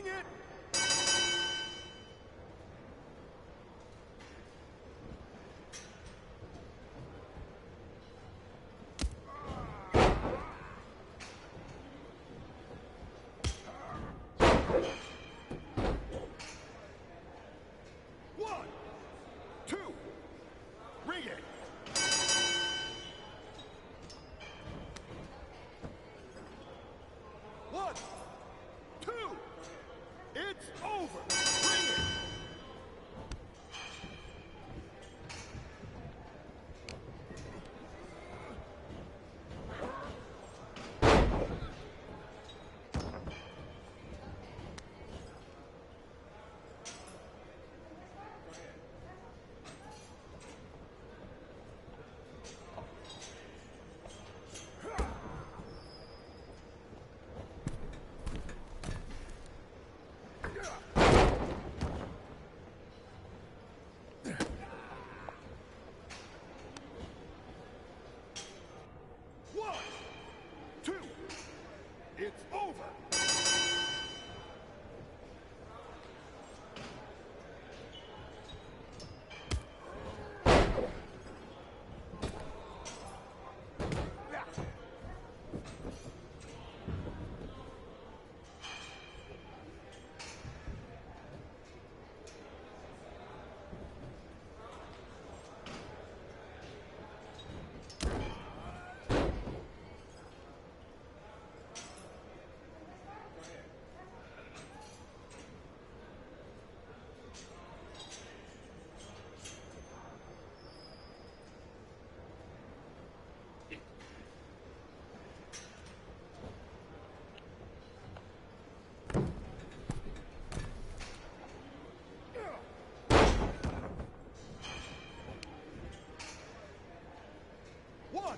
Bring it! One, two, ring it! One, two, it's over! Bring it! One, two, it's over! One!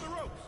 on the ropes.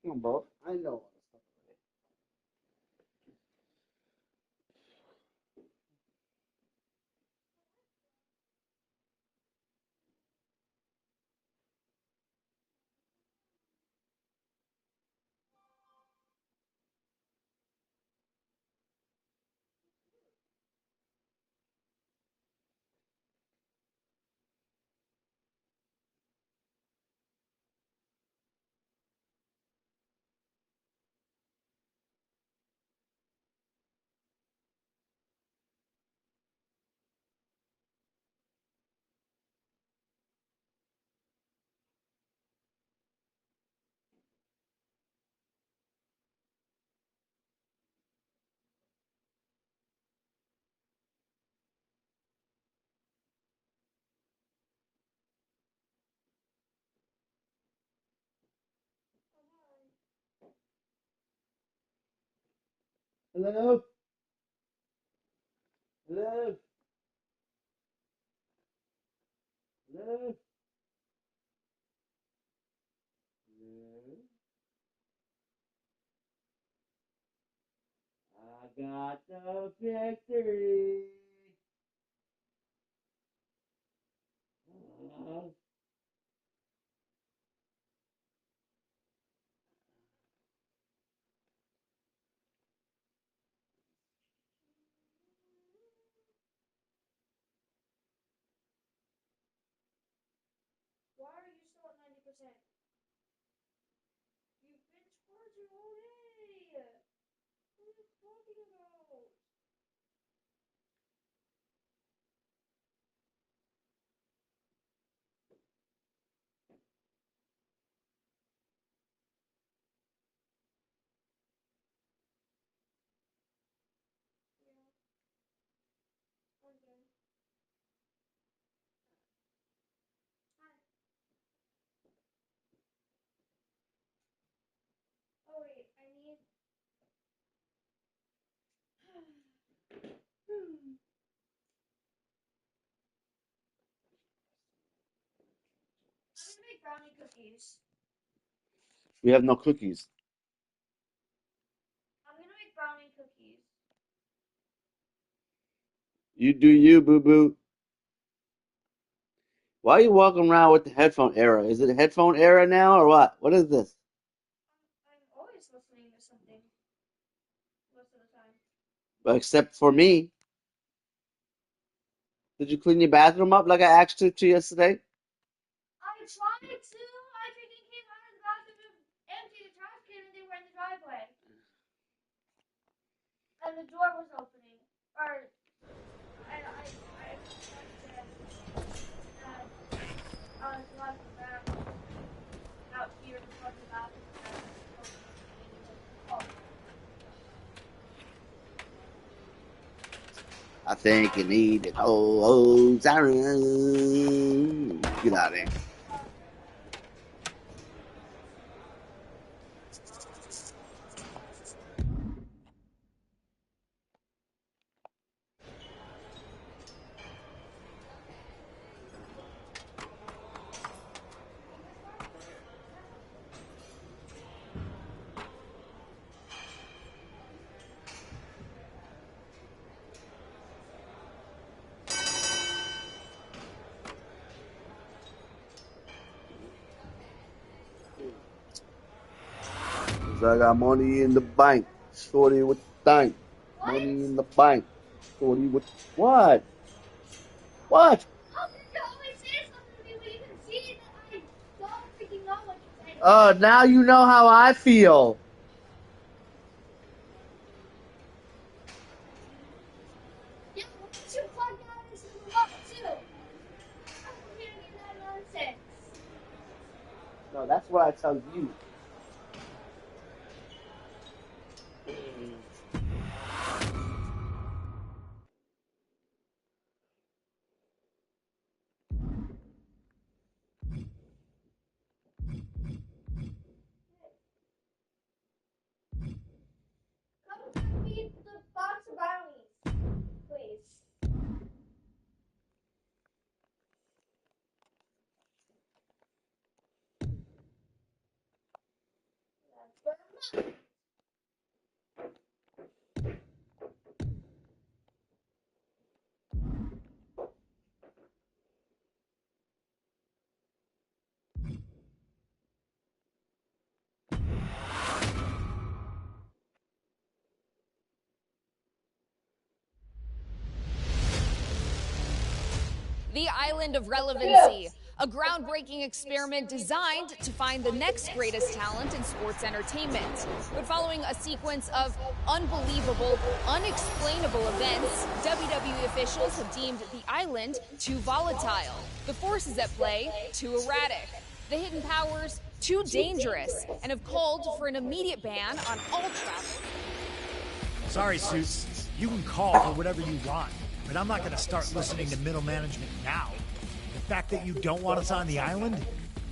Come on, bro. I know all this stuff already. Hello? Hello? Hello? Hello? I got the victory. Uh, Why are you still at 90%? You've been charging all day. What are you talking about? Yeah, I'm good. Hi. Oh wait, I need. I'm gonna make brownie cookies. we have no cookies. I'm gonna make brownie cookies. You do you, boo boo. Why are you walking around with the headphone era? Is it a headphone era now or what? What is this? I'm always listening to something most of the time. Except for me. Did you clean your bathroom up like I asked you to yesterday? I tried to. I freaking came out of the bathroom to empty the trash can and they were in the driveway. And the door was opening. Or I said that I was walking back out here from the bathroom and I was opening it and you like called me. I think you need an old siren. Get out of here. So I got money in the bank. Shorty with the tank. What? Money in the bank. Shorty with what? What? How can you always say something to me when you can see that I don't freaking know what you're saying? Oh, now you know how I feel. Yeah, why don't you plug that into the remote too? I don't hear any of that nonsense. No, that's what I tell you. Come bring me the box of brownies, please. That's very much. The Island of Relevancy, a groundbreaking experiment designed to find the next greatest talent in sports entertainment. But following a sequence of unbelievable, unexplainable events, WWE officials have deemed the island too volatile, the forces at play too erratic, the hidden powers too dangerous, and have called for an immediate ban on all travel. Sorry, Suits. You can call for whatever you want, but I'm not going to start listening to middle management now. The fact that you don't want us on the island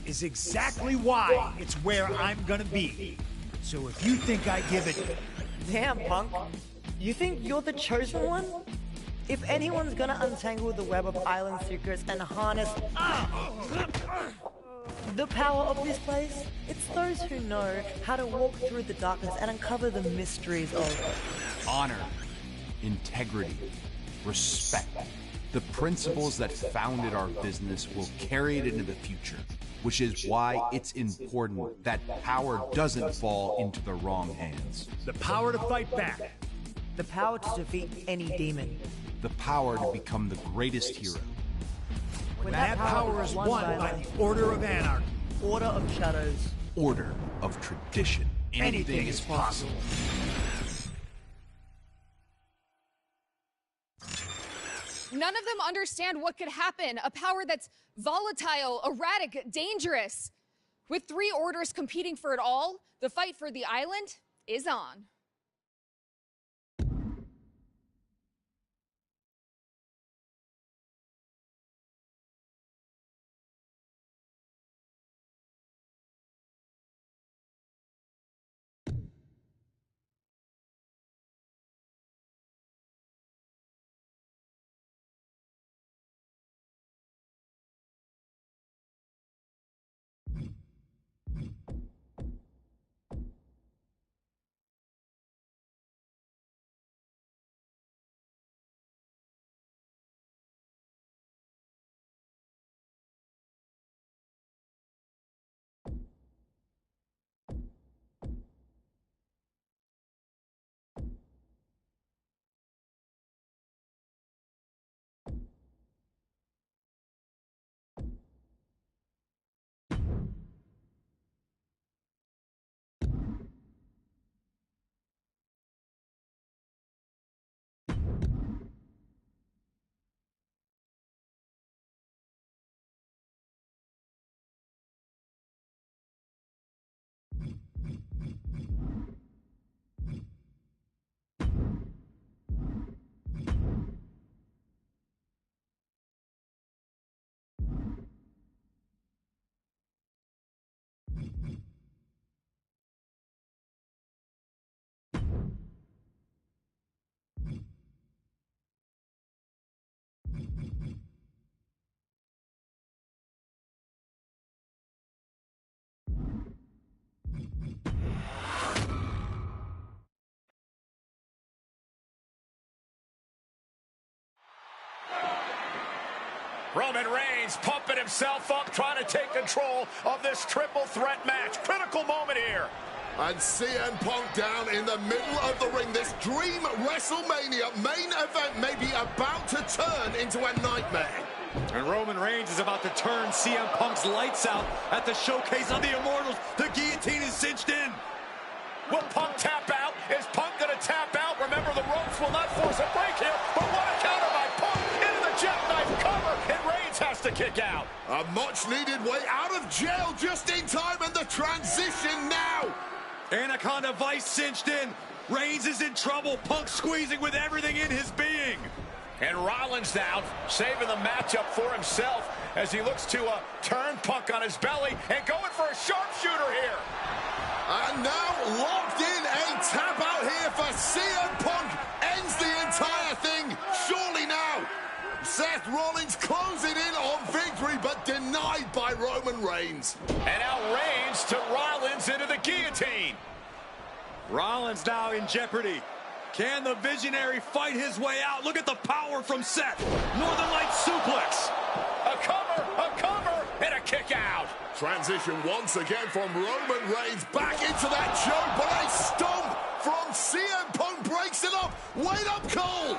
is exactly why it's where I'm going to be. So if you think I give it... Damn, Punk. You think you're the chosen one? If anyone's gonna untangle the web of island secrets and harness the power of this place, it's those who know how to walk through the darkness and uncover the mysteries of honor, integrity, respect. The principles that founded our business will carry it into the future, which is why it's important that power doesn't fall into the wrong hands. The power to fight back. the power to defeat any demon. The power to become the greatest hero. When that power is won by the Order of Anarchy. Order of Shadows. Order of tradition. Anything is possible. None of them understand what could happen. A power that's volatile, erratic, dangerous. With 3 orders competing for it all, the fight for the island is on. Roman Reigns pumping himself up, trying to take control of this triple threat match. Critical moment here. And CM Punk down in the middle of the ring. This dream WrestleMania main event may be about to turn into a nightmare. And Roman Reigns is about to turn CM Punk's lights out at the showcase of the Immortals. The guillotine is cinched in. Will Punk tap out? Is Punk gonna tap out? Remember, the ropes will not force a break here, but what a counter by Punk into the jackknife cover, and Reigns has to kick out. A much-needed way out of jail just in time, and the transition now. Anaconda Vice cinched in. Reigns is in trouble. Punk squeezing with everything in his being. And Rollins now saving the matchup for himself as he looks to turn Punk on his belly and going for a sharpshooter here. And now locked in, a tap out here for CM Punk. Ends the entire thing, surely now. Seth Rollins closing in on victory, but denied by Roman Reigns. And now Reigns to Rollins into the guillotine. Rollins now in jeopardy. Can the Visionary fight his way out? Look at the power from Seth. Northern Light suplex. A cover, and a kick out. Transition once again from Roman Reigns back into that choke, but a stomp from CM Punk breaks it up. Wait up, Cole.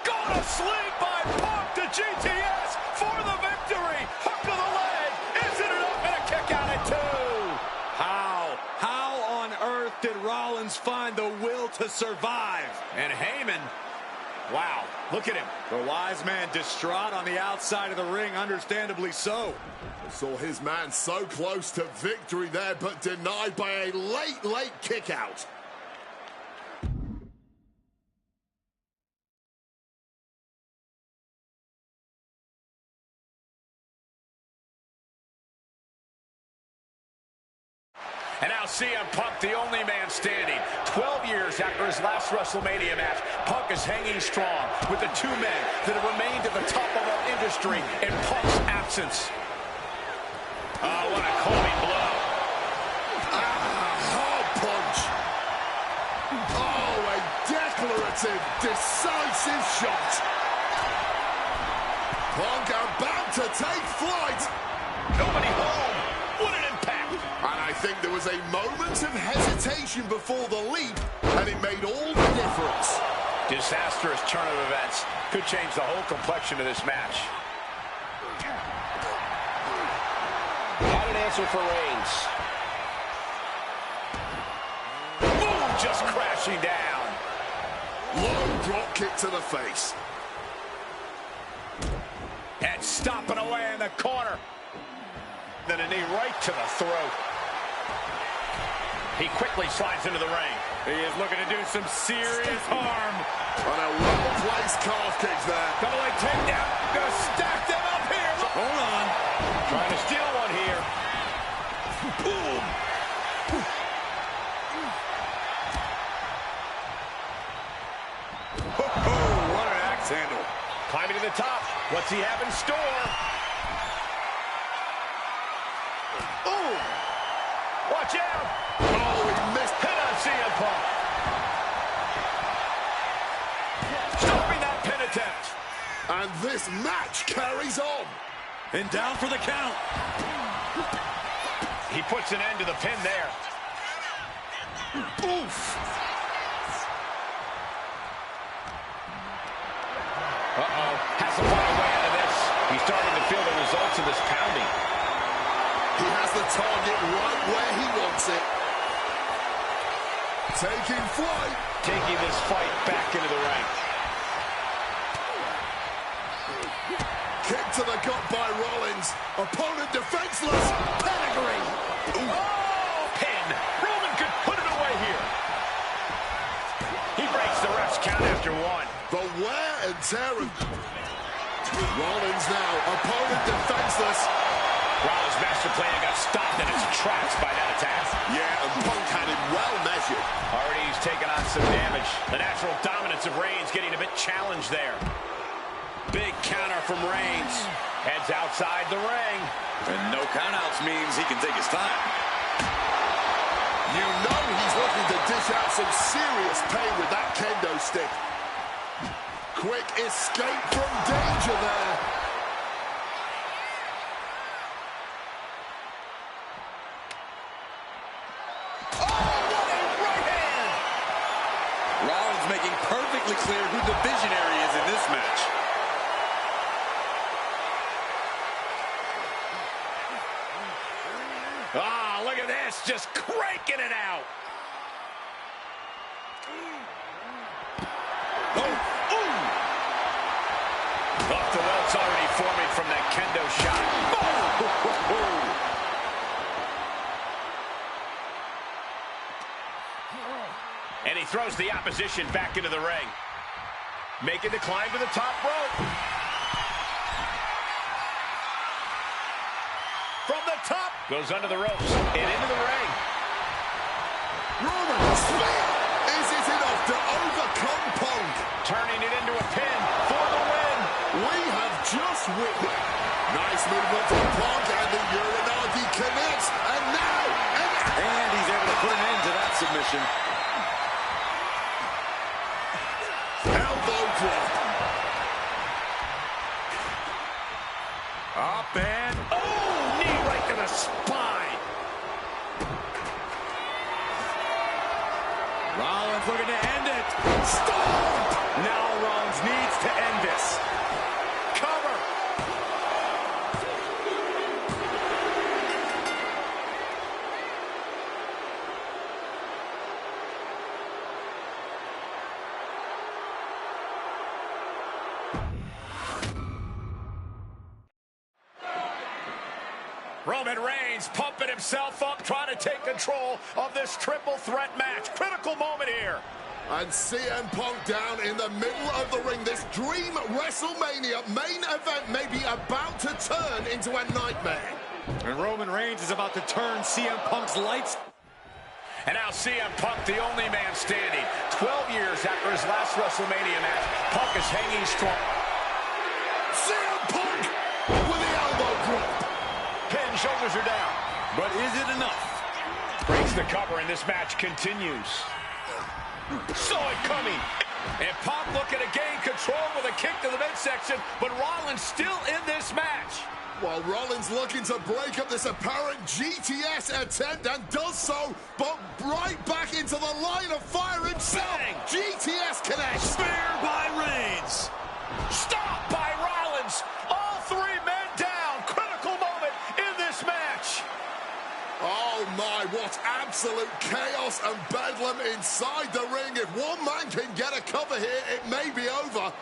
Got a sling by Punk to GTS for the victory. Hook to the leg. Isn't it up, and a kick out at 2. How on earth did Rollins find the will to survive? And Heyman, wow, look at him. The wise man distraught on the outside of the ring, understandably so. Saw his man so close to victory there, but denied by a late kick out. And now CM Punk, the only man standing. 12 years after his last WrestleMania match, Punk is hanging strong with the two men that have remained at the top of our industry in Punk's absence. Oh, what a cold blow. Hard punch. Oh, a declarative, decisive shot. Punk about to take flight. Nobody home. What an impact. And I think there was a moment of hesitation before the leap, and it made all the difference. Disastrous turn of events could change the whole complexion of this match. Got an answer for Reigns. Boom, just crashing down. Low drop kick to the face. And stomping away in the corner. Then a knee right to the throat. He quickly slides into the ring. He is looking to do some serious harm. On a well-placed calf kick there. Double leg takedown. Gonna stack them up here. Hold on. Trying to steal one here. Boom. What an axe handle. Climbing to the top. What's he have in store? Ooh. Watch out. Oh, he missed. Hit on CM Punk. Stopping that pin attempt. And this match carries on. And down for the count. He puts an end to the pin there. Oof. Uh-oh. Has to find a way out of this. He's starting to feel the results of this pounding. He has the target right where he wants it. Taking flight. Taking this fight back into the ring. Kick to the gut by Rollins. Opponent defenseless. Pedigree. Ooh. Oh, pin. Roman could put it away here. He breaks the ref's count after 1. The wear and tear of Rollins now. Opponent defenseless. Rollins' master plan got stopped in its tracks by that attack. Yeah, and Punk had it well measured. Already he's taken on some damage. The natural dominance of Reigns getting a bit challenged there. Big counter from Reigns. Heads outside the ring. And no countouts means he can take his time. You know he's looking to dish out some serious pain with that kendo stick. Quick escape from danger there. Oh! abundantly clear who the visionary is in this match. Ah, look at this, just cranking it out. Off the welts already forming from that kendo shot. And he throws the opposition back into the ring. Making the climb to the top rope. From the top. Goes under the ropes and into the ring. Roman spear! Is it enough to overcome Punk? Turning it into a pin for the win. We have just witnessed. Nice movement from Punk, and the Uranagi connects. And now, and he's able to put an end to that submission. Elbow drop. Up and, oh, knee right to the spine. Rollins looking to end it. Stop! Now Rollins needs to end this. Cover. Roman Reigns pumping himself up, trying to take control of this triple threat match. Critical moment here. And CM Punk down in the middle of the ring. This dream WrestleMania main event may be about to turn into a nightmare. And Roman Reigns is about to turn CM Punk's lights. And now CM Punk, the only man standing. 12 years after his last WrestleMania match, Punk is hanging strong. CM Punk with the elbow drop. Pin, shoulders are down. But is it enough? Breaks the cover, and this match continues. Saw it coming. And Punk looking to gain control with a kick to the midsection, but Rollins still in this match. While Rollins looking to break up this apparent GTS attempt, and does so, but right back into the line of fire himself. Bang. GTS connects. Spear by Reigns. Stop by Rollins. All three men down. Critical moment in this match. Oh my, what absolute chaos and bedlam inside the ring. If one man can get a cover here, it may be over.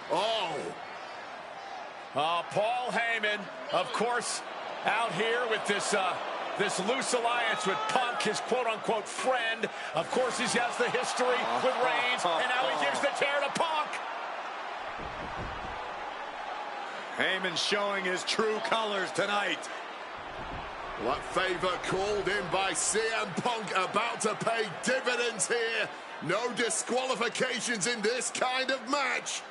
Paul Heyman, of course, out here with this loose alliance with Punk, his quote-unquote friend. Of course, he has the history with Reigns, and now he gives the tear to Punk. Heyman showing his true colors tonight. That favor called in by CM Punk about to pay dividends here. No disqualifications in this kind of match.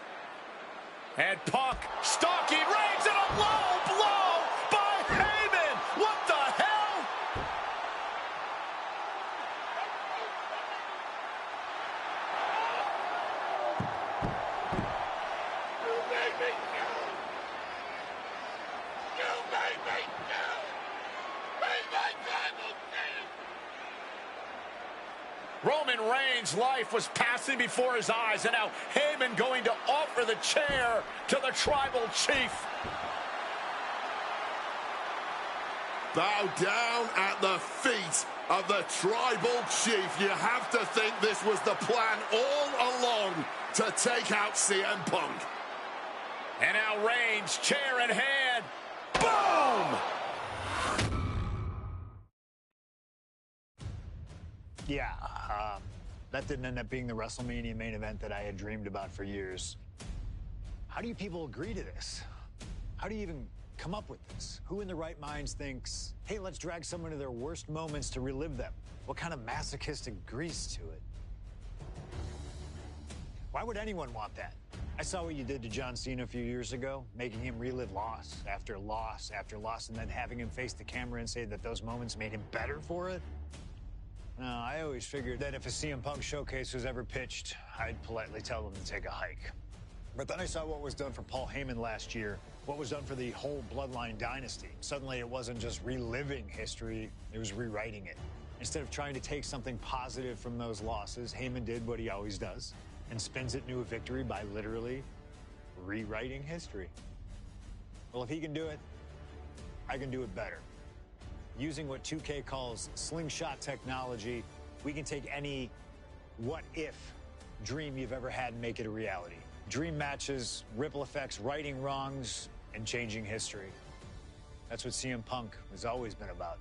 And Punk stalking Reigns, and a low blow by Heyman. What the hell? You made me go. You made me go. Made my final Roman Reigns' life was passing before his eyes, and now Heyman going to offer the chair to the tribal chief. Bow down at the feet of the tribal chief. You have to think this was the plan all along to take out CM Punk. And now Reigns, chair in hand. Boom! Yeah, that didn't end up being the WrestleMania main event that I had dreamed about for years. How do you people agree to this? How do you even come up with this? Who in their right minds thinks, hey, let's drag someone to their worst moments to relive them? What kind of masochistic grease to it? Why would anyone want that? I saw what you did to John Cena a few years ago, making him relive loss after loss after loss, and then having him face the camera and say that those moments made him better for it. No, I always figured that if a CM Punk showcase was ever pitched, I'd politely tell them to take a hike. But then I saw what was done for Paul Heyman last year, what was done for the whole Bloodline dynasty. Suddenly it wasn't just reliving history, it was rewriting it. Instead of trying to take something positive from those losses, Heyman did what he always does. and spins it into a victory by literally rewriting history. Well, if he can do it, I can do it better. Using what 2K calls slingshot technology, we can take any what-if dream you've ever had and make it a reality. Dream matches, ripple effects, righting wrongs, and changing history. That's what CM Punk has always been about.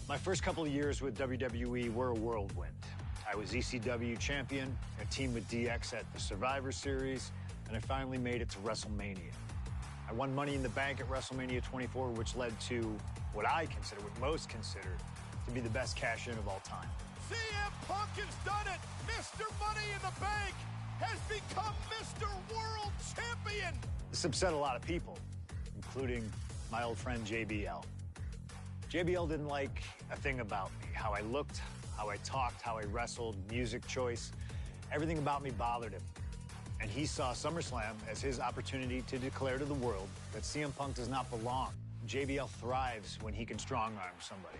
My first couple of years with WWE were a whirlwind. I was ECW champion, a team with DX at the Survivor Series, and I finally made it to WrestleMania. I won Money in the Bank at WrestleMania 24, which led to what most consider to be the best cash-in of all time. CM Punk has done it! Mr. Money in the Bank has become Mr. World Champion! This upset a lot of people, including my old friend JBL. JBL didn't like a thing about me, how I looked, how I talked, how I wrestled, music choice. Everything about me bothered him. And he saw SummerSlam as his opportunity to declare to the world that CM Punk does not belong. JBL thrives when he can strong-arm somebody,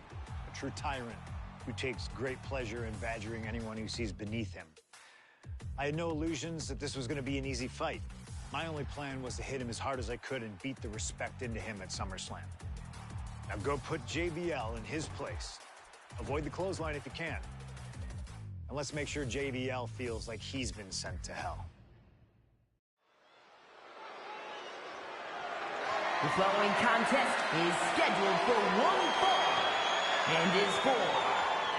a true tyrant who takes great pleasure in badgering anyone who sees beneath him. I had no illusions that this was going to be an easy fight. My only plan was to hit him as hard as I could and beat the respect into him at SummerSlam. Now go put JBL in his place. Avoid the clothesline if you can. And let's make sure JBL feels like he's been sent to hell. The following contest is scheduled for one fall and is for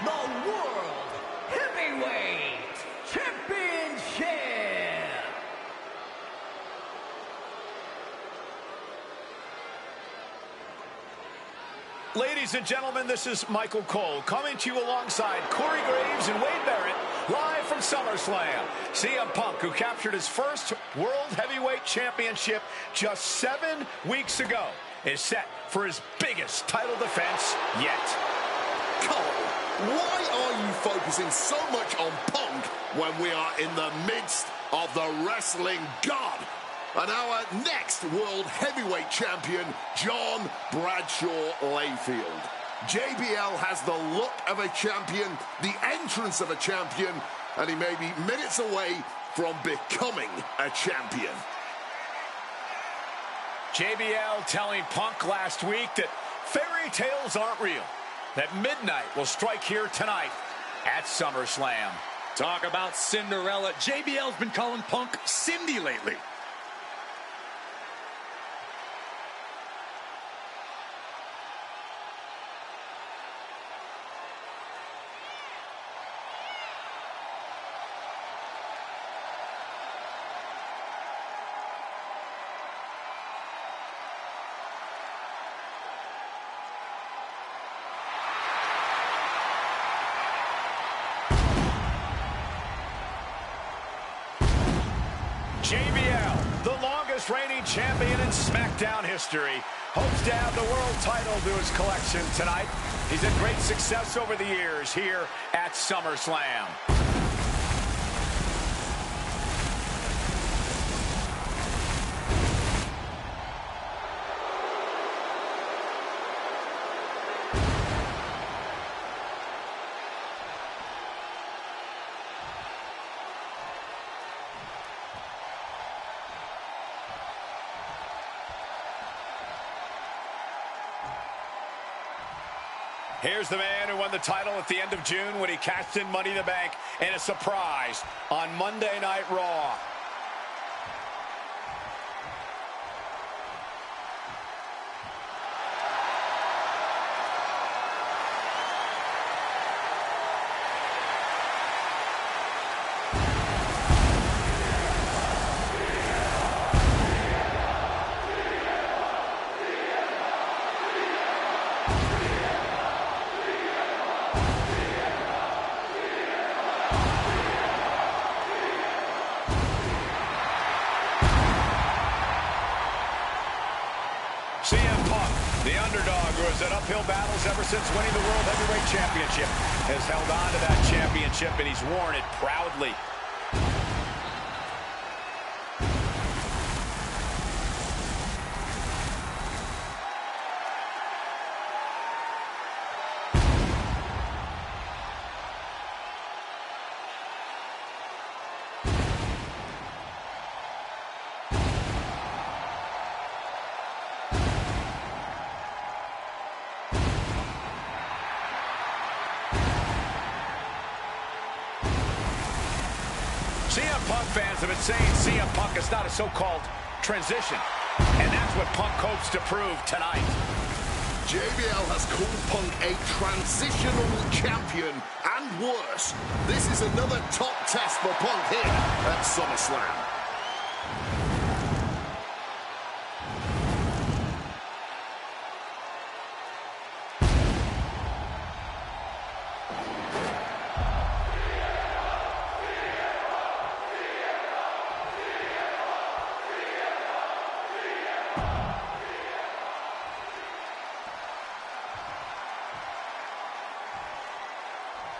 the World Heavyweight Championship. Ladies and gentlemen, this is Michael Cole coming to you alongside Corey Graves and Wade Barrett live from SummerSlam. CM Punk, who captured his first World Heavyweight Championship just 7 weeks ago, is set for his biggest title defense yet. Cole, why are you focusing so much on Punk when we are in the midst of the wrestling god? And our next World Heavyweight Champion, John Bradshaw Layfield. JBL has the look of a champion, the entrance of a champion, and he may be minutes away from becoming a champion. JBL telling Punk last week that fairy tales aren't real, that midnight will strike here tonight at SummerSlam. Talk about Cinderella. JBL's been calling Punk Cindy lately. JBL, the longest reigning champion in SmackDown history, hopes to add the world title to his collection tonight. He's had great success over the years here at SummerSlam. Here's the man who won the title at the end of June when he cashed in Money in the Bank in a surprise on Monday Night Raw. The underdog, who has had uphill battles ever since winning the World Heavyweight Championship, has held on to that championship, and he's worn it proudly. CM Punk fans have been saying CM Punk is not a so-called transition. And that's what Punk hopes to prove tonight. JBL has called Punk a transitional champion, and worse. This is another top test for Punk here at SummerSlam.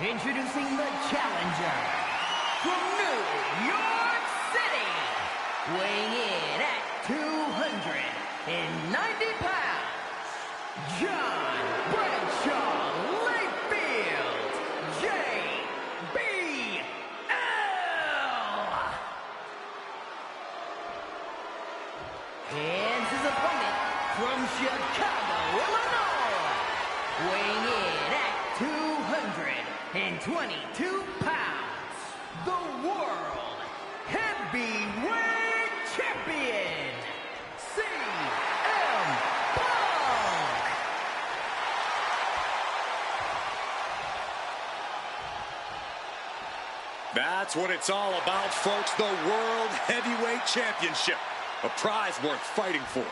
Introducing the challenger from New York City, weighing in at 290 pounds, John Bradshaw Layfield, JBL. And his opponent from Chicago, Illinois, weighing in at 222 pounds, the World Heavyweight Champion, CM Punk. That's what it's all about, folks. The World Heavyweight Championship. A prize worth fighting for.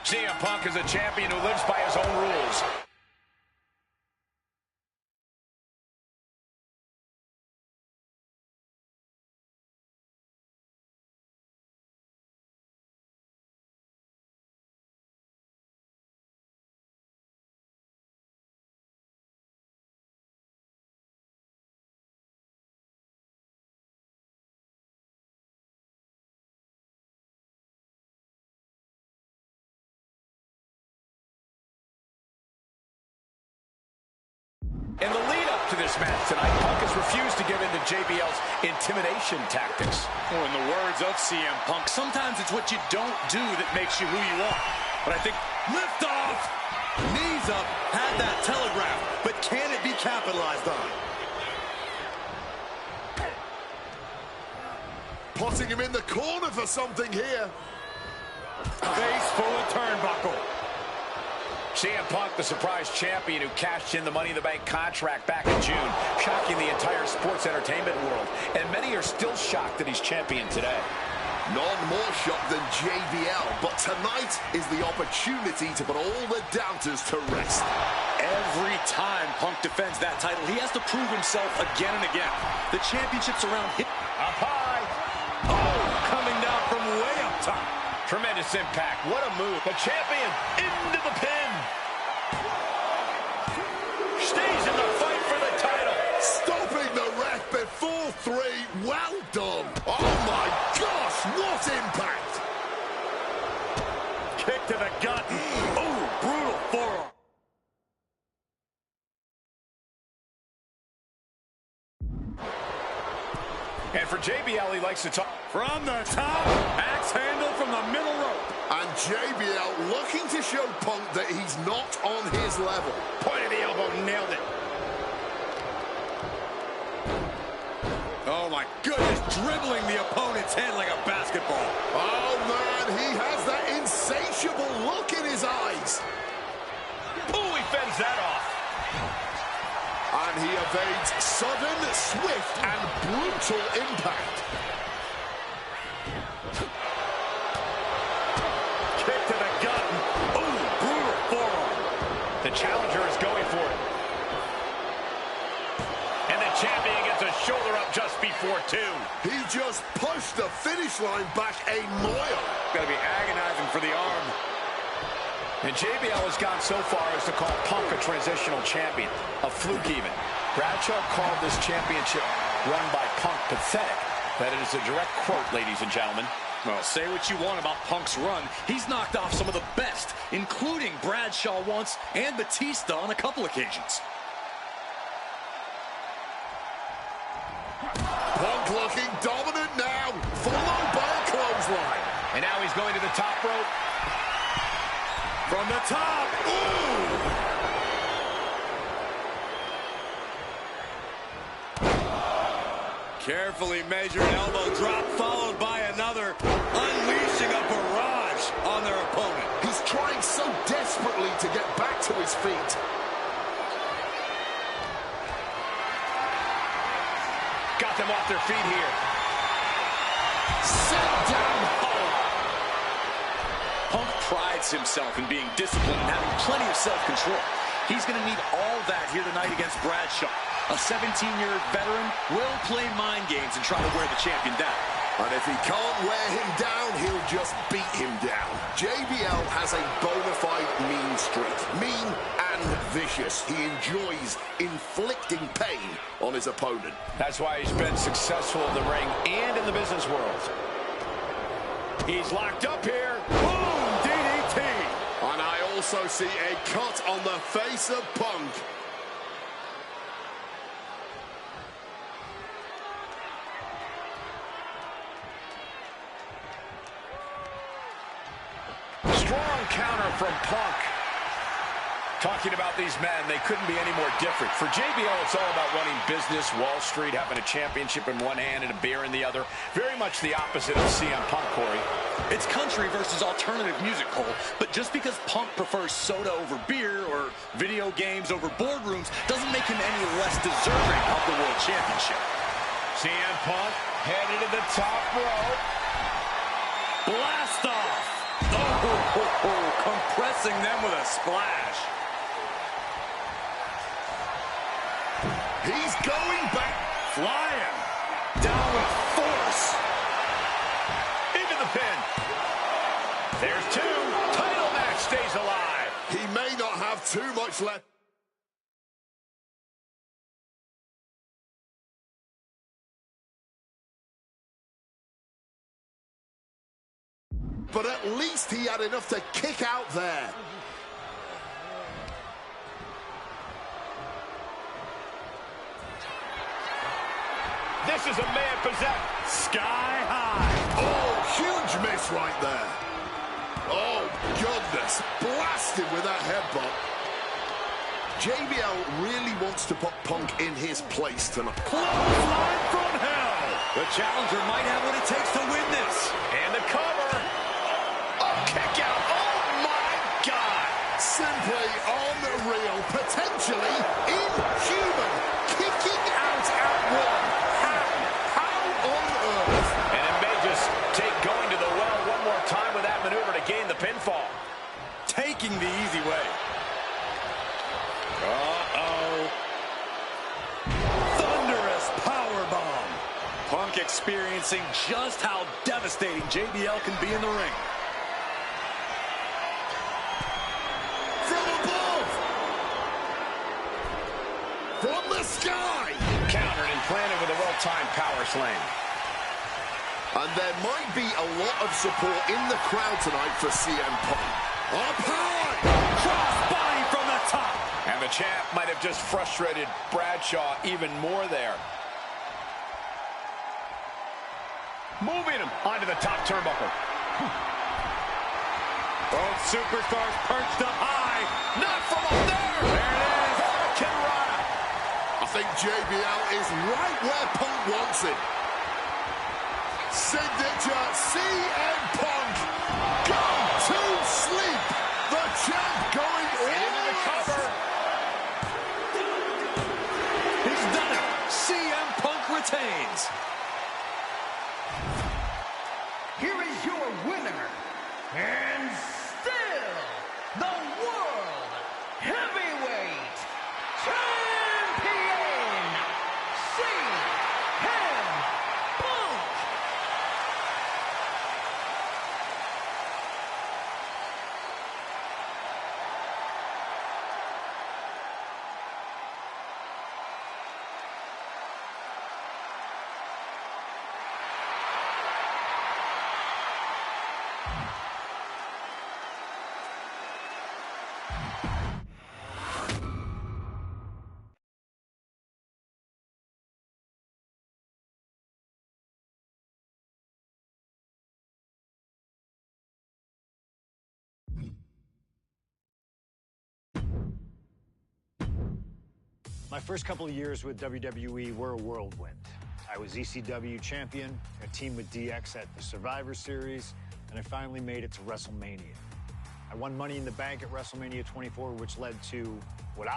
CM Punk is a champion who lives by his own rules. In the lead-up to this match tonight, Punk has refused to give in to JBL's intimidation tactics. Or in the words of CM Punk, sometimes it's what you don't do that makes you who you are. But I think lift off, knees up, had that telegraph, but can it be capitalized on? Putting him in the corner for something here. Face full of turnbuckle. CM Punk, the surprise champion who cashed in the Money in the Bank contract back in June, shocking the entire sports entertainment world. And many are still shocked that he's champion today. None more shocked than JBL, but tonight is the opportunity to put all the doubters to rest. Every time Punk defends that title, he has to prove himself again and again. The championship's around him. Up high. Oh, coming down from way up top. Tremendous impact. What a move. The champion into the pin. Stays in the fight for the title. Stopping the ref before 3. Well done. Oh my gosh, what impact. Kick to the gut. Oh, brutal forearm. And for JBL, he likes to talk. From the top, axe handle from the middle rope. And JBL looking to show Punk that he's not on his level. Point of the elbow, nailed it. Oh my goodness, dribbling the opponent's head like a basketball. Oh man, he has that insatiable look in his eyes. Oh, he fends that off. And he evades sudden, swift, and brutal impact. Kick to the gut. Oh, brutal forearm. The challenger is going for it. And the champion gets Gets a shoulder up just before 2. He just pushed the finish line back a mile. Got to be agonizing for the arm. And JBL has gone so far as to call Punk a transitional champion, a fluke even. Bradshaw called this championship run by Punk pathetic. That is a direct quote, ladies and gentlemen. Well, say what you want about Punk's run. He's knocked off some of the best, including Bradshaw once and Batista on a couple occasions. Punk looking dominant now, followed by a clothesline. And now he's going to the top rope. From the top. Ooh! Carefully measured elbow drop followed by another, unleashing a barrage on their opponent. He's trying so desperately to get back to his feet. Got them off their feet here. Sit down hard. Punk prides himself in being disciplined and having plenty of self-control. He's going to need all that here tonight against Bradshaw. A 17-year veteran will play mind games and try to wear the champion down. And if he can't wear him down, he'll just beat him down. JBL has a bona fide mean streak. Mean and vicious. He enjoys inflicting pain on his opponent. That's why he's been successful in the ring and in the business world. He's locked up here. Boom! DDT! And I also see a cut on the face of Punk. Strong counter from Punk. Talking about these men, they couldn't be any more different. For JBL, it's all about running business, Wall Street, having a championship in one hand and a beer in the other. Very much the opposite of CM Punk, Corey. It's country versus alternative music, Cole. But just because Punk prefers soda over beer or video games over boardrooms doesn't make him any less deserving of the World Championship. CM Punk headed to the top rope. Blast off! Oh, compressing them with a splash. He's going back. Flying. Down with force. Into the pin. There's 2. Title match stays alive. He may not have too much left. But at least he had enough to kick out there. This is a man possessed. Sky high. Oh, huge miss right there. Oh, goodness. Blasted with that headbutt. JBL really wants to put Punk in his place tonight. Clothesline from hell. The challenger might have what it takes to win this. And the cover. Oh, kick out. Oh, my God. Simply unreal. Potentially inhuman. Kicking out at one. How on earth? And it may just take going to the well one more time with that maneuver to gain the pinfall. Taking the easy way. Uh-oh. Thunderous powerbomb. Punk experiencing just how devastating JBL can be in the ring. From above. From the sky. Countered and planted with a well-timed power slam. And there might be a lot of support in the crowd tonight for CM Punk. Up high. Crossbody from the top. And the champ might have just frustrated Bradshaw even more there. Moving him onto the top turnbuckle. Both superstars perched up high. Not from up there. There it is. Hurricanrana. I think JBL is right where Punk wants it. Signature CM Punk. Go to sleep. The champ going into the cover. He's done it. CM Punk retains. Here is your winner, and still the World Heavyweight Champion, CM My first couple of years with WWE were a whirlwind. I was ECW champion, a team with DX at the Survivor Series, and I finally made it to WrestleMania. I won Money in the Bank at WrestleMania 24, which led to what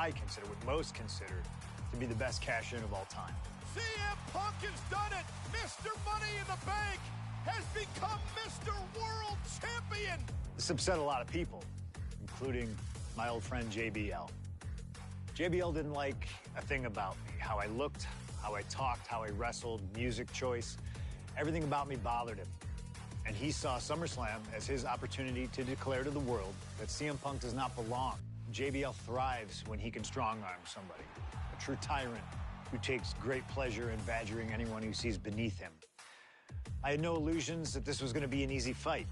most consider to be the best cash-in of all time. CM Punk has done it! Mr. Money in the Bank has become Mr. World Champion! This upset a lot of people, including my old friend JBL. JBL didn't like a thing about me, how I looked, how I talked, how I wrestled, music choice. Everything about me bothered him. And he saw SummerSlam as his opportunity to declare to the world that CM Punk does not belong. JBL thrives when he can strong-arm somebody, a true tyrant who takes great pleasure in badgering anyone who sees beneath him. I had no illusions that this was going to be an easy fight.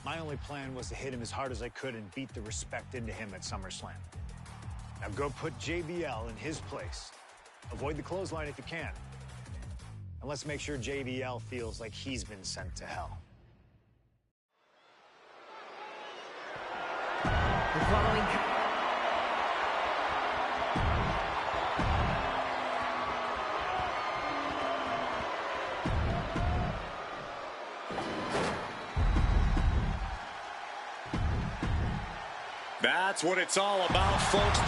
My only plan was to hit him as hard as I could and beat the respect into him at SummerSlam. Now go put JBL in his place. Avoid the clothesline if you can. And let's make sure JBL feels like he's been sent to hell. The following... That's what it's all about, folks.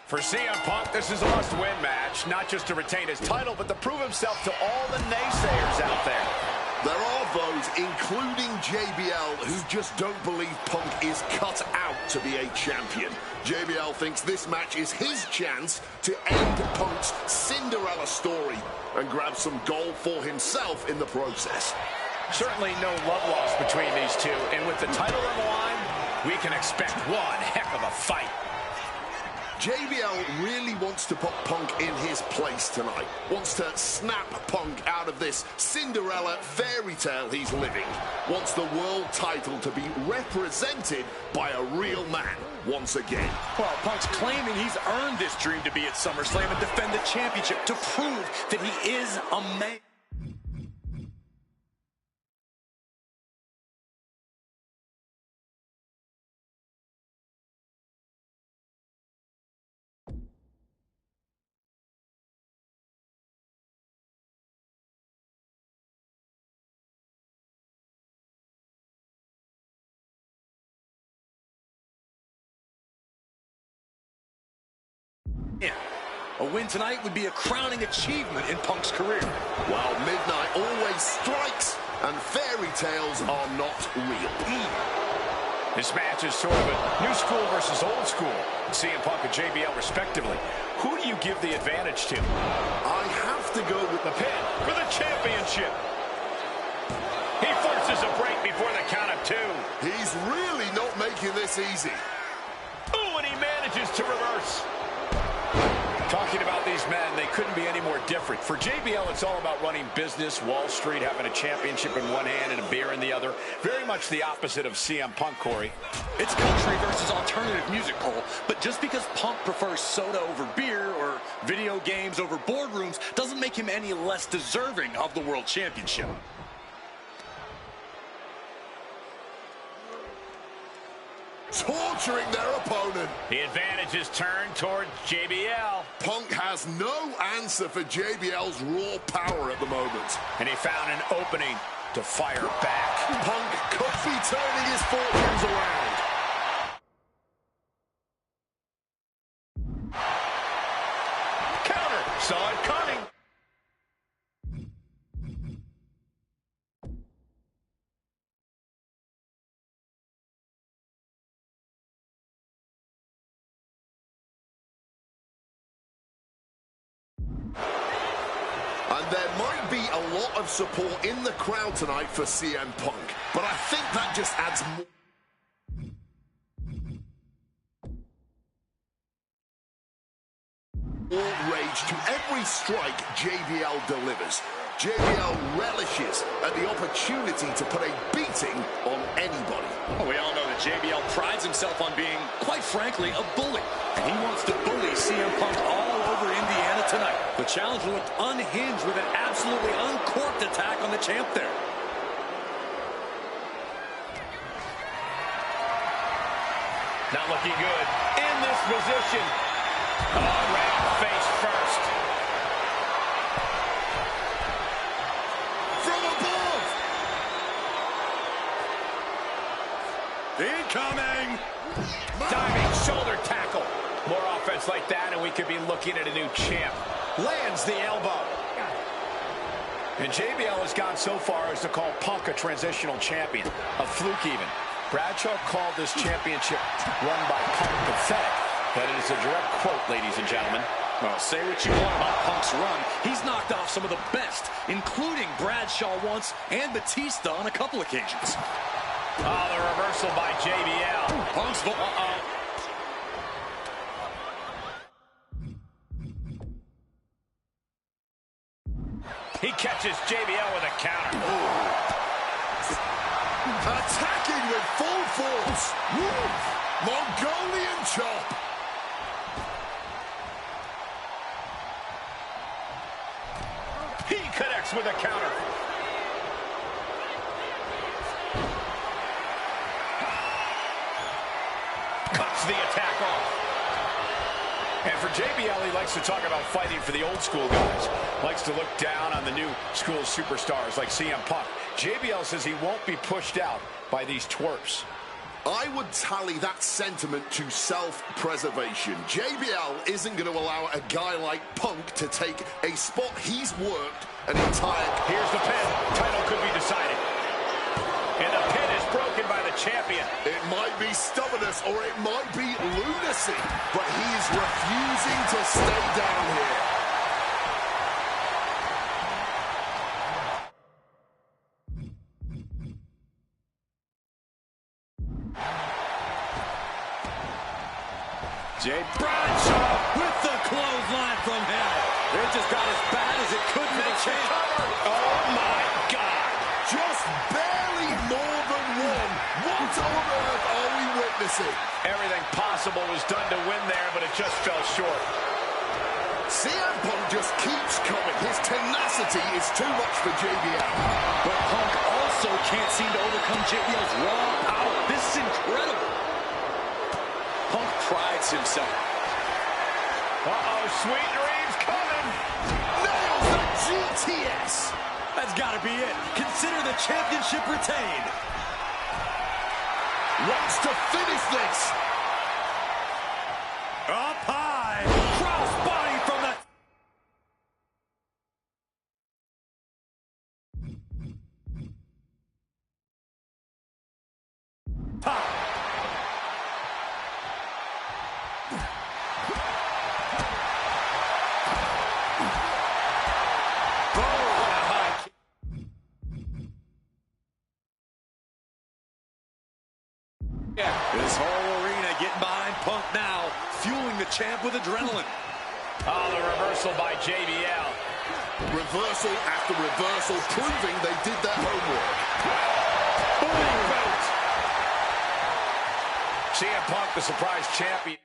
For CM Punk, this is a must-win match, not just to retain his title, but to prove himself to all the naysayers out there. There are those, including JBL, who just don't believe Punk is cut out to be a champion. JBL thinks this match is his chance to end Punk's Cinderella story and grab some gold for himself in the process. Certainly no love lost between these two, and with the title on the line, we can expect one heck of a fight. JBL really wants to put Punk in his place tonight. Wants to snap Punk out of this Cinderella fairy tale he's living. Wants the world title to be represented by a real man once again. Well, Punk's claiming he's earned this dream to be at SummerSlam and defend the championship to prove that he is a man. A win tonight would be a crowning achievement in Punk's career. While midnight always strikes and fairy tales are not real. This match is sort of a new school versus old school. CM Punk and JBL respectively. Who do you give the advantage to? I have to go with the pin for the championship. He forces a break before the count of two. He's really not making this easy. Ooh, and he manages to reverse. Talking about these men, they couldn't be any more different. For JBL, it's all about running business, Wall Street, having a championship in one hand and a beer in the other. Very much the opposite of CM Punk, Corey. It's country versus alternative music, Cole. But just because Punk prefers soda over beer or video games over boardrooms doesn't make him any less deserving of the World Championship. Torturing their opponent. The advantage is turned toward JBL. Punk has no answer for JBL's raw power at the moment. And he found an opening to fire back. Punk could be turning his fortunes around. Counter. Saw it coming. And there might be a lot of support in the crowd tonight for CM Punk, but I think that just adds more. All rage to every strike JBL delivers. JBL relishes at the opportunity to put a beating on anybody. Well, we all know that JBL prides himself on being, quite frankly, a bully. And he wants to bully CM Punk all over Indiana tonight. The challenger looked unhinged with an absolutely uncorked attack on the champ there. Not looking good in this position. Oh, right on face first. From above! Incoming! Diving shoulder tackle. More offense like that, and we could be looking at a new champ. Lands the elbow. And JBL has gone so far as to call Punk a transitional champion. A fluke even. Bradshaw called this championship run by Punk pathetic. That is a direct quote, ladies and gentlemen. Well, say what you want about Punk's run. He's knocked off some of the best, including Bradshaw once and Batista on a couple occasions. Oh, the reversal by JBL. Punk's He catches JBL with a counter. Attacking with full force. Woo! Mongolian chop. He connects with a counter. Cuts the attack off. And for JBL, he likes to talk about fighting for the old school guys. Likes to look down on the new school superstars like CM Punk. JBL says he won't be pushed out by these twerps. I would tally that sentiment to self-preservation. JBL isn't going to allow a guy like Punk to take a spot he's worked an entire... Here's the pin. Title could be decided. And the pin is broken by the champion. It might be stubbornness or it might be lunacy, but he's refusing to stay down here. Jay Bradshaw with the clothesline from hell. It just got as bad as it could for the champ. Oh my God. Just barely more than one. What on earth are we witnessing? Everything possible was done to win there, but it just fell short. CM Punk just keeps coming. His tenacity is too much for JBL. But Punk also can't seem to overcome JBL's raw power. This is incredible. Punk prides himself. Uh-oh, sweet dreams coming. Nails the GTS. That's got to be it. Consider the championship retained. Wants to finish this. Up high. Cross body from the... top. This whole arena getting behind Punk now, fueling the champ with adrenaline. Oh, the reversal by JBL. Reversal after reversal, proving they did their homework. CM Punk, the surprise champion.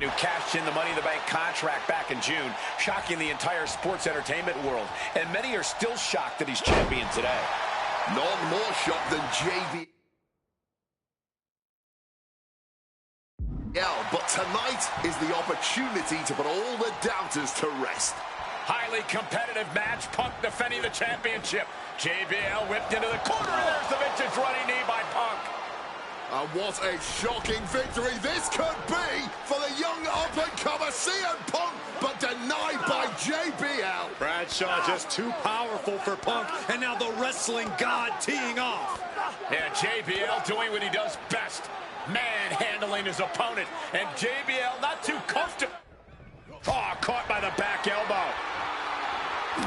Who cashed in the Money in the Bank contract back in June, shocking the entire sports entertainment world. And many are still shocked that he's champion today. None more shocked than JBL. But tonight is the opportunity to put all the doubters to rest. Highly competitive match. Punk defending the championship. JBL whipped into the corner. There's the vintage running knee by Punk. And what a shocking victory this could be for the young up-and-comer CM Punk, but denied by JBL. Bradshaw just too powerful for Punk, and now the wrestling god teeing off. Yeah, JBL doing what he does best. Manhandling his opponent. And JBL not too comfortable. Oh, caught by the back elbow.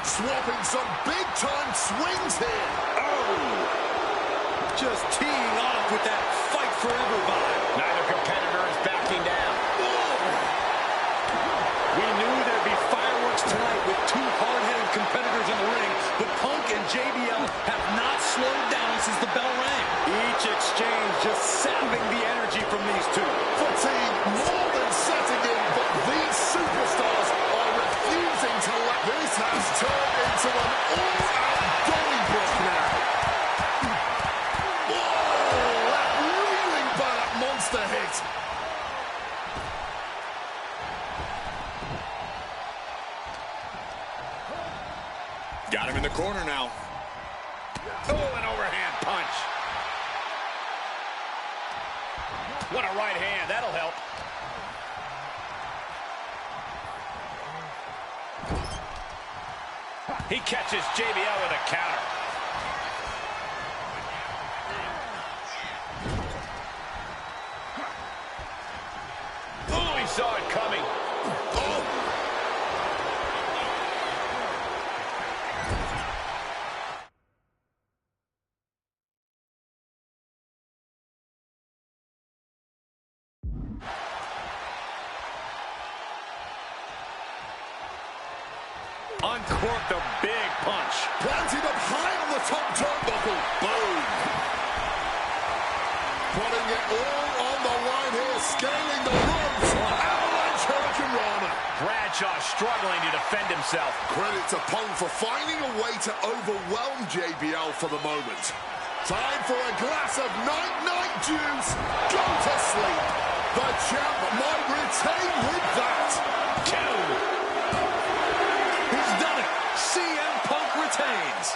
Swapping some big-time swings here. Oh! Just teeing off with that fight forever vibe. Neither competitor is backing down. We knew there'd be fireworks tonight with two hard-headed competitors in the ring, but Punk and JBL have not slowed down since the bell rang. Each exchange just sapping the energy from these two. Fatigue more than setting in, but these superstars are refusing to let this has turned into an all-out Donnybrook now. Whoa, that reeling by that monster hit. Got him in the corner now. Oh, an overhand punch. What a right hand. That'll help. He catches JBL with a counter. Oh, he saw it coming. Uncorked a big punch. Planted up high on the top turnbuckle. Boom. Putting it all on the line here, scaling the ropes. Avalanche Hurricanrana. Bradshaw struggling to defend himself. Credit to Punk for finding a way to overwhelm JBL for the moment. Time for a glass of night-night juice. Go to sleep. The champ might retain with that. Two. He's done it. CM Punk retains.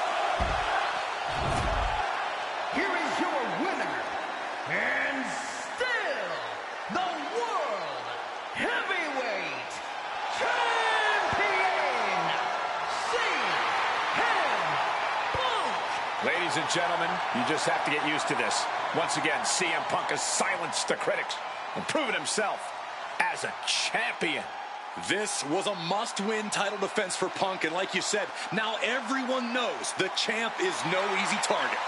Here is your winner, and still the World Heavyweight Champion, CM Punk. Ladies and gentlemen, you just have to get used to this. Once again, CM Punk has silenced the critics and proven himself as a champion. This was a must-win title defense for Punk, and like you said, now everyone knows the champ is no easy target.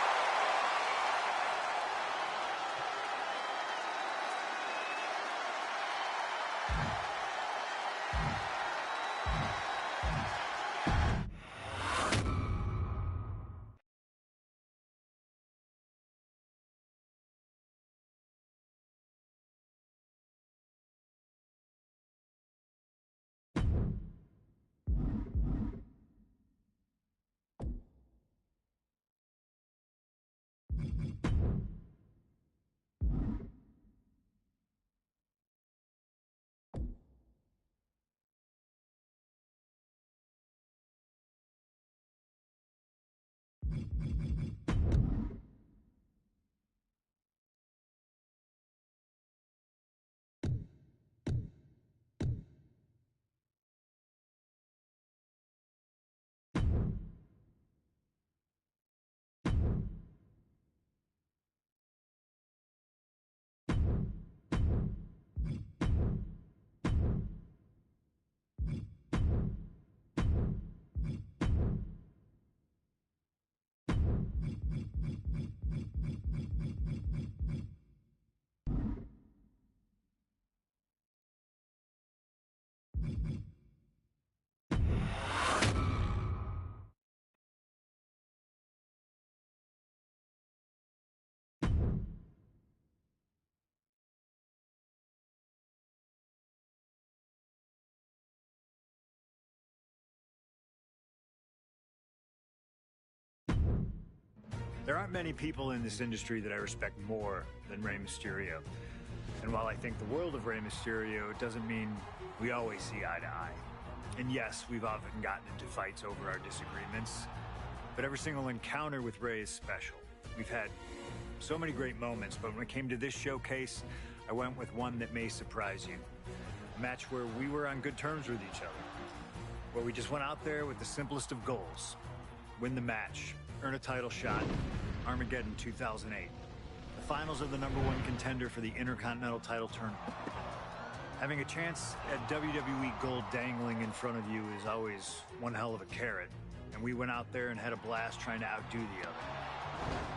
There aren't many people in this industry that I respect more than Rey Mysterio. And while I think the world of Rey Mysterio, it doesn't mean we always see eye to eye. And yes, we've often gotten into fights over our disagreements, but every single encounter with Rey is special. We've had so many great moments, but when it came to this showcase, I went with one that may surprise you. A match where we were on good terms with each other, where we just went out there with the simplest of goals. Win the match, earn a title shot, Armageddon 2008. The finals of the #1 contender for the Intercontinental title tournament. Having a chance at WWE gold dangling in front of you is always one hell of a carrot, and we went out there and had a blast trying to outdo the other.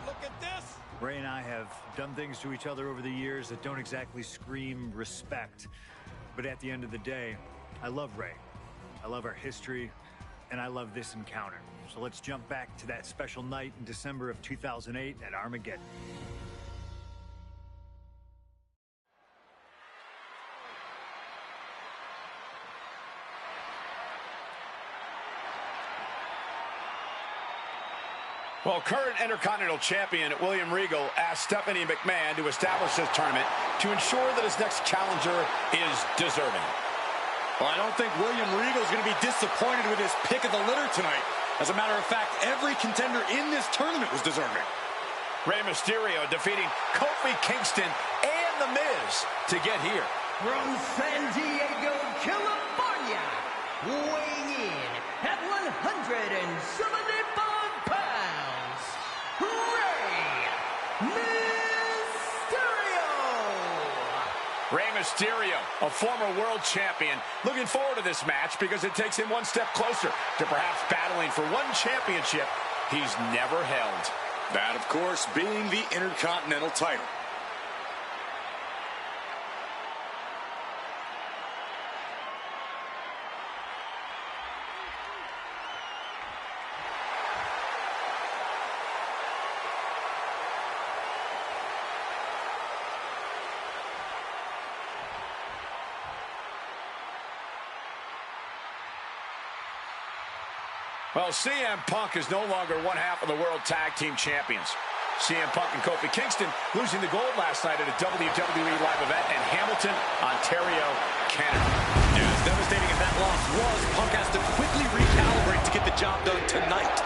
Look at this. Ray and I have done things to each other over the years that don't exactly scream respect. But at the end of the day, I love Ray. I love our history, and I love this encounter. So let's jump back to that special night in December of 2008 at Armageddon. Well, current Intercontinental Champion William Regal asked Stephanie McMahon to establish this tournament to ensure that his next challenger is deserving. Well, I don't think William Regal is going to be disappointed with his pick of the litter tonight. As a matter of fact, every contender in this tournament was deserving. Rey Mysterio defeating Kofi Kingston and The Miz to get here. From San Diego, California, weighing in at 175 pounds, Rey Mysterio! Rey Mysterio, a former world champion, looking forward to this match because it takes him one step closer to perhaps battling for one championship he's never held. That, of course, being the Intercontinental title. Well, CM Punk is no longer one half of the World Tag Team Champions. CM Punk and Kofi Kingston losing the gold last night at a WWE live event in Hamilton, Ontario, Canada. As devastating as that loss was, Punk has to quickly recalibrate to get the job done tonight.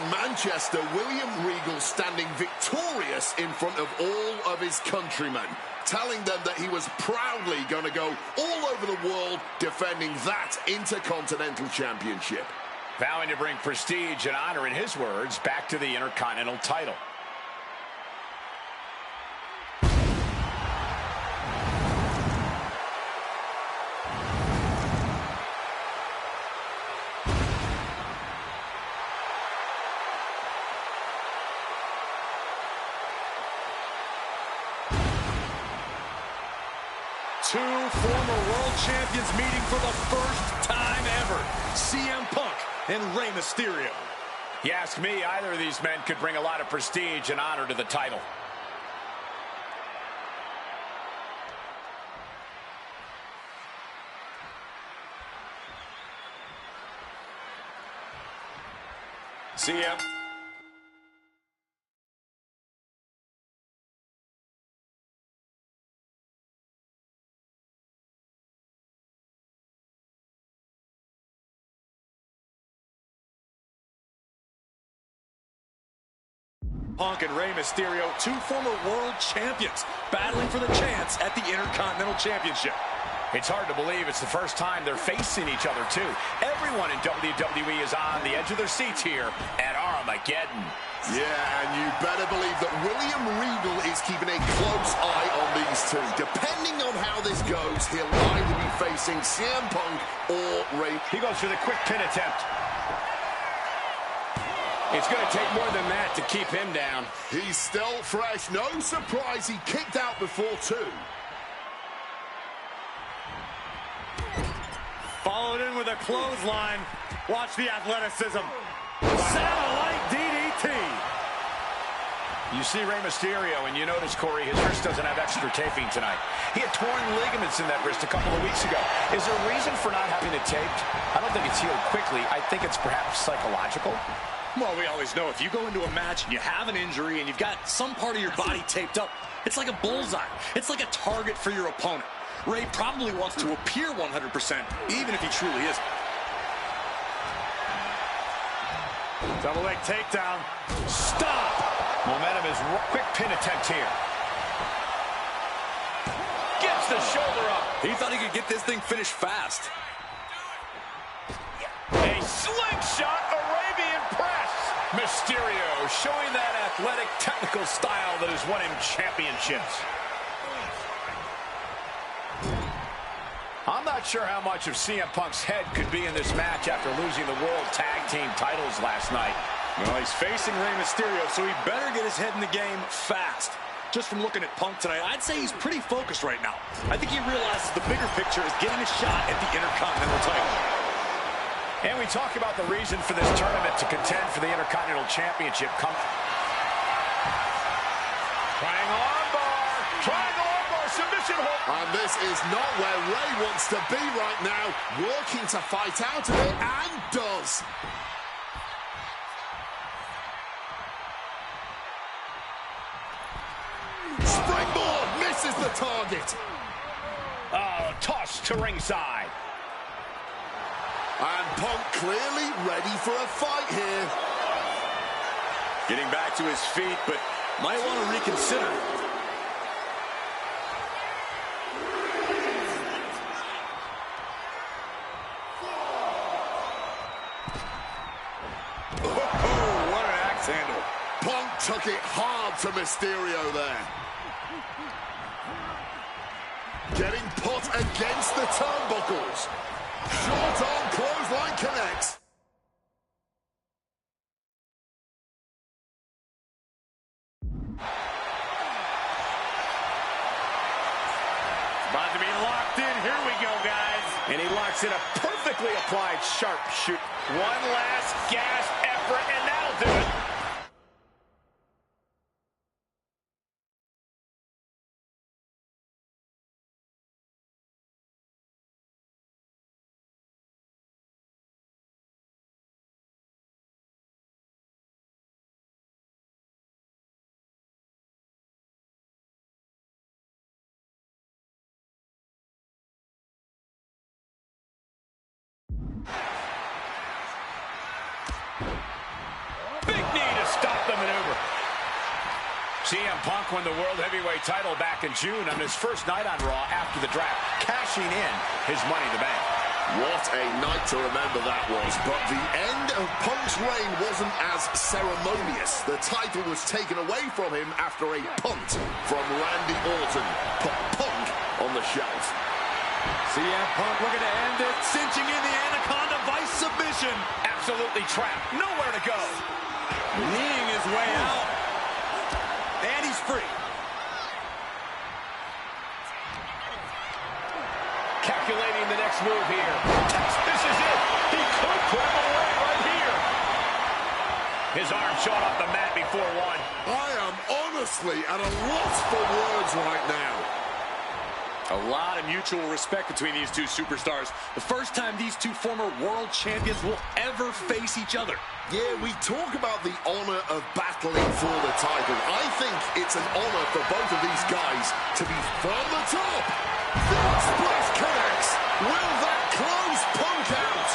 Manchester, William Regal standing victorious in front of all of his countrymen, telling them that he was proudly going to go all over the world defending that Intercontinental Championship. Vowing to bring prestige and honor, in his words, back to the Intercontinental title. Two former world champions meeting for the first time ever. CM Punk and Rey Mysterio. You ask me, either of these men could bring a lot of prestige and honor to the title. CM. Punk and Rey Mysterio, two former world champions, battling for the chance at the Intercontinental Championship. It's hard to believe it's the first time they're facing each other, too. Everyone in WWE is on the edge of their seats here at Armageddon. Yeah, and you better believe that William Regal is keeping a close eye on these two. Depending on how this goes, he'll either be facing CM Punk or Rey. He goes for the quick pin attempt. It's going to take more than that to keep him down. He's still fresh. No surprise he kicked out before, too. Followed in with a clothesline. Watch the athleticism. Satellite DDT. You see Rey Mysterio, and you notice, Corey, his wrist doesn't have extra taping tonight. He had torn ligaments in that wrist a couple of weeks ago. Is there a reason for not having it taped? I don't think it's healed quickly. I think it's perhaps psychological. Well, we always know if you go into a match and you have an injury and you've got some part of your body taped up, it's like a bullseye. It's like a target for your opponent. Rey probably wants to appear 100%, even if he truly isn't. Double leg takedown. Stop! Momentum is quick pin attempt here. the shoulder up. He thought he could get this thing finished fast. A slingshot Arabian press. Mysterio showing that athletic, technical style that has won him championships. I'm not sure how much of CM Punk's head could be in this match after losing the World Tag Team titles last night. Well, he's facing Rey Mysterio, so he better get his head in the game fast. Just from looking at Punk tonight, I'd say he's pretty focused right now. I think he realizes the bigger picture is getting a shot at the Intercontinental title. And we talk about the reason for this tournament to contend for the Intercontinental Championship. Triangle armbar. Triangle armbar. Submission hold. And this is not where Rey wants to be right now. Working to fight out of it, and does. Springboard misses the target. Oh, tossed to ringside. And Punk clearly ready for a fight here. Getting back to his feet, but might want to reconsider. Oh, what an axe handle. Punk took it hard to Mysterio there. Getting put against the turnbuckles. Short arm clothesline connects. About to be locked in. Here we go, guys. And he locks in a perfectly applied sharpshoot. One last gasp effort, and that'll do it. Big knee to stop the maneuver. CM Punk won the World Heavyweight title back in June on his first night on Raw after the draft, cashing in his Money in the Bank. What a night to remember that was, but the end of Punk's reign wasn't as ceremonious. The title was taken away from him after a punt from Randy Orton. Put Punk on the shelf. CM Punk looking to end it, cinching in the Anaconda Vice submission. Absolutely trapped, nowhere to go. Kneeing his way out. And he's free. Calculating the next move here. This is it. He could put him away right here. His arm shot off the mat before one. I am honestly at a loss for words right now. A lot of mutual respect between these two superstars. The first time these two former world champions will ever face each other. Yeah, we talk about the honor of battling for the title. I think it's an honor for both of these guys to be from the top. Front splash connects. Will that close Punk out?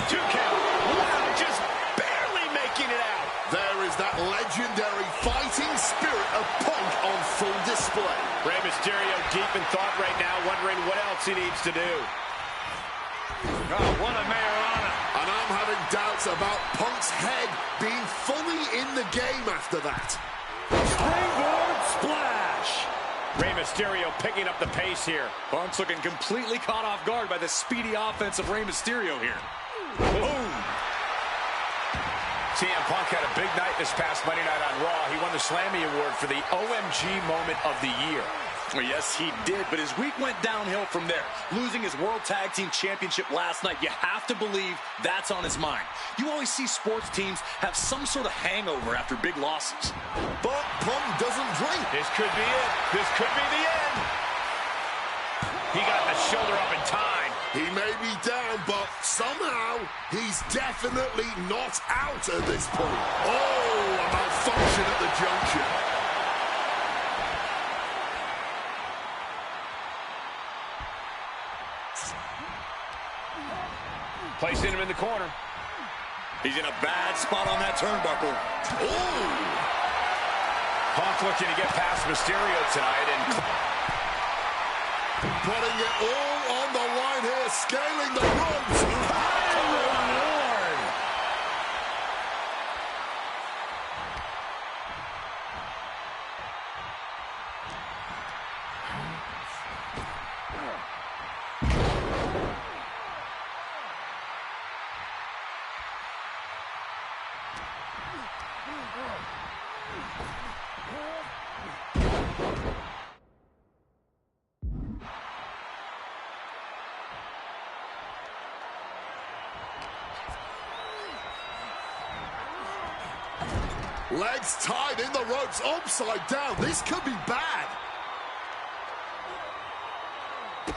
2 count. Wow, just barely making it out. There is that legendary fighting spirit of Punk on full display. Rey Mysterio deep in thought right now, wondering what else he needs to do. Oh, what a Mayorana. And I'm having doubts about Punk's head being fully in the game after that. Springboard splash. Rey Mysterio picking up the pace here. Punk's looking completely caught off guard by the speedy offense of Rey Mysterio here. Boom. CM Punk had a big night this past Monday night on Raw. He won the Slammy Award for the OMG Moment of the Year. Well, yes, he did, but his week went downhill from there. Losing his World Tag Team Championship last night, you have to believe that's on his mind. You always see sports teams have some sort of hangover after big losses. But Punk doesn't drink. This could be it. This could be the end. He got the shoulder up in time. He may be down, but somehow he's definitely not out at this point. Oh, a malfunction at the junction. Placing him in the corner. He's in a bad spot on that turnbuckle. Oh! Punk looking to get past Mysterio tonight, and Putting it all on the line here, scaling the ropes. Hey, Lord! Legs tied in the ropes, upside down. This could be bad.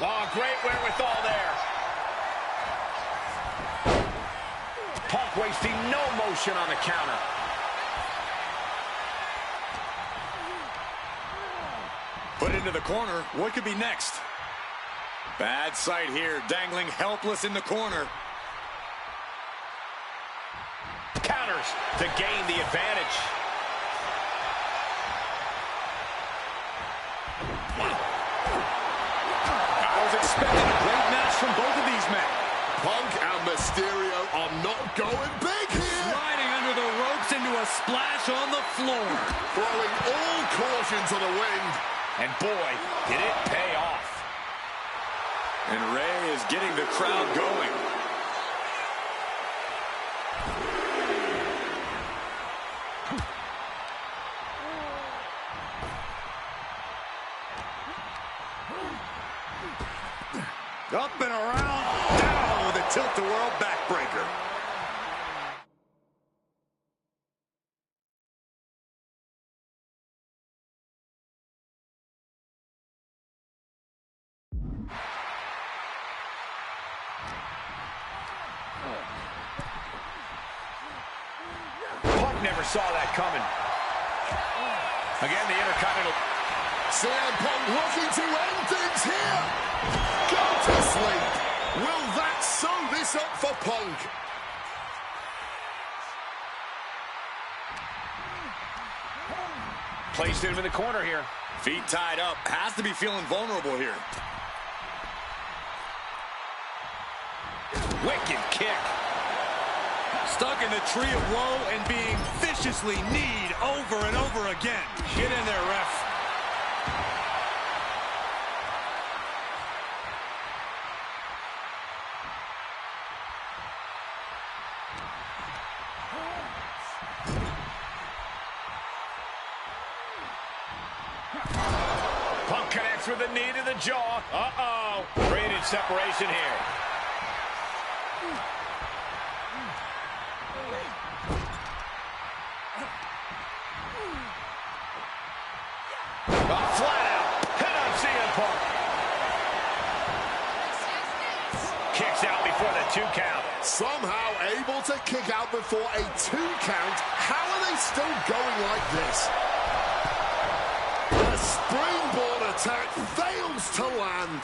Oh, great wherewithal there. Punk wasting no motion on the counter. Put into the corner. What could be next? Bad sight here, dangling helpless in the corner. Counters to gain the advantage. I was expecting a great match from both of these men. Punk and Mysterio are not going big here. Sliding under the ropes into a splash on the floor. Throwing all caution to the wind. And boy, did it pay off. And Rey is getting the crowd going. Up and around, down with a tilt-the-world backbreaker. Punk never saw that coming. Again, the Intercontinental. CM Punk looking to end things here. Go to sleep. Will that sew this up for Punk? Placed him in the corner here. Feet tied up. Has to be feeling vulnerable here. Wicked kick. Stuck in the tree of woe and being viciously kneed over and over again. Get in there, ref. Punk connects with a knee to the jaw. Uh-oh. Created separation here. Flat out. Hit on CM Punk. Kicks out before the 2 count. Somehow able to kick out before a 2 count. How are they still going like this? The springboard attack fails to land.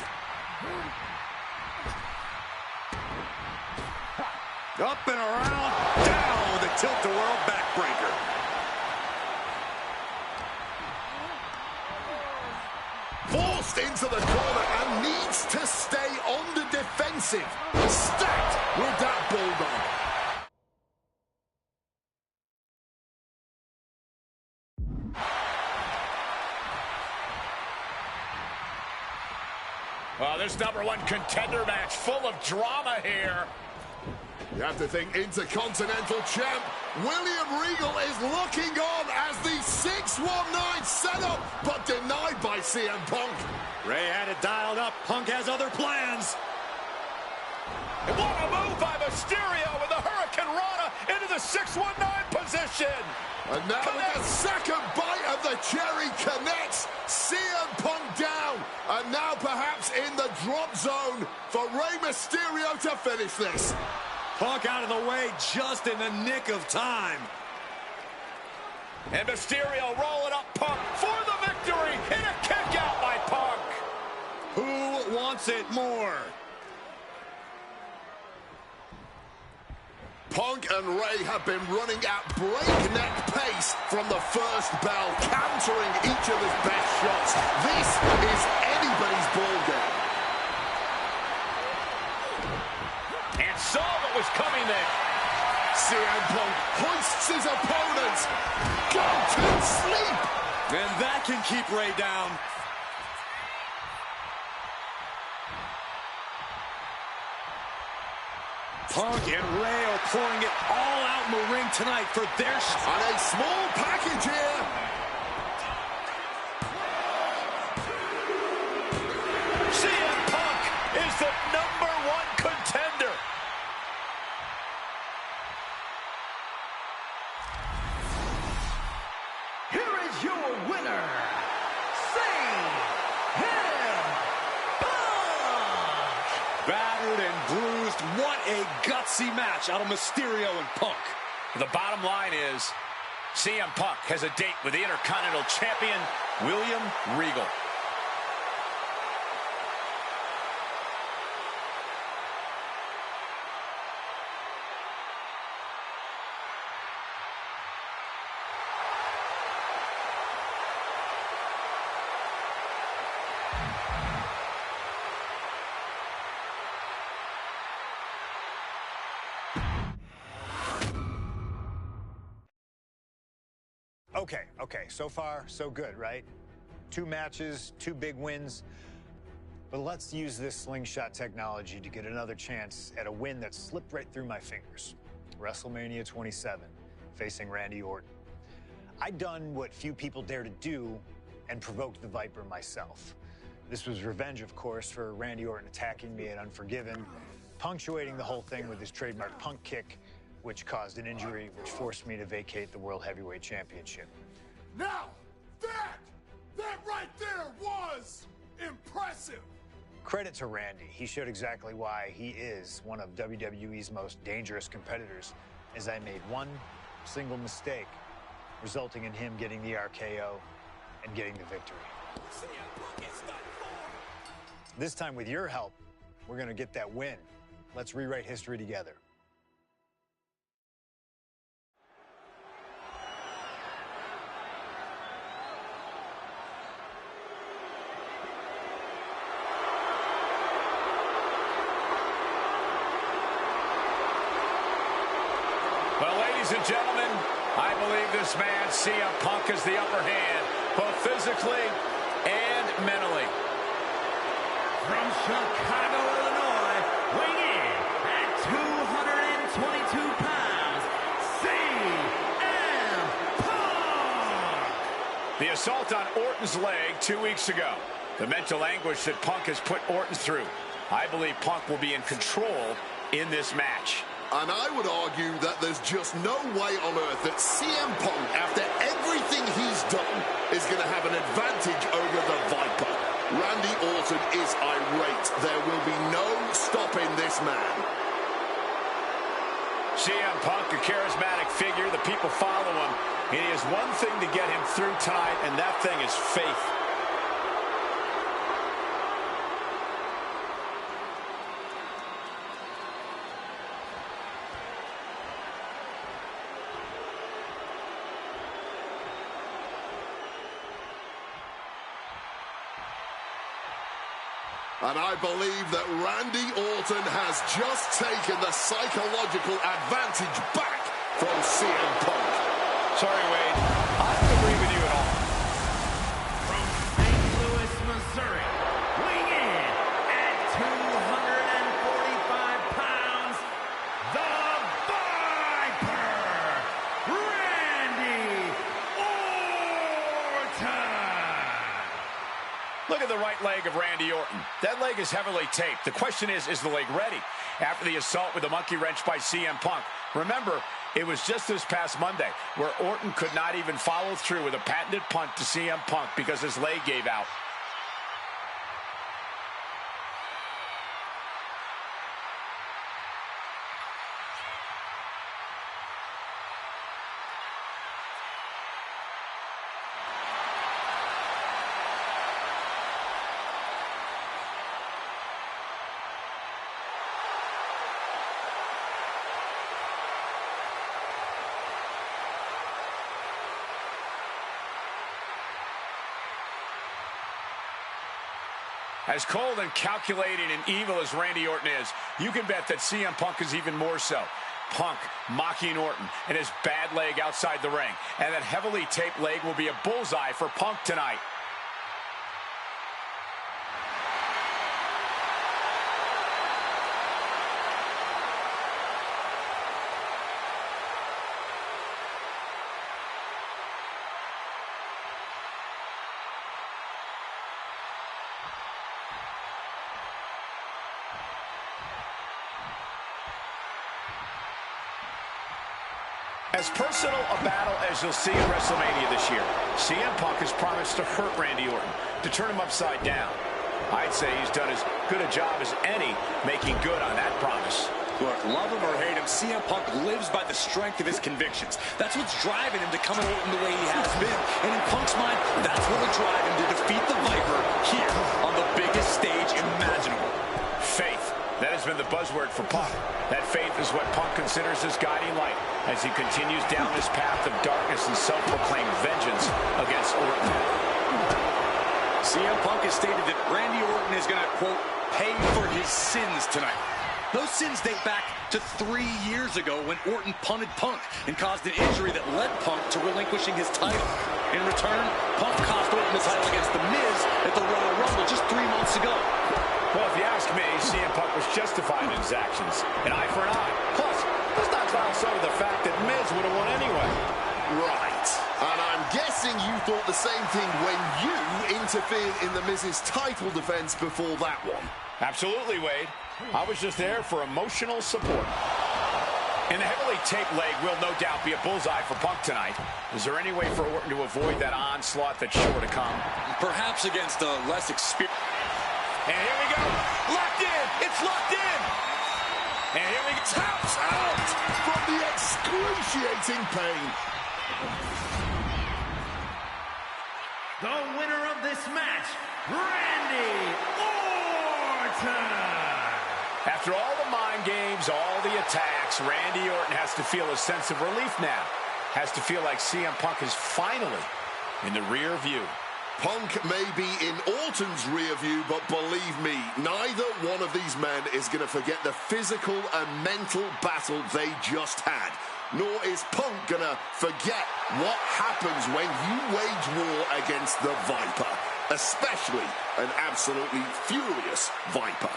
Up and around, down with a tilt-the-world backbreaker. Forced into the corner and needs to stay on the defensive. Stacked with that bulldog. This #1 contender match full of drama here. You have to think Intercontinental Champ William Regal is looking on as the 619 setup, but denied by CM Punk. Rey had it dialed up. Punk has other plans. And what a move by Mysterio with the Hurricane Rana into the 619 position. And now with the second bite of the cherry connects, CM Punk down. And now perhaps in the drop zone for Rey Mysterio to finish this. Punk out of the way just in the nick of time. And Mysterio rolling up Punk for the victory. And a kick out by Punk. Who wants it more? Punk and Rey have been running at breakneck pace from the first bell, countering each other's best shots. This is anybody's ball game. was coming there. CM Punk hoists his opponent. Go to sleep. And that can keep Ray down. Punk and Ray are pouring it all out in the ring tonight for their... And a small package here. CM Punk is the #1 contender. Here is your winner, CM Punk! Battered and bruised. What a gutsy match out of Mysterio and Punk. The bottom line is CM Punk has a date with the Intercontinental Champion, William Regal. Okay, so far, so good, right? 2 matches, 2 big wins. But let's use this slingshot technology to get another chance at a win that slipped right through my fingers. WrestleMania 27, facing Randy Orton. I'd done what few people dare to do and provoked the Viper myself. This was revenge, of course, for Randy Orton attacking me at Unforgiven, punctuating the whole thing with his trademark punk kick, which caused an injury, which forced me to vacate the World Heavyweight Championship. Now, that right there was impressive. Credit to Randy. He showed exactly why he is one of WWE's most dangerous competitors, as I made one single mistake, resulting in him getting the RKO and getting the victory. This time, with your help, we're going to get that win. Let's rewrite history together. Well, ladies and gentlemen, I believe this man, CM Punk, has the upper hand, both physically and mentally. From Chicago, Illinois, weighing in at 222 pounds, CM Punk! The assault on Orton's leg 2 weeks ago. The mental anguish that Punk has put Orton through. I believe Punk will be in control in this match. And I would argue that there's just no way on earth that CM Punk, after everything he's done, is going to have an advantage over the Viper. Randy Orton is irate. There will be no stopping this man. CM Punk, a charismatic figure. The people follow him. He has one thing to get him through tonight, and that thing is faith. And I believe that Randy Orton has just taken the psychological advantage back from CM Punk. Sorry, Wade. I don't agree with you at all. From St. Louis, Missouri, weighing in at 245 pounds, the Viper, Randy Orton! Look at the right leg of Randy Orton. That leg is heavily taped. The question is the leg ready? After the assault with the monkey wrench by CM Punk. Remember, it was just this past Monday where Orton could not even follow through with a patented punt to CM Punk because his leg gave out. As cold and calculating and evil as Randy Orton is, you can bet that CM Punk is even more so. Punk mocking Orton and his bad leg outside the ring. And that heavily taped leg will be a bullseye for Punk tonight. As personal a battle as you'll see at WrestleMania this year, CM Punk has promised to hurt Randy Orton, to turn him upside down. I'd say he's done as good a job as any making good on that promise. Look, love him or hate him, CM Punk lives by the strength of his convictions. That's what's driving him to come at Orton the way he has been. And in Punk's mind, that's what'll drive him to defeat the Viper here on the biggest stage imaginable. Faith. That has been the buzzword for Punk. That faith is what Punk considers his guiding light as he continues down this path of darkness and self-proclaimed vengeance against Orton. CM Punk has stated that Randy Orton is going to, quote, pay for his sins tonight. Those sins date back to 3 years ago when Orton punted Punk and caused an injury that led Punk to relinquishing his title. In return, Punk cost Orton the title against The Miz at the Royal Rumble just 3 months ago. Well, if you ask me, CM Punk was justified in his actions. An eye for an eye. Plus, let's not gloss over the fact that Miz would have won anyway. Right. And I'm guessing you thought the same thing when you interfered in the Miz's title defense before that one. Absolutely, Wade. I was just there for emotional support. And the heavily taped leg will no doubt be a bullseye for Punk tonight. Is there any way for Orton to avoid that onslaught that's sure to come? Perhaps against a less experienced... And here we go. Locked in. It's locked in. And here we go. Taps out from the excruciating pain. The winner of this match, Randy Orton. After all the mind games, all the attacks, Randy Orton has to feel a sense of relief now. Has to feel like CM Punk is finally in the rear view. Punk may be in Orton's rear view, but believe me, neither one of these men is going to forget the physical and mental battle they just had. Nor is Punk going to forget what happens when you wage war against the Viper, especially an absolutely furious Viper.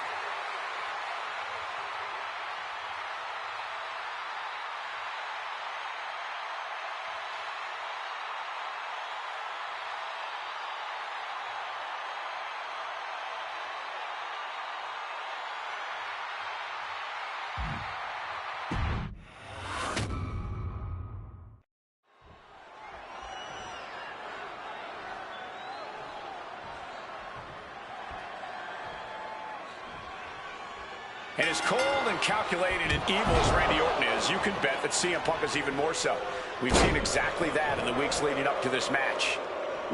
And as cold and calculated and evil as Randy Orton is, you can bet that CM Punk is even more so. We've seen exactly that in the weeks leading up to this match.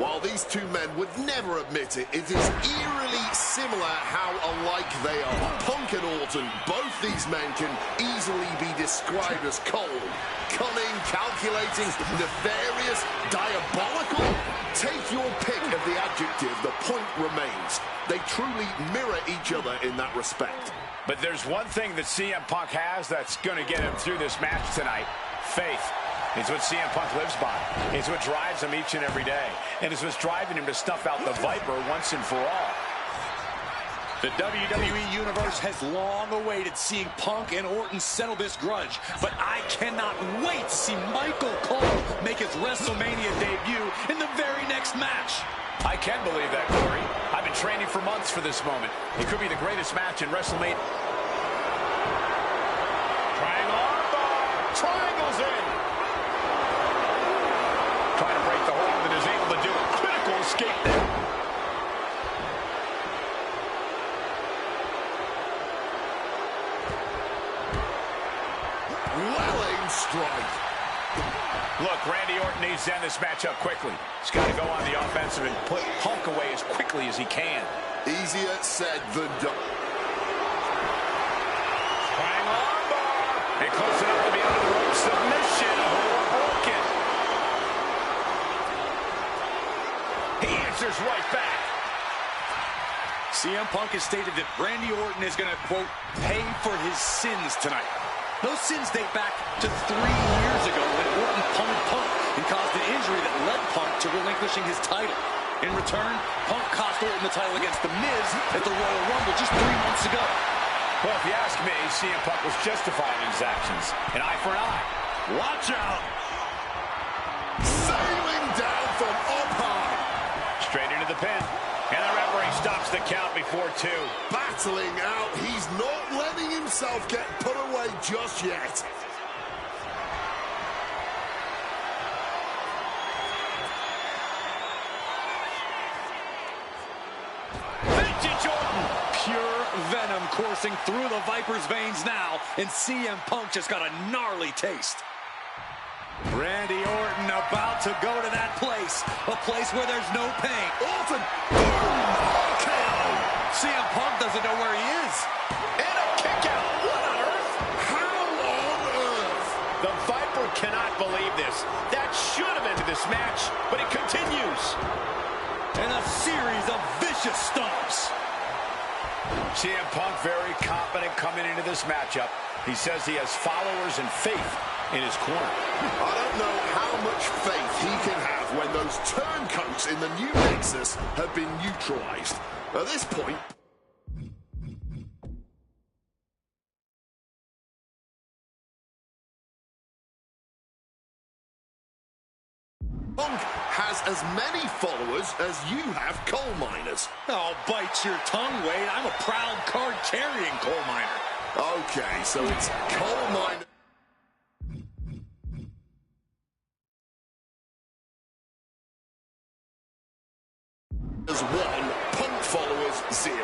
While these two men would never admit it, it is eerily similar how alike they are. Punk and Orton, both these men can easily be described as cold, cunning, calculating, nefarious, diabolical. Take your pick of the adjective, the point remains. They truly mirror each other in that respect. But there's one thing that CM Punk has that's going to get him through this match tonight. Faith. It's what CM Punk lives by. It's what drives him each and every day. And it's what's driving him to snuff out the Viper once and for all. The WWE Universe has long awaited seeing Punk and Orton settle this grudge. But I cannot wait to see Michael Cole make his WrestleMania debut in the very next match. I can believe that, Corey. I've been training for months for this moment. It could be the greatest match in WrestleMania. Triangle armbar. Triangle's in. Trying to break the hold and is able to do a critical escape there. Welling strike. Look, Randy Orton needs to end this matchup quickly. He's got to go on the offensive and put Punk away as quickly as he can. Easier said than done. Triangle armbar. And close enough to be under the rope submission. Broken. He answers right back. CM Punk has stated that Randy Orton is going to, quote, pay for his sins tonight. Those sins date back to 3 years ago when Orton pummeled Punk and caused an injury that led Punk to relinquishing his title. In return, Punk cost Orton the title against The Miz at the Royal Rumble just 3 months ago. Well, if you ask me, CM Punk was justified in his actions. An eye for an eye. Watch out! Sailing down from up high. Straight into the pin. And the referee stops the count before 2. Battling out. He's not letting himself get put away just yet. Vintage Orton. Pure venom coursing through the Viper's veins now, and CM Punk just got a gnarly taste. Randy Orton about to go to that place, a place where there's no pain. Orton, boom, RKO. CM Punk doesn't know where he is. And a kick out. What on earth? How on earth? The Viper cannot believe this. That should have ended this match, but it continues. And a series of vicious stomps. CM Punk very confident coming into this matchup. He says he has followers and faith in his corner. I don't know how much faith he can have when those turncoats in the new Nexus have been neutralized. At this point, Punk has as many followers as you have coal miners. Oh, bite your tongue, Wade. I'm a proud card-carrying coal miner. Okay, so it's coal miner. As 1, Punk followers 0.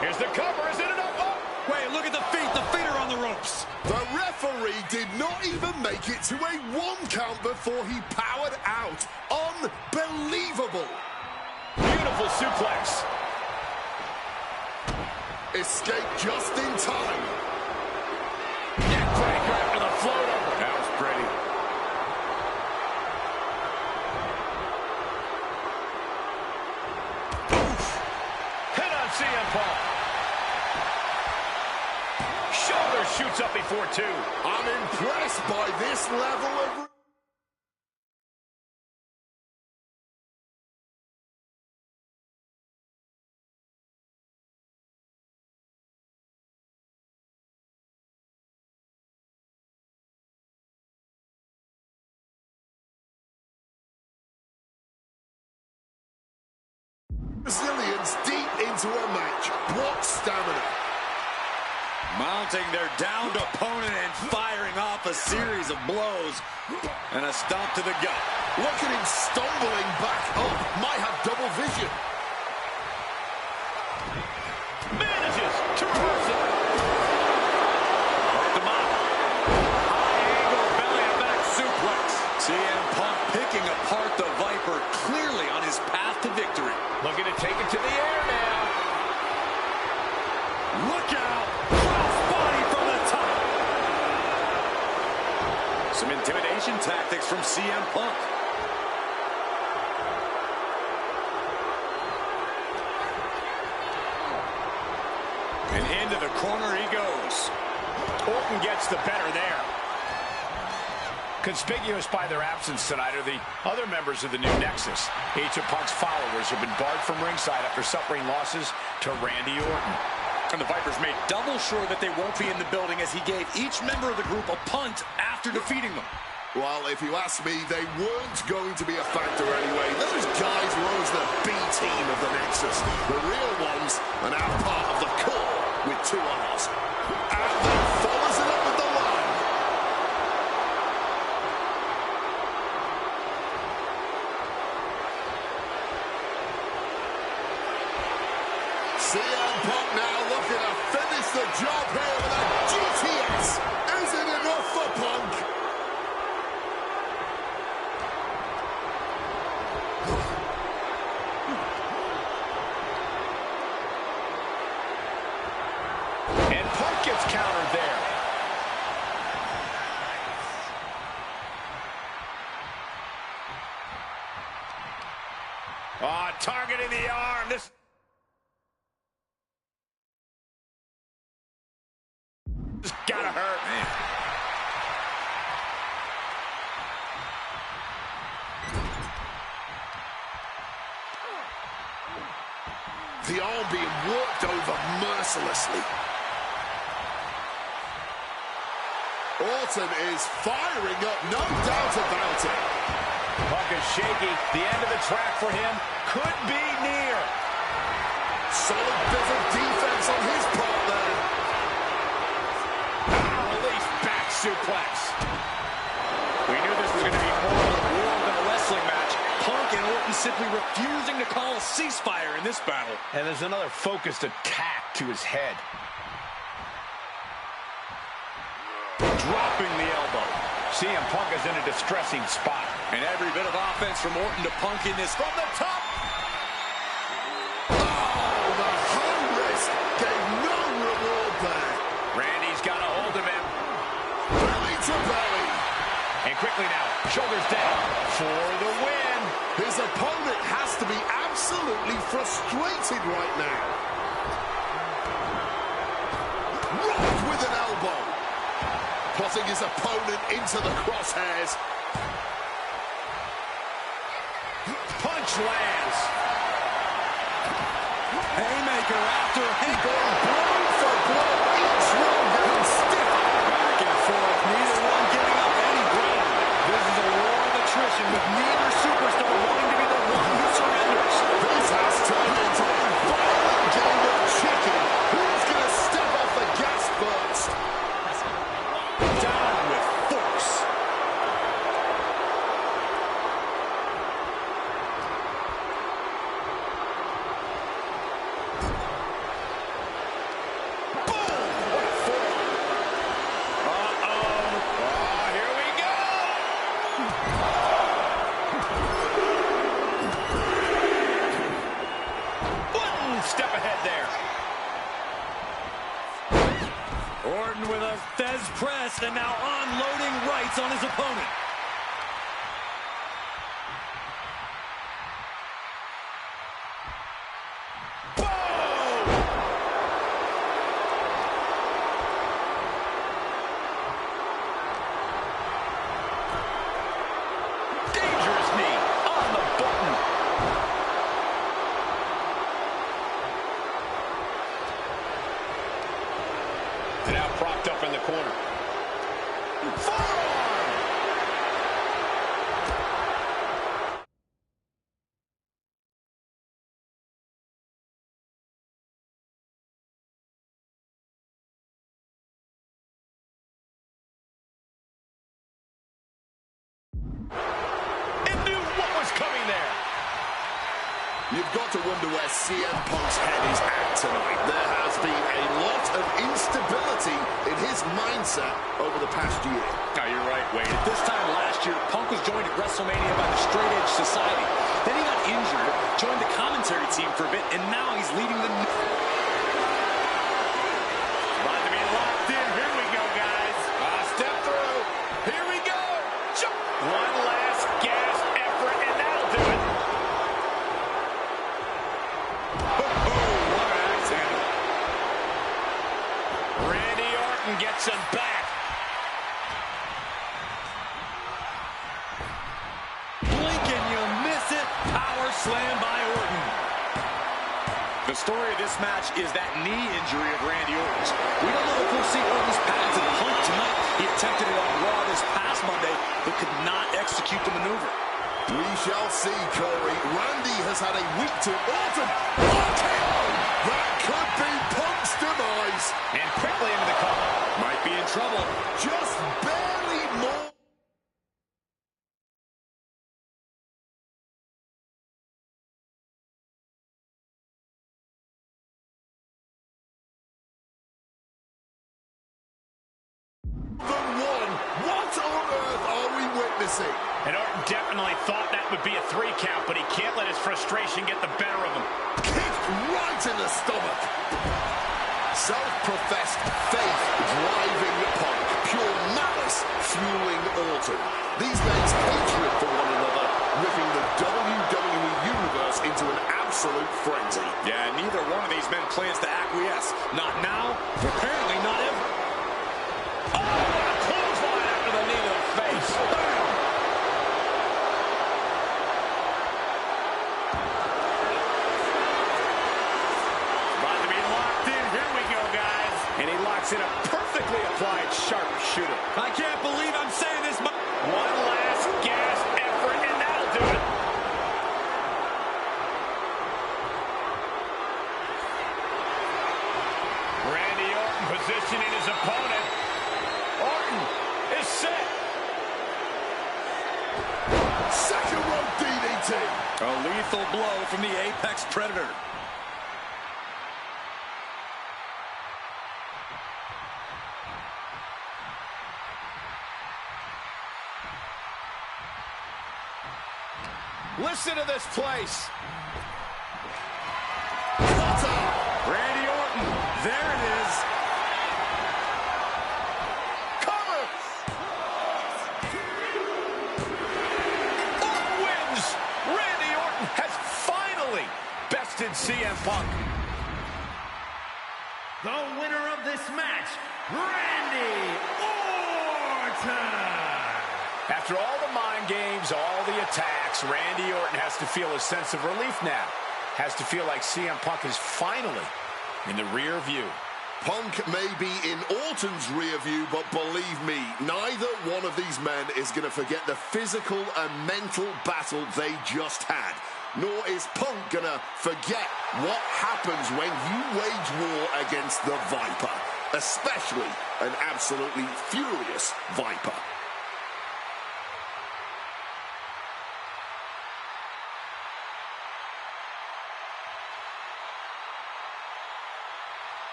Here's the cover, is it enough? Oh! Wait, look at the feet. The feet are on the ropes. The referee did not even make it to a 1 count before he powered out. Unbelievable. Beautiful suplex. Escape just in time. Neckbreaker after the float over. That was pretty. Oof. Hit on CM Punk. Shoulder shoots up before 2. I'm impressed by this level of... resilience deep into a match. What stamina. Mounting their downed opponent and firing off a series of blows. And a stomp to the gut. Look at him stumbling back up. Might have double vision. Manages to reverse it. Worked him up. High angle belly to back suplex. CM Punk picking apart the Viper, clearly on his path to victory. Looking to take it to the air now. Look out! Cross body from the top. Some intimidation tactics from CM Punk. And into the corner he goes. Orton gets the better there. Conspicuous by their absence tonight are the other members of the new Nexus. Each of Punk's followers have been barred from ringside after suffering losses to Randy Orton. And the Vipers made double sure that they won't be in the building as he gave each member of the group a punt after defeating them. Well, if you ask me, they weren't going to be a factor anyway. Those guys were always the B team of the Nexus. The real ones are now part of the core with 2 R's. And then follows it up with the line. CM Punk now looking to finish the job here with a GTS. Is it enough for Punk? And Punk gets countered there. It's gotta hurt, man. The arm being worked over mercilessly. Orton is firing up, no doubt about it. Punk is shaky. The end of the track for him could be near. Solid bit of defense on his part there. Release back suplex. We knew this was going to be more of a war than a wrestling match. Punk and Orton simply refusing to call a ceasefire in this battle. And there's another focused attack to his head. Dropping the elbow. CM Punk is in a distressing spot. And every bit of offense from Orton to Punk in this from the top. Oh, the high risk gave no reward there. Randy's got a hold of him. Belly to belly. And quickly now, shoulders down for the win. His opponent has to be absolutely frustrated right now. Rocked with an elbow. Putting his opponent into the crosshairs. Punch lands. Haymaker after haymaker. Blow for blow. Each one getting stiffer. Back and forth. Neither one giving up any ground. This is a war of attrition with neither superstar wanting to be the one who surrenders. This has turned into a violent game of chicken. Who's going to step off the gas first? Down with force. Step ahead there. Orton with a Fez press and now unloading rights on his opponent. Dangerous knee on the button. And now propped up in the corner. Forearm! It knew what was coming there. You've got to wonder where CM Punk's head is at tonight. There has been a lot of instability in his mindset over the past year. No, you're right, Wade. At this time last year, Punk was joined at WrestleMania by the Straight Edge Society. Then he got injured, joined the commentary team for a bit, and now he's leading the... About to be locked in. Here we go, guys. Step through. Here we go. Jump. One last gas effort, and that'll do it. What an accident. Randy Orton gets him back. Blink and you miss it. Power slam by Orton. The story of this match is that knee injury of Randy Orton's. We don't know if we'll see Orton's path to the Punk tonight. He attempted it on Raw this past Monday, but could not execute the maneuver. We shall see, Corey. Randy has had a week to Orton. RKO! That could be Punk's demise. And quickly into the cover. Might be in trouble. Just barely more. Than one. What on earth are we witnessing? And Orton definitely thought that would be a 3 count, but he can't let his frustration get the better of him. Kicked right in the stomach. Self-professed faith driving Punk. Pure malice fueling Orton. These men's hatred for one another ripping the WWE Universe into an absolute frenzy. Yeah, neither one of these men plans to acquiesce. Not now, apparently not ever. Perfectly applied sharpshooter. I can't believe I'm saying this, but one last gasp effort, and that'll do it. Randy Orton positioning his opponent. Orton is set. Second rope DDT. A lethal blow from the Apex Predator. Listen to this place. Randy Orton. There it is. Cover. Orton wins. Randy Orton has finally bested CM Punk. The winner of this match, Randy Orton. After all the mind games, all the attacks, Randy Orton has to feel a sense of relief now. Has to feel like CM Punk is finally in the rear view. Punk may be in Orton's rear view, but believe me, neither one of these men is going to forget the physical and mental battle they just had. Nor is Punk going to forget what happens when you wage war against the Viper, especially an absolutely furious Viper.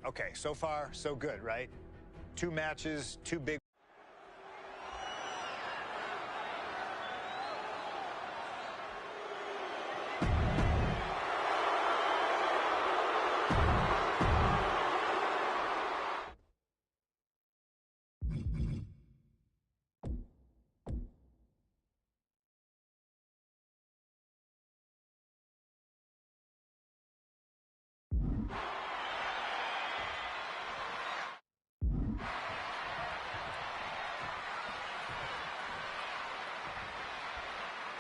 Okay, so far, so good, right? 2 matches, 2 big...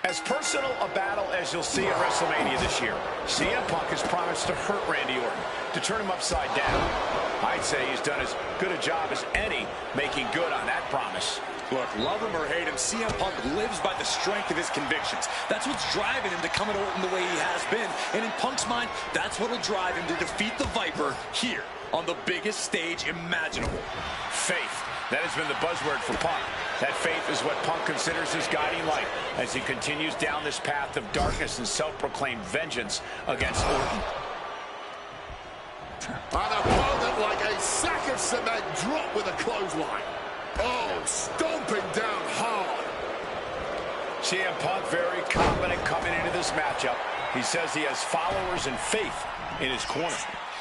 As personal a battle as you'll see at WrestleMania this year, CM Punk has promised to hurt Randy Orton, to turn him upside down. I'd say he's done as good a job as any making good on that promise. Look, love him or hate him, CM Punk lives by the strength of his convictions. That's what's driving him to come at Orton the way he has been. And in Punk's mind, that's what'll drive him to defeat the Viper here on the biggest stage imaginable. Faith. That has been the buzzword for Punk. That faith is what Punk considers his guiding light as he continues down this path of darkness and self-proclaimed vengeance against Orton. An opponent like a sack of cement dropped with a clothesline. Oh, stomping down hard. CM Punk very confident coming into this matchup. He says he has followers and faith in his corner.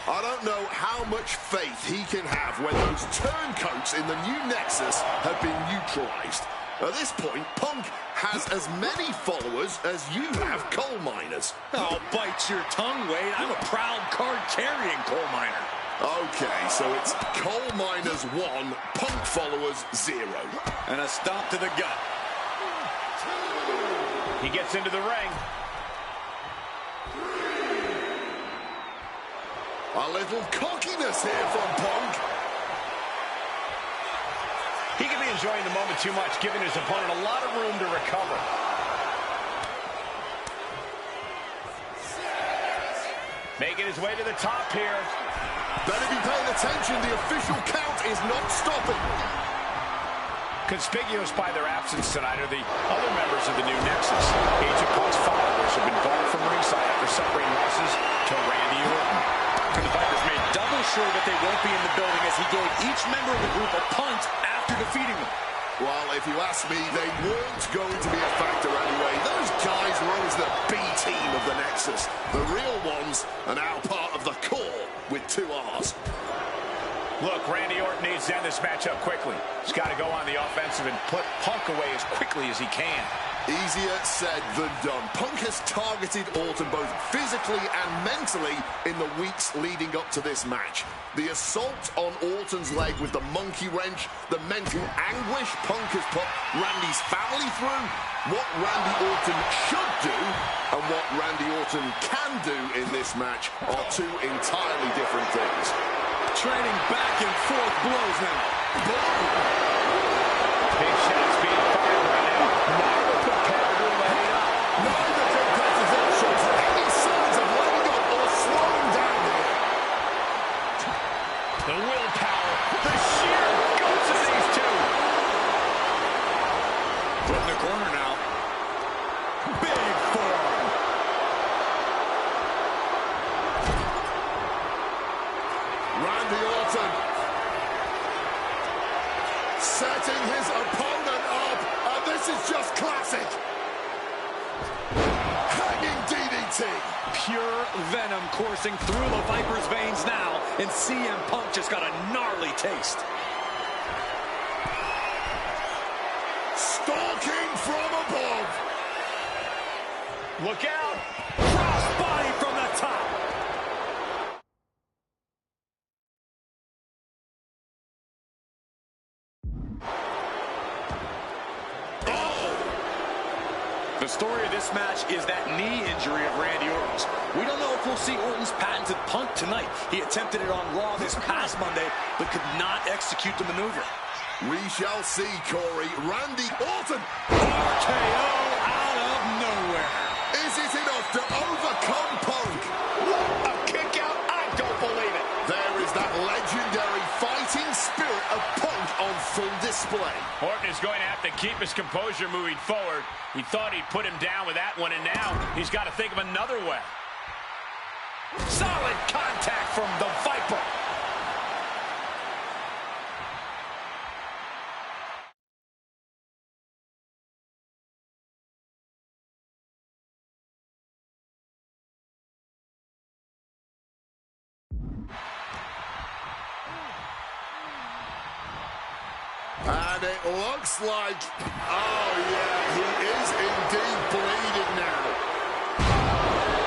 I don't know how much faith he can have when those turncoats in the new Nexus have been neutralized. At this point, Punk has as many followers as you have coal miners. Oh, bite your tongue, Wade. I'm a proud card-carrying coal miner. Okay, so it's coal miners 1, Punk followers 0. And a stomp to the gut. He gets into the ring. A little cockiness here from Punk. He can be enjoying the moment too much, giving his opponent a lot of room to recover. Making his way to the top here. Better be paying attention. The official count is not stopping. Conspicuous by their absence tonight are the other members of the new Nexus. Agent Punk's followers have been barred from ringside after suffering losses to Randy Orton. And the Vipers made double sure that they won't be in the building as he gave each member of the group a punt after defeating them. Well, if you ask me, they weren't going to be a factor anyway. Those guys were always the B team of the Nexus. The real ones are now part of the core with 2 R's. Look, Randy Orton needs to end this matchup quickly. He's got to go on the offensive and put Punk away as quickly as he can. Easier said than done. Punk has targeted Orton both physically and mentally in the weeks leading up to this match. The assault on Orton's leg with the monkey wrench, the mental anguish Punk has put Randy's family through, what Randy Orton should do and what Randy Orton can do in this match are 2 entirely different things. Trading back and forth blows now. Big shots being fired right now. Neither competitor letting up. Neither competitor shows any signs of letting up or slowing down here. The willpower, the sheer guts of these two. Put in the corner now. Big form. Randy Orton setting his opponent up, and this is just classic. Hanging DDT. Pure venom coursing through the Viper's veins now, and CM Punk just got a gnarly taste. Stalking from above. Look out. Crossbody from the top. The story of this match is that knee injury of Randy Orton's. We don't know if we'll see Orton's patented punt tonight. He attempted it on Raw this past Monday, but could not execute the maneuver. We shall see, Corey. Randy Orton. RKO out of nowhere. Is it enough to overcome Punk? What a kick out. I don't believe it. There is that legendary fighting spirit of Punk on full display. Orton is going to have to keep his composure moving forward. He thought he'd put him down with that one, and now he's got to think of another way. Solid contact from the Viper. And it looks like, oh yeah, he is indeed bleeding now.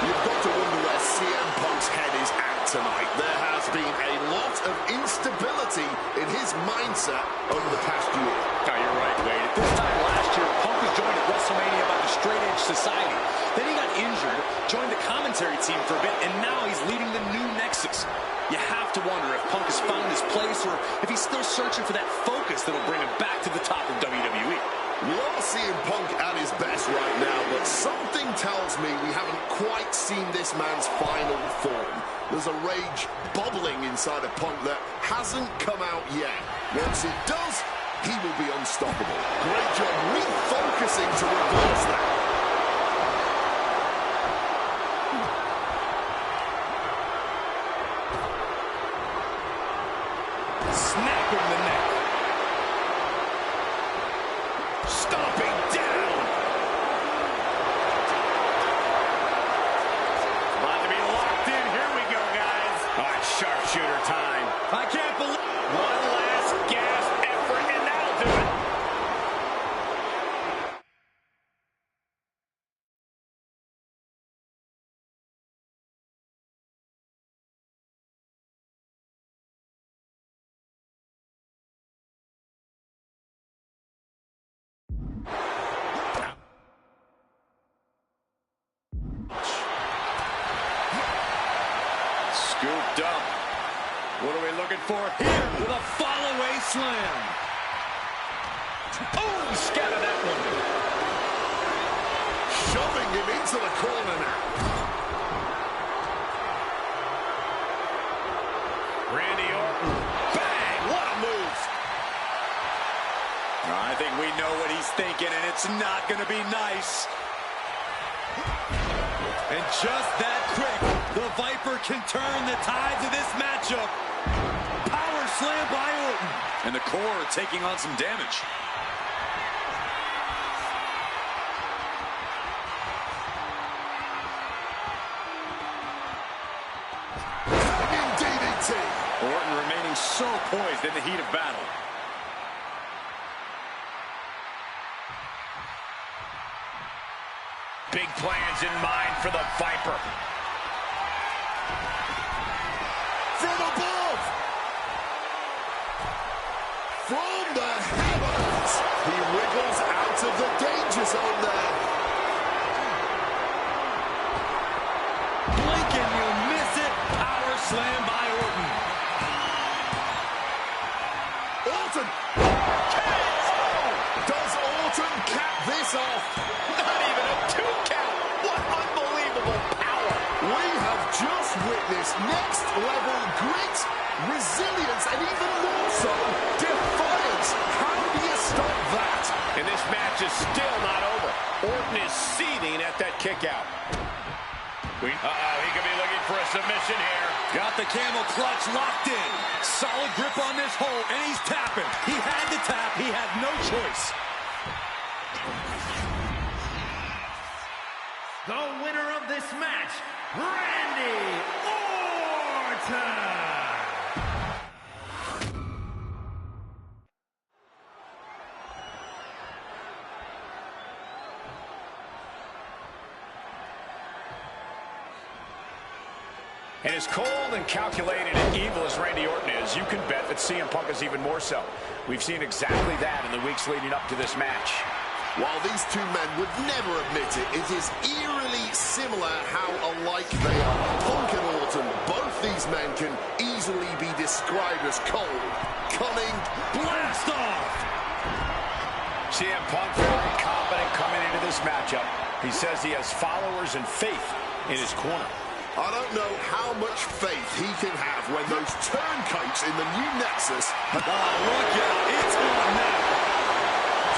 You've got to wonder where CM Punk's head is at tonight. There has been a lot of instability in his mindset over the past year. Oh, you're right, Wade. At this time last year, Punk was joined at WrestleMania by the Straight Edge Society. Then he got injured, joined the commentary team for a bit, and now he's leading the new Nexus. You have to wonder if Punk has found his place or if he's still searching for that focus that'll bring him back to the top of WWE. We are seeing Punk at his best right now, but something tells me we haven't quite seen this man's final form. There's a rage bubbling inside of Punk that hasn't come out yet. Once it does, he will be unstoppable. Great job refocusing to reverse that. Snapping the neck. Stomping down. About to be locked in. Here we go, guys. All right, sharpshooter time. I can't believe One last gasp effort, and that'll do it. Scooped up. What are we looking for here with a fall-away slam. Oh, he scattered that one. Shoving him into the corner now. Randy Orton. Bang! What a move! I know what he's thinking, and it's not going to be nice. And just that quick, the Viper can turn the tides of this matchup. Power slam by Orton. And the core taking on some damage. DDT. Orton remaining so poised in the heat of battle. Big plans in mind for the Viper. From above. From the heavens. He wriggles out of the danger zone there. Blink and you'll miss it. Power slam by Orton. Orton. Does Orton cap this off? Not even a 2 count. What unbelievable power. We have just witnessed next level grit, resilience, and even more so, defiance. How do you stop that? And this match is still not over. Orton is seething at that kick out. He could be looking for a submission here. Got the camel clutch locked in. Solid grip on this hold, and he's tapping. He had to tap. He had no choice. The winner of this match, Randy Orton! And as cold and calculated and evil as Randy Orton is, you can bet that CM Punk is even more so. We've seen exactly that in the weeks leading up to this match. While these two men would never admit it, it is eerily similar how alike they are. Punk and Orton, both these men can easily be described as cold, cunning, Blast off! CM Punk very confident coming into this matchup. He says he has followers and faith in his corner. I don't know how much faith he can have when those turncoats in the new Nexus... Oh, look out. It's on now.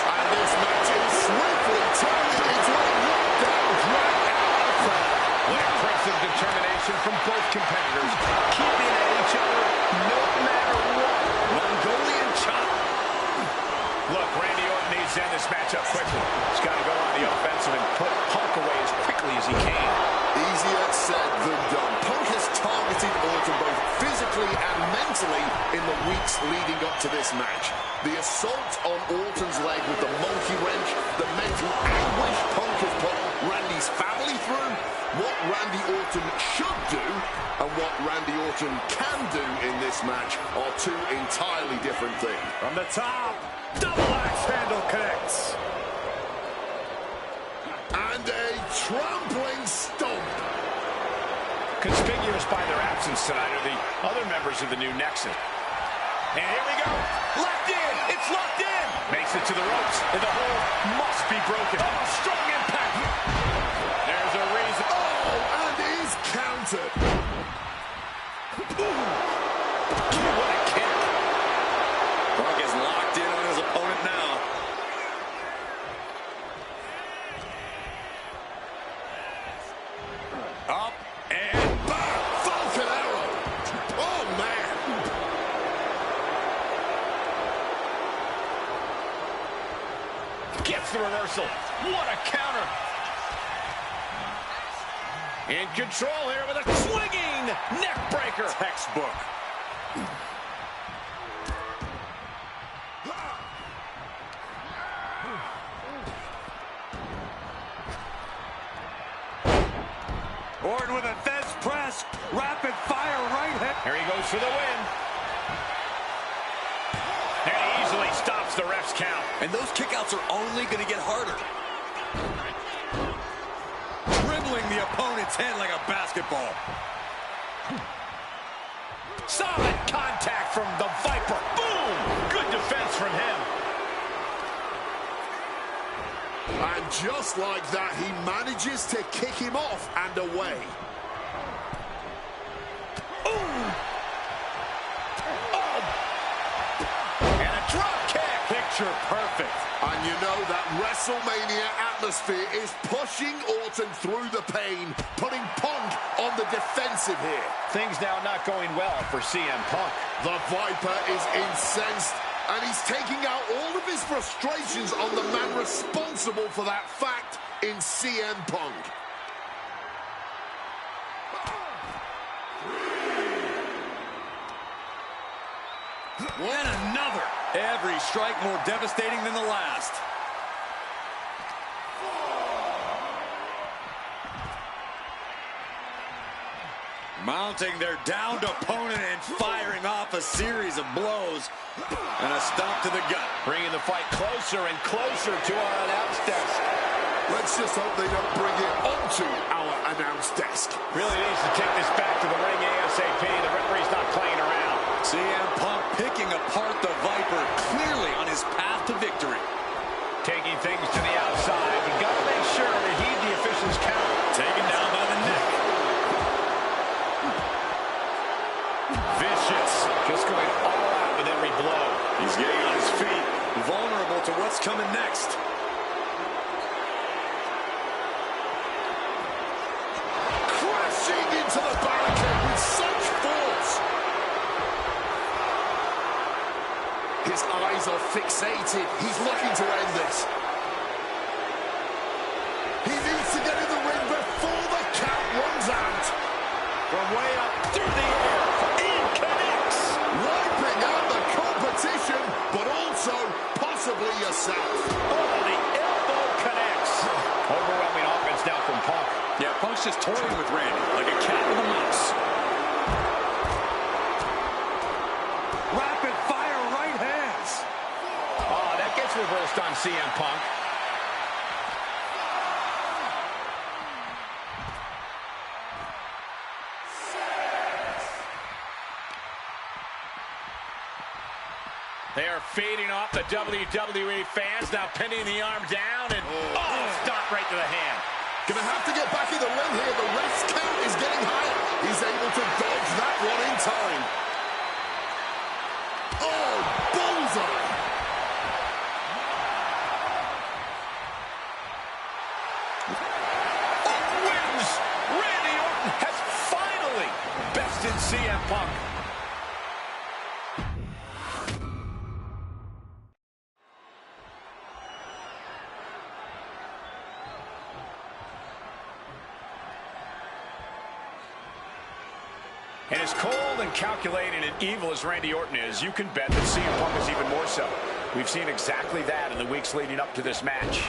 And this match is swiftly turning into a knockdown drag-out affair. What impressive determination from both competitors, keeping at each other no matter what. Mongolian chop. Look, Randy Orton needs to end this matchup quickly. He's got to go on the offensive and put Punk away as quickly as he can. Easier said than done. Punk has targeted Orton both physically and mentally in the weeks leading up to this match. The assault on Orton's leg with the monkey wrench, the mental anguish Punk has put Randy's family through, what Randy Orton should do and what Randy Orton can do in this match are two entirely different things. From the top, double axe handle connects. And a trampling stomp. Conspicuous by their absence tonight are the other members of the new Nexus. And here we go. Locked in. It's locked in. Makes it to the ropes. And the hold must be broken. Oh, strong impact. There's a reason. Oh, and he's countered. What a kick. Punk is locked in on his opponent now. Up and back. Falcon Arrow. Oh, man. Gets the reversal. What a counter. In control here with a swinging neck breaker. Textbook. Orton with a fence press. Rapid fire right hand. Here he goes for the win. And he easily stops the ref's count. And those kickouts are only going to get harder. Dribbling the opponent's head like a basketball. Solid contact from the Viper. Boom! Good defense from him. And just like that, he manages to kick him off and away. And a drop kick. Picked picture perfect. And you know that WrestleMania atmosphere is pushing Orton through the pain, putting Punk on the defensive here. Things now not going well for CM Punk. The Viper is incensed, and he's taking out all of his frustrations on the man responsible for that fact in CM Punk. And another. Every strike more devastating than the last. Mounting their downed opponent and firing off a series of blows. And a stomp to the gut. Bringing the fight closer and closer to our announce desk. Let's just hope they don't bring it onto our announce desk. Really needs to take this back to the ring ASAP. The referee's not playing around. CM Punk picking apart the Viper, clearly on his path to victory. Taking things to the outside. You got to make sure to heed the official's count. Taken down by the neck. Vicious. Just going all out with every blow. He's getting on his feet, vulnerable to what's coming next. Crashing into the barricade with such force. His eyes are fixated. He's looking to end this. He needs to get in the ring before the count runs out. From way up through the air, in connects. Wiping out the competition, but also possibly yourself. Oh, the elbow connects. Overwhelming offense now from Punk. Yeah, Punk's just toying with Randy like a cat with a mouse. Rapid fire right hands. Oh, that gets reversed on CM Punk. They are fading off the WWE fans, now pinning the arm down, and stop right to the hand. Gonna have to get back in the ring here. The ref's count is getting higher. He's able to dodge that one in time. Oh, bullseye. Oh, wins! Randy Orton has finally bested CM Punk. And as cold and calculated and evil as Randy Orton is, you can bet that CM Punk is even more so. We've seen exactly that in the weeks leading up to this match.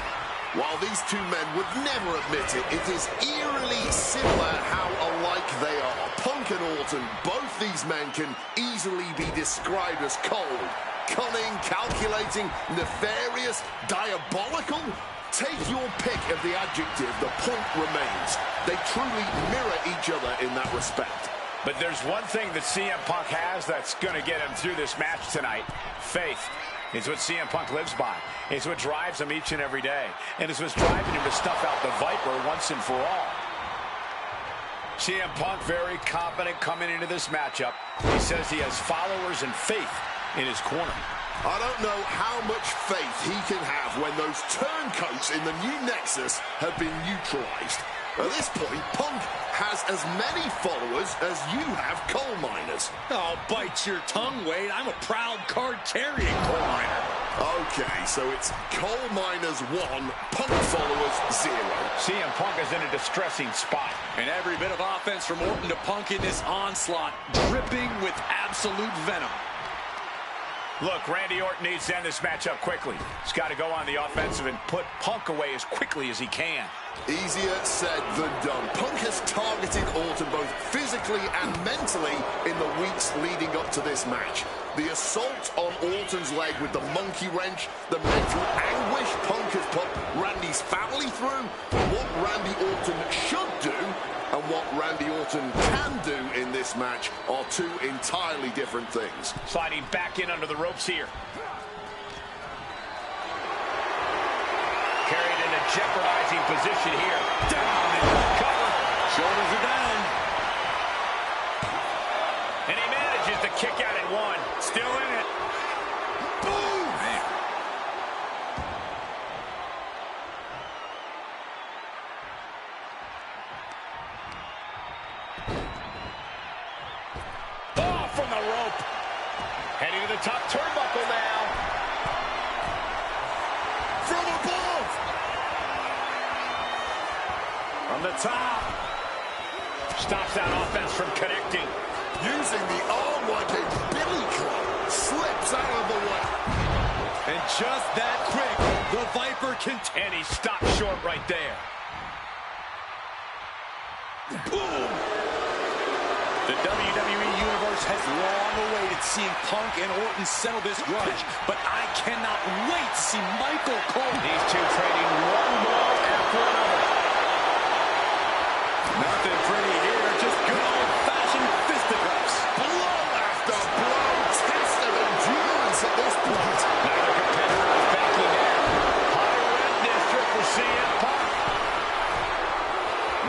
While these two men would never admit it, it is eerily similar how alike they are. Punk and Orton, both these men can easily be described as cold, cunning, calculating, nefarious, diabolical. Take your pick of the adjective, the point remains. They truly mirror each other in that respect. But there's one thing that CM Punk has that's going to get him through this match tonight. Faith. It's what CM Punk lives by. It's what drives him each and every day. And it's what's driving him to stuff out the Viper once and for all. CM Punk very confident coming into this matchup. He says he has followers and faith in his corner. I don't know how much faith he can have when those turncoats in the new Nexus have been neutralized. At this point, Punk has as many followers as you have coal miners. Oh, bite your tongue, Wade. I'm a proud card-carrying coal miner. Okay, so it's coal miners 1, Punk followers 0. CM Punk is in a distressing spot. And every bit of offense from Orton to Punk in this onslaught, dripping with absolute venom. Look, Randy Orton needs to end this matchup quickly. He's got to go on the offensive and put Punk away as quickly as he can. Easier said than done. Punk has targeted Orton both physically and mentally in the weeks leading up to this match. The assault on Orton's leg with the monkey wrench, the mental anguish Punk has put Randy's family through, what Randy Orton should do and what Randy Orton can do in this match are two entirely different things. Sliding back in under the ropes here. Carried in a jeopardizing position here. Down and cover. Shoulders are down. And he manages to kick out at 1. Still in it. Boom! Man. Heading to the top turnbuckle now. From above. From the top. Stops that offense from connecting. Using the arm like a billy club. Slips out of the way. And just that quick, the Viper can... And he stopped short right there. Boom! The WWE Universe has long awaited seeing Punk and Orton settle this grudge, but I cannot wait to see Michael Cole. These two trading one wall after another. Nothing pretty here, just good old-fashioned fisticuffs. Blow after blow. Test of endurance at this point. Neither competitor is backing down. High red district for CM Punk.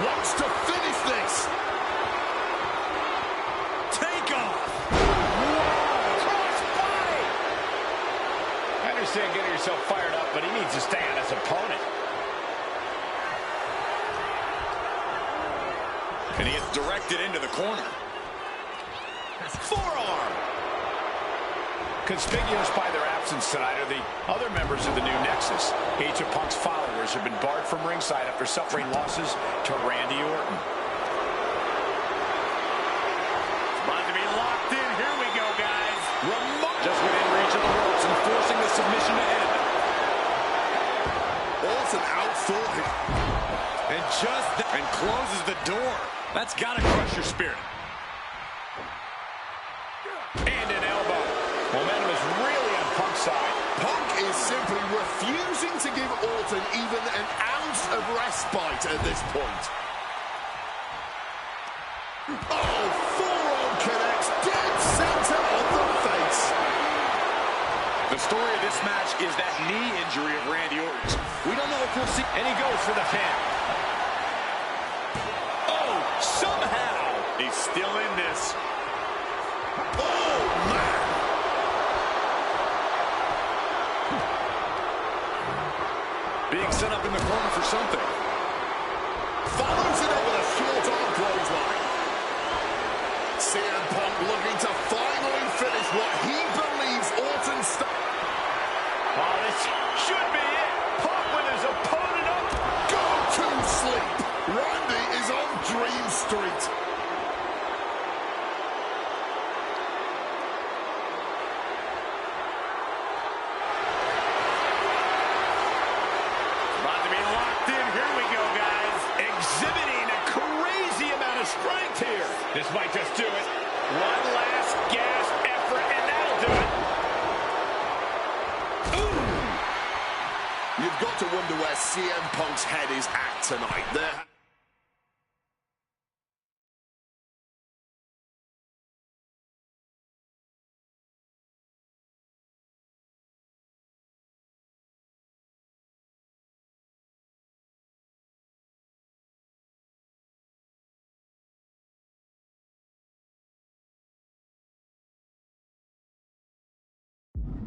Wants to finish this. Take off. Crossbody. I understand getting yourself fired up, but he needs to stay on his opponent. And he gets directed into the corner. Forearm. Conspicuous by their absence tonight are the other members of the new Nexus. Each of Punk's followers have been barred from ringside after suffering losses to Randy Orton. It's about to be locked in. Here we go, guys. Just within reach of the ropes and forcing the submission to end. Orton outthought him. And closes the door. That's got to crush your spirit. And an elbow. Momentum is really on Punk's side. Punk is simply refusing to give Orton even an ounce of respite at this point. Oh, forearm connects dead center of the face. The story of this match is that knee injury of Randy Orton's. We don't know if we'll see. And he goes for the pin. Oh, somehow he's still in this. Oh, man. Being set up in the corner for something. Follows it up with a short arm clothesline. CM Punk looking to finally finish what he believes Orton started. Oh, this should be it. Punk with his opponent up. Go to sleep. Randy is on Dream Street. About to be locked in. Here we go, guys. Exhibiting a crazy amount of strength here. This might just do it. One last gasp effort, and that'll do it. You've got to wonder where CM Punk's head is at tonight. There.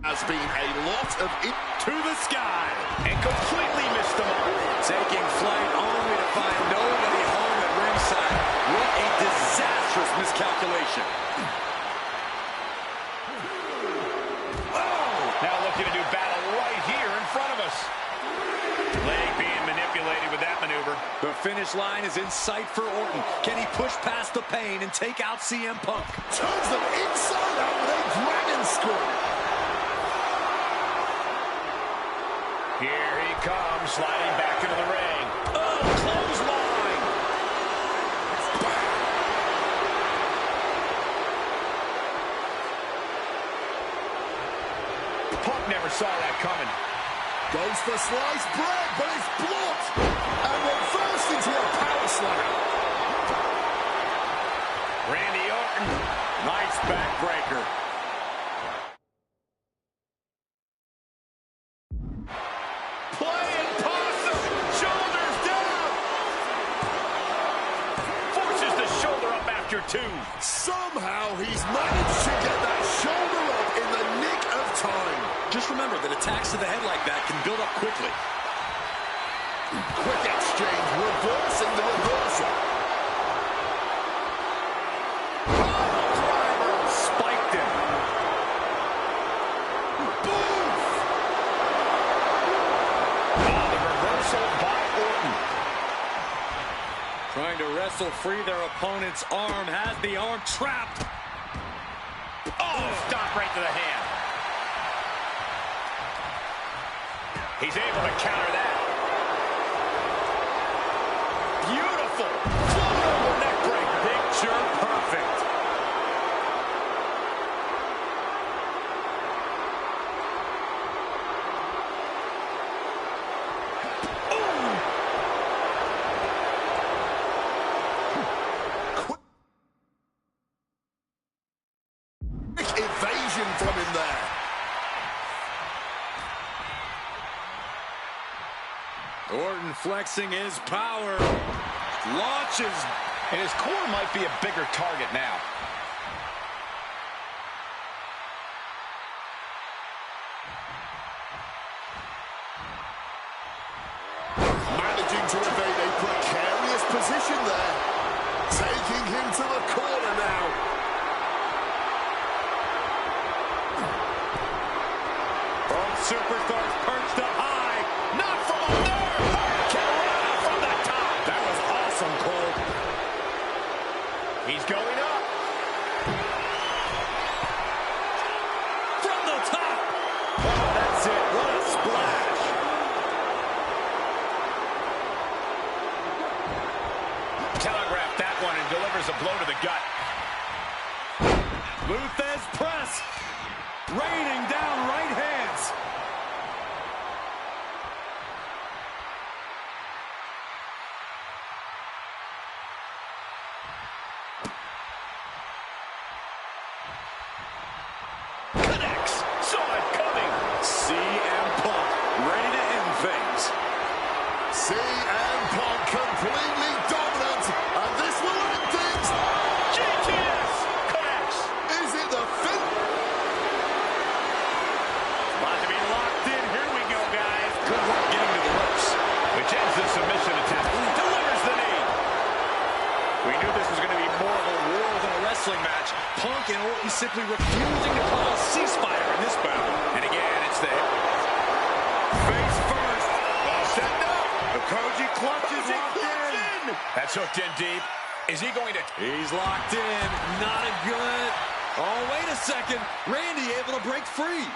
Has been a lot of it To the sky. And completely missed the mark. Taking flight only to find nobody home at ringside. What a disastrous miscalculation. Oh! Now looking to do battle right here in front of us. Leg being manipulated with that maneuver. The finish line is in sight for Orton. Can he push past the pain and take out CM Punk? turns them inside out with a dragon screw. Here he comes, sliding back into the ring. Oh, clothesline! Punk never saw that coming. Goes for sliced bread, but it's blocked. And reversed into a power slam. Randy Orton, Nice backbreaker. playing possum, shoulders down. Forces the shoulder up after two. Somehow he's managed to get that shoulder up in the nick of time. Just remember that attacks to the head like that can build up quickly. Quick exchange, reversing the reversal. Spiked him. Trying to wrestle free their opponent's arm. Has the arm trapped. Oh, stop right to the hand. He's able to counter that. Beautiful. Float over neck break. Picture perfect. Evasion from him there. Orton flexing his power. Launches. And his core might be a bigger target now. Managing to evade a precarious position there. Taking him to the corner now. Superstars perched up high. Not from up there. Carolina from the top. That was awesome, Cole. He's going up. From the top. Oh, that's it. What a splash. Telegraphed that one and delivers a blow to the gut. Lou Thesz press. Raining down right hands. CM Punk ready to end things. CM Punk completely dominant, and this will end things. GTS connects. Is it the fifth? About to be locked in. Here we go, guys. Good work getting to the ropes, which ends the submission attempt. Delivers the knee. We knew this was going to be more of a war than a wrestling match. Punk and Orton simply refusing to call a ceasefire in this battle. And again, it's the face first. Set up. The Koji clutches in. That's hooked in deep. Is he going to? He's locked in. Not a good. Oh, wait a second. Randy able to break free.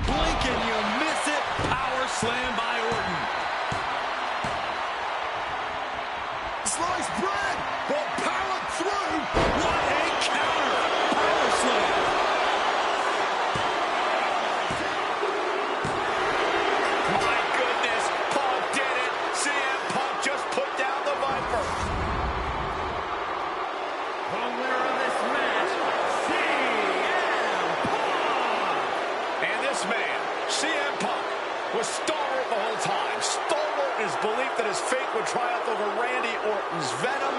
Blink and you miss it. Power slam by Orton. Sliced bread, but powered through. What a counter. Power slam. My goodness, Punk did it. CM Punk just put down the Viper. The winner of this match, CM Punk. And this man, CM Punk, was stalwart the whole time. Stalwart in his belief that his fate would triumph over Randy Orton's venom.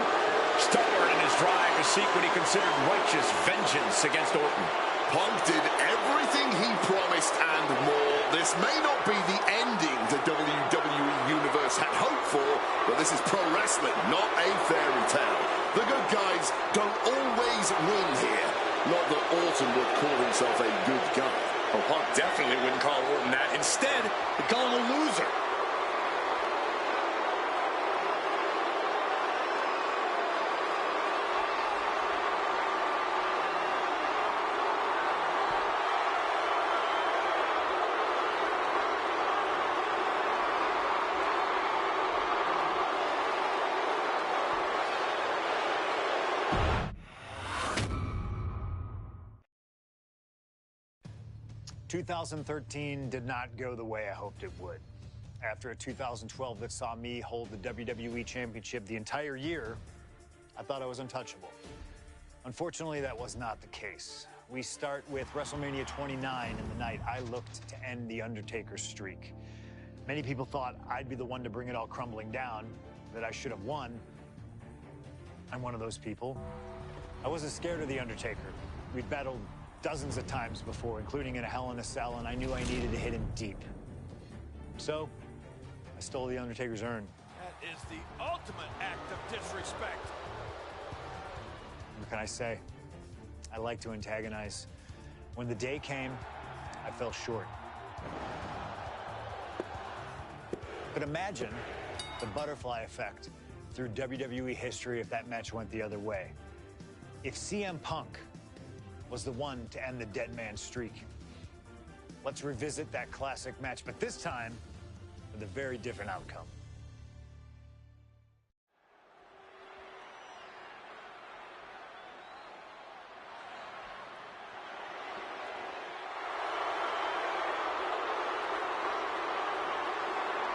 Stalwart in his drive to seek what he considered righteous vengeance against Orton. Punk did everything he promised and more. This may not be the ending the WWE Universe had hoped for, but this is pro wrestling, not a fairy tale. The good guys don't always win here. Not that Orton would call himself a good guy. Well, Punk definitely wouldn't call Orton that. Instead, he'd call him a loser. ...2013 did not go the way I hoped it would. After a 2012 that saw me hold the WWE Championship the entire year, I thought I was untouchable. Unfortunately, that was not the case. We start with WrestleMania 29 and the night I looked to end The Undertaker's streak. Many people thought I'd be the one to bring it all crumbling down, that I should have won. I'm one of those people. I wasn't scared of The Undertaker. We'd battled dozens of times before, including in a Hell in a Cell, and I knew I needed to hit him deep. So, I stole The Undertaker's urn. That is the ultimate act of disrespect. What can I say? I like to antagonize. When the day came, I fell short. But imagine the butterfly effect through WWE history if that match went the other way. If CM Punk was the one to end the dead man streak. Let's revisit that classic match, but this time with a very different outcome.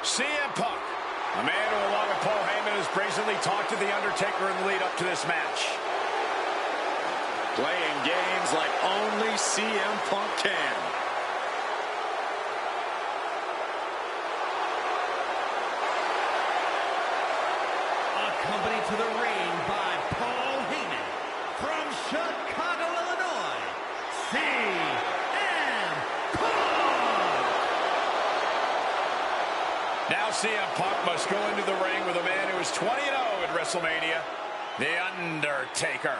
CM Punk, a man who, along with Paul Heyman, has brazenly talked to The Undertaker in the lead up to this match. Playing games like only CM Punk can. Accompanied to the ring by Paul Heyman from Chicago, Illinois, CM Punk. Now CM Punk must go into the ring with a man who is 20-0 at WrestleMania, The Undertaker.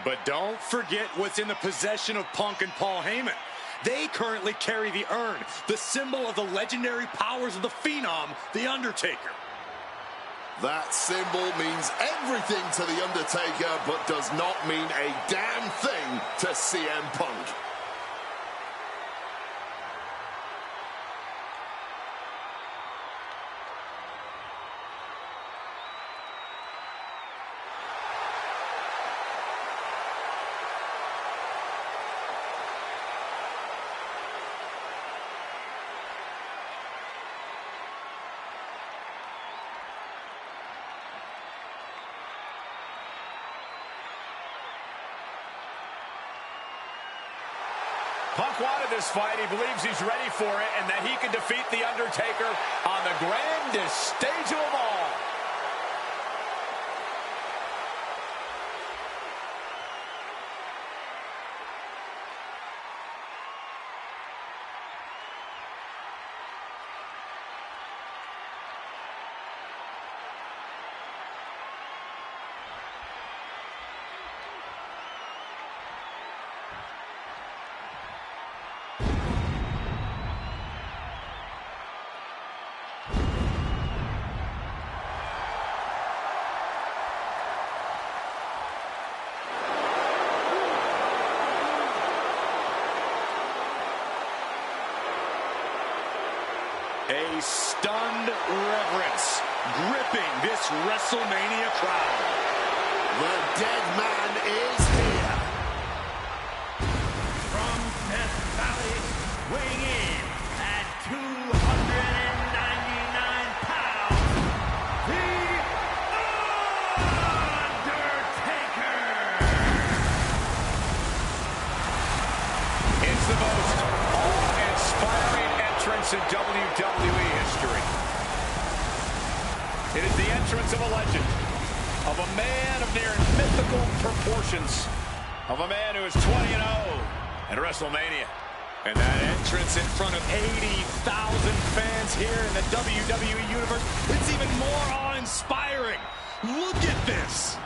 But don't forget what's in the possession of Punk and Paul Heyman. They currently carry the urn, the symbol of the legendary powers of the Phenom, The Undertaker. That symbol means everything to The Undertaker, but does not mean a damn thing to CM Punk. Punk wanted this fight. He believes he's ready for it and that he can defeat The Undertaker on the grandest stage of them all. A stunned reverence gripping this WrestleMania crowd. The dead man is here. From Death Valley, weighing in at 299 pounds, The Undertaker! It's the most awe-inspiring entrance in WWE history. It is the entrance of a legend, of a man of near mythical proportions, of a man who is 20-0 at WrestleMania. And that entrance in front of 80,000 fans here in the WWE Universe, it's even more awe-inspiring. Look at this.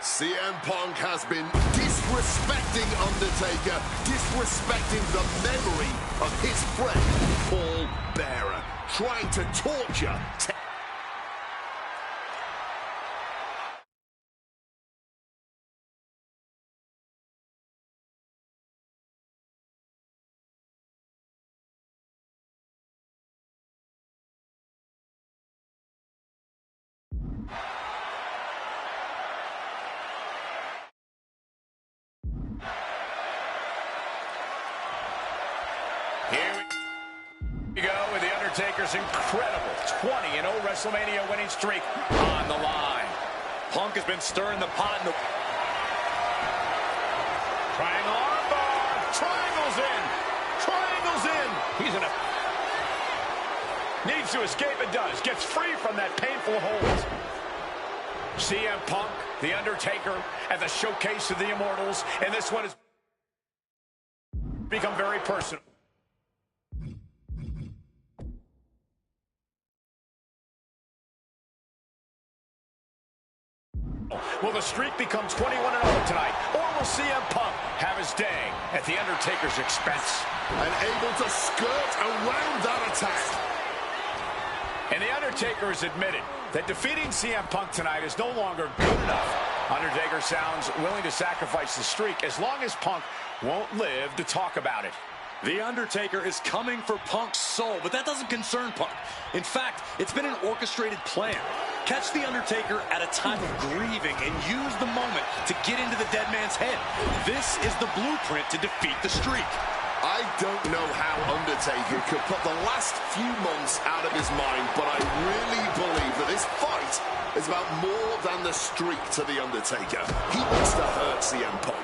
CM Punk has been disrespecting Undertaker, disrespecting the memory of his friend, Paul Bearer, trying to torture. Here we go with The Undertaker's incredible 20-0 WrestleMania winning streak on the line. Punk has been stirring the pot in the... Triangle armbar. Triangles in. Triangles in. He's in a... Needs to escape and does. Gets free from that painful hold. CM Punk, The Undertaker, at the Showcase of the Immortals. And this one has become very personal. Will the streak become 21-0 tonight? Or will CM Punk have his day at The Undertaker's expense? And able to skirt around that attack. And The Undertaker has admitted that defeating CM Punk tonight is no longer good enough. Undertaker sounds willing to sacrifice the streak as long as Punk won't live to talk about it. The Undertaker is coming for Punk's soul, but that doesn't concern Punk. In fact, it's been an orchestrated plan. Catch The Undertaker at a time of grieving and use the moment to get into the dead man's head. This is the blueprint to defeat the streak. I don't know how Undertaker could put the last few months out of his mind, but I really believe that this fight is about more than the streak to The Undertaker. He wants to hurt CM Punk.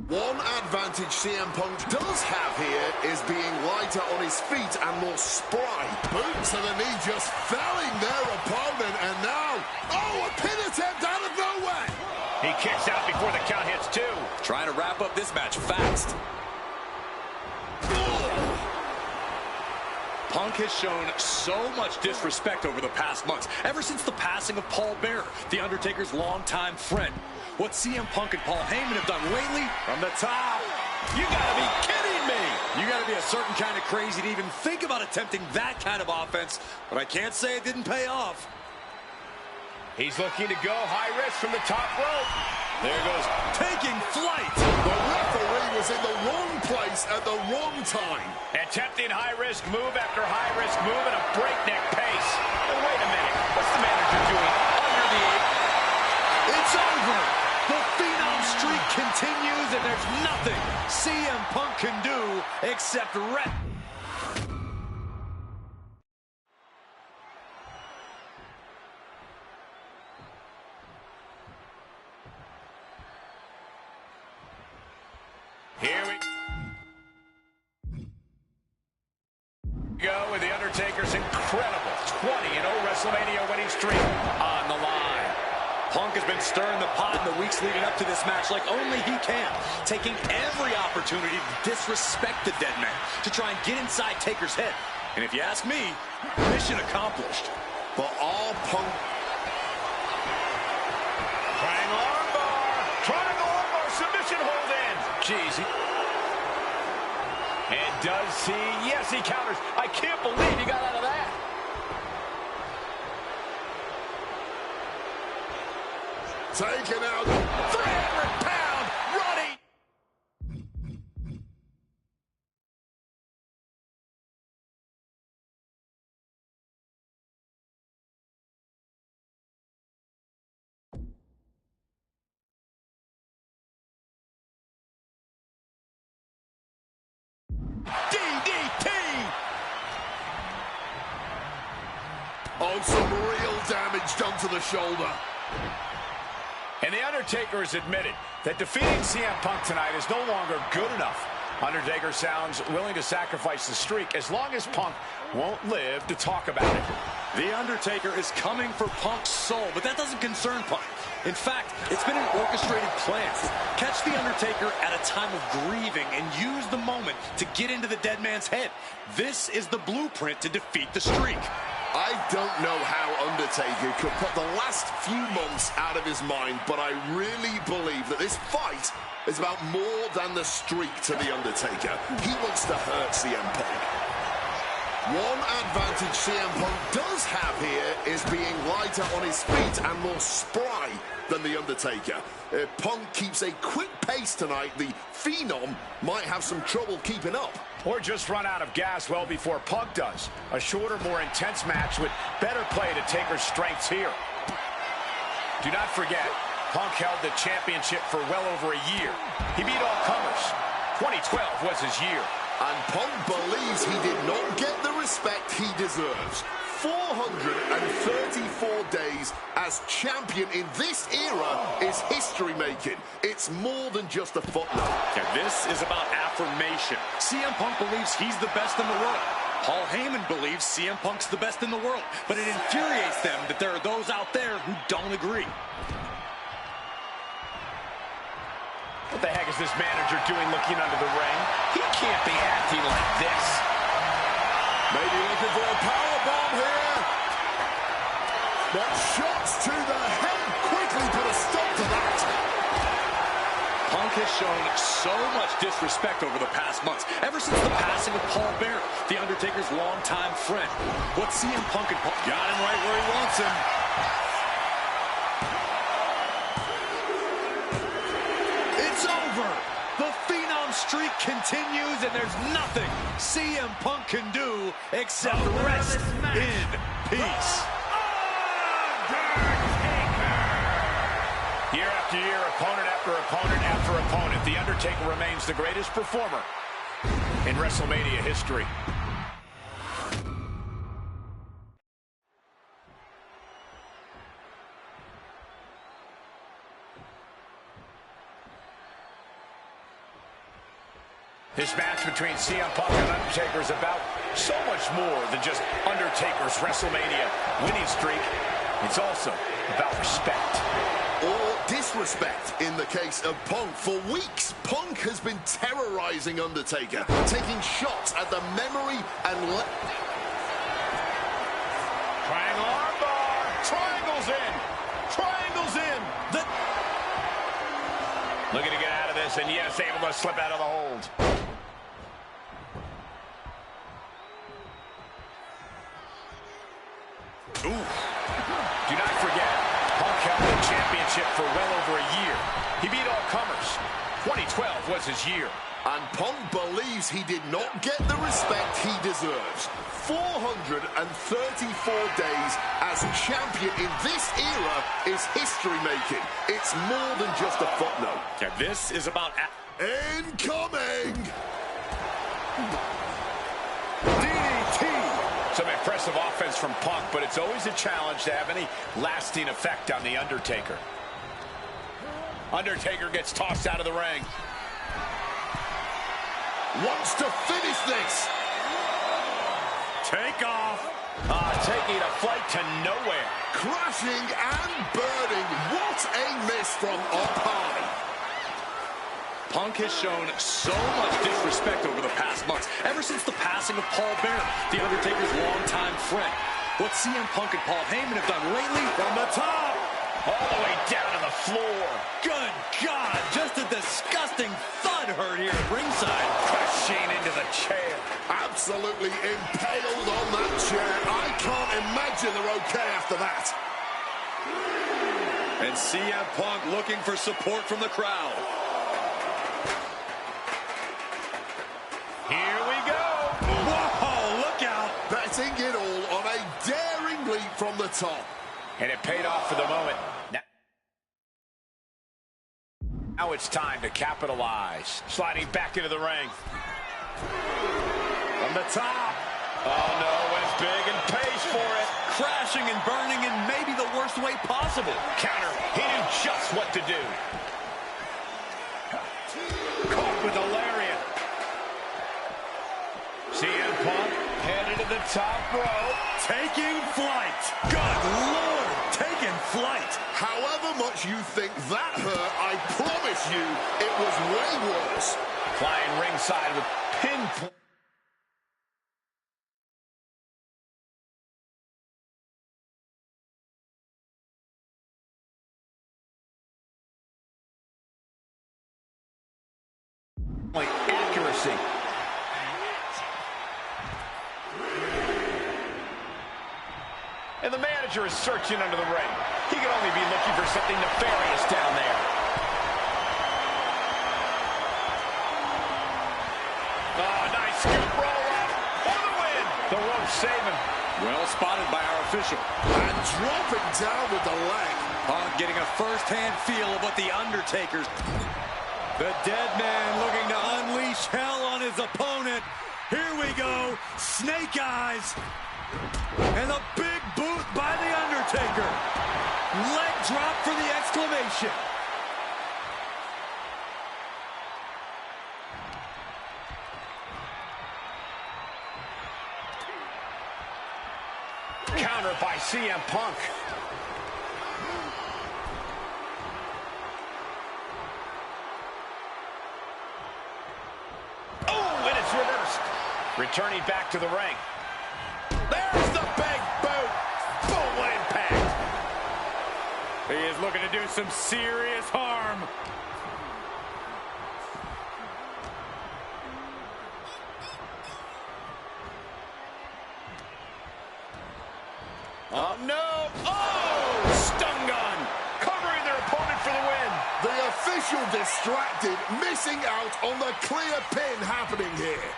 One advantage CM Punk does have here is being lighter on his feet and more spry. Boot to the knee, just felling their opponent, and now, oh, a pin attempt out of nowhere! He kicks out before the count hits two. Trying to wrap up this match fast. Punk has shown so much disrespect over the past months, ever since the passing of Paul Bearer, The Undertaker's longtime friend. What CM Punk and Paul Heyman have done lately, from the top. You gotta be kidding me! You gotta be a certain kind of crazy to even think about attempting that kind of offense, but I can't say it didn't pay off. He's looking to go high risk from the top rope. There goes taking flight. The referee was in the wrong place at the wrong time. Attempting high-risk move after high-risk move at a breakneck pace. And wait a minute, what's the manager doing under the apron? It's over. The Phenom streak continues, and there's nothing CM Punk can do except rep. Here we go with The Undertaker's incredible 20-0 WrestleMania winning streak on the line. Punk has been stirring the pot in the weeks leading up to this match like only he can, taking every opportunity to disrespect the dead man, to try and get inside Taker's head. And if you ask me, mission accomplished. But all Punk... Triangle armbar, submission hold in. Jeez. And does he? Yes, he counters. I can't believe he got out of that. Taken out. 300-pound running. DDT! Oh, some real damage done to the shoulder. And The Undertaker has admitted that defeating CM Punk tonight is no longer good enough. Undertaker sounds willing to sacrifice the streak as long as Punk won't live to talk about it. The Undertaker is coming for Punk's soul, but that doesn't concern Punk. In fact, it's been an orchestrated plan. Catch The Undertaker at a time of grieving and use the moment to get into the dead man's head. This is the blueprint to defeat the streak. I don't know how Undertaker could put the last few months out of his mind, but I really believe that this fight is about more than the streak to The Undertaker. He wants to hurt CM Punk. One advantage CM Punk does have here is being lighter on his feet and more spry than The Undertaker. If Punk keeps a quick pace tonight, the Phenom might have some trouble keeping up. Or just run out of gas well before Punk does. A shorter, more intense match with better play to Taker's strengths here. Do not forget, Punk held the championship for well over a year. He beat all comers. 2012 was his year. And Punk believes he did not get the respect he deserves. 434 days as champion in this era is history-making. It's more than just a footnote. And this is about affirmation. CM Punk believes he's the best in the world. Paul Heyman believes CM Punk's the best in the world. But it infuriates them that there are those out there who don't agree. is this manager doing looking under the ring? He can't be acting like this. Maybe looking for a powerbomb here. But shots to the head quickly put a stop to that. Punk has shown so much disrespect over the past months, ever since the passing of Paul Bearer, The Undertaker's longtime friend. What CM Punk and Paul got him right where he wants him. It's over. The Phenom streak continues, and there's nothing CM Punk can do except rest in peace. Year after year, opponent after opponent after opponent, The Undertaker remains the greatest performer in WrestleMania history. This match between CM Punk and Undertaker is about so much more than just Undertaker's WrestleMania winning streak. It's also about respect. Or disrespect in the case of Punk. For weeks, Punk has been terrorizing Undertaker, taking shots at the memory and... Triangle armbar. Triangles in. Triangles in. Looking to get out of this, and yes, able to slip out of the hold. Ooh. Do not forget, Punk held the championship for well over a year. He beat all comers. 2012 was his year. And Punk believes he did not get the respect he deserves. 434 days as champion in this era is history-making. It's more than just a footnote. Yeah, this is about... Incoming! DDT! Some impressive offense from Punk, but it's always a challenge to have any lasting effect on The Undertaker. Undertaker gets tossed out of the ring. Wants to finish this. Take off. Taking a flight to nowhere. Crashing and burning. What a miss from up high. Punk has shown so much disrespect over the past months, ever since the passing of Paul Bearer, The Undertaker's longtime friend. What CM Punk and Paul Heyman have done lately, from the top, all the way down to the floor. Good God, just a disgusting thud heard here at ringside. Crashing into the chair. Absolutely impaled on that chair. I can't imagine they're okay after that. And CM Punk looking for support from the crowd. Here we go. Whoa, look out. Betting it all on a daring leap from the top. And it paid off for the moment. Now it's time to capitalize. Sliding back into the ring. From the top. Oh, no, went big and pays for it. Crashing and burning in maybe the worst way possible. Counter. He knew just what to do. Caught with a lariat. CM Punk headed to the top rope. Taking flight. Good Lord, taking flight. However much you think that hurt, I promise you it was way worse. Flying ringside with pinpoint. Accuracy. And the manager is searching under the ring. He could only be looking for something nefarious down there. Oh, nice scoop roll up for the win. The rope saving. Well spotted by our official. And dropping down with the leg. Punk getting a first-hand feel of what The Undertaker's... The dead man looking to unleash hell on his opponent. Here we go. Snake eyes. And a big boot by The Undertaker. Leg drop for the exclamation. Counter by CM Punk. Returning back to the ring. There's the big boot. Boom, what impact. He is looking to do some serious harm. Oh, no. Oh, stun gun. Covering their opponent for the win. The official distracted, missing out on the clear pin happening here.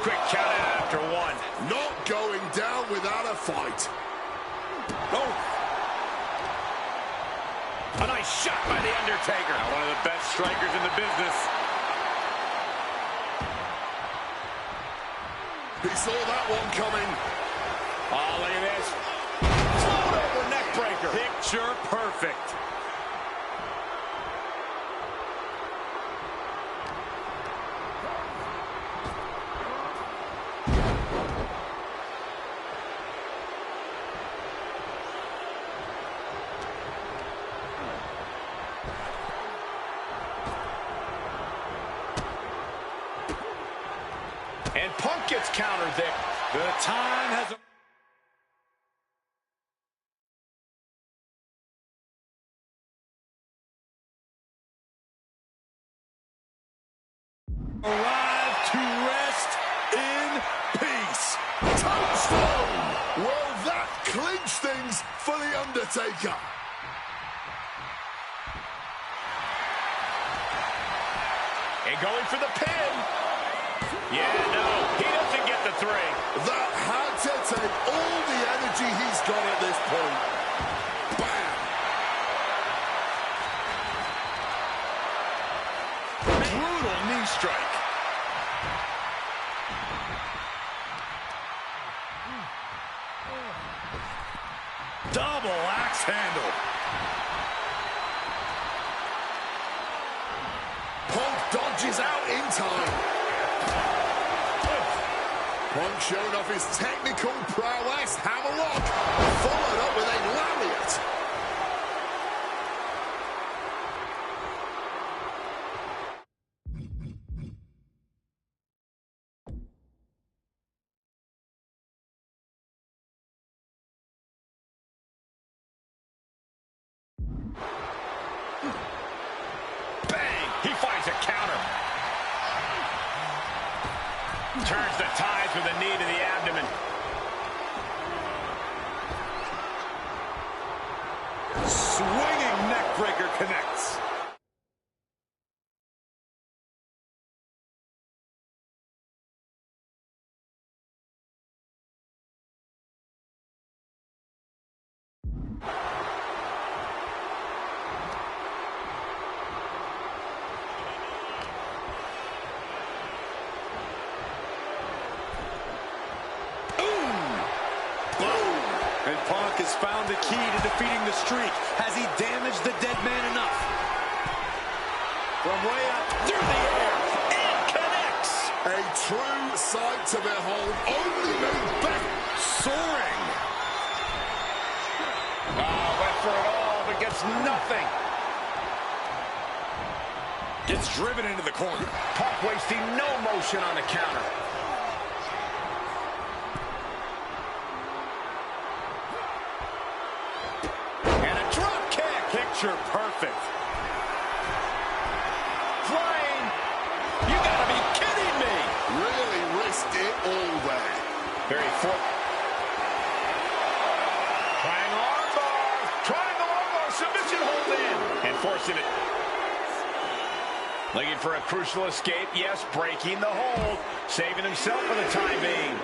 Quick count out after one. Not going down without a fight. Oh. A nice shot by The Undertaker. Now one of the best strikers in the business. He saw that one coming. Oh, look at this. Float over neck breaker. Picture perfect. And Punk gets countered there. The time has arrived to rest in peace. Tombstone! Well, that clinched things for The Undertaker. And going for the pin. Yeah, no, he doesn't get the three. That had to take all the energy he's got at this point. Bam! Brutal knee strike. Double axe handle. Punk dodges out in time. Punk showing off his technical prowess. Hammerlock followed up with a lariat. Bang! He finds a counter. Turns the ties with a knee to the abdomen. Swinging neckbreaker connects. And Punk has found the key to defeating the streak. Has he damaged the dead man enough? From way up through the air, and connects. A true sight to behold. Only made back. Soaring. Went for it all, but gets nothing. Gets driven into the corner. Punk wasting no motion on the counter. Picture perfect. Flying. You gotta be kidding me. Really risked it all there. Very foot. Triangle armbar. Triangle armbar. Submission hold in. And forcing it. Looking for a crucial escape. Yes, breaking the hold. Saving himself for the time being.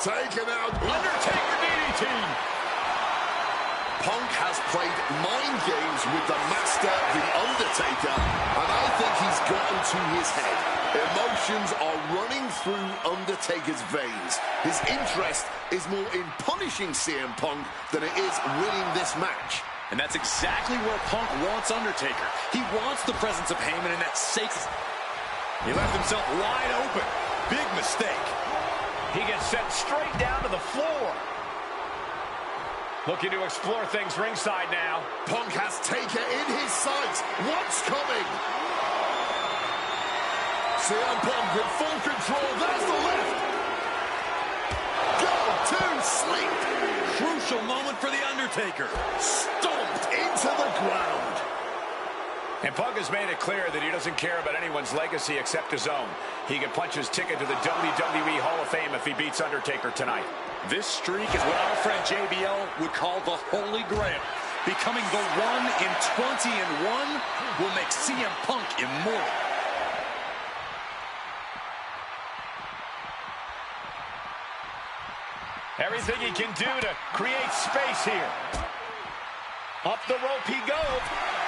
Taken out. Undertaker DDT. Punk has played mind games with the master, The Undertaker, and I think he's gotten to his head. Emotions are running through Undertaker's veins. His interest is more in punishing CM Punk than it is winning this match. And that's exactly where Punk wants Undertaker. He wants the presence of Heyman in that sacred... He left himself wide open. Big mistake. He gets sent straight down to the floor. Looking to explore things ringside now. Punk has Taker in his sights. What's coming? CM Punk in full control. There's the left. Go to sleep. Crucial moment for The Undertaker. Stomped into the ground. And Punk has made it clear that he doesn't care about anyone's legacy except his own. He can punch his ticket to the WWE Hall of Fame if he beats Undertaker tonight. This streak is what our friend JBL would call the Holy Grail. Becoming the 1 in 20-1 will make CM Punk immortal. Everything he can do to create space here. Up the rope he goes.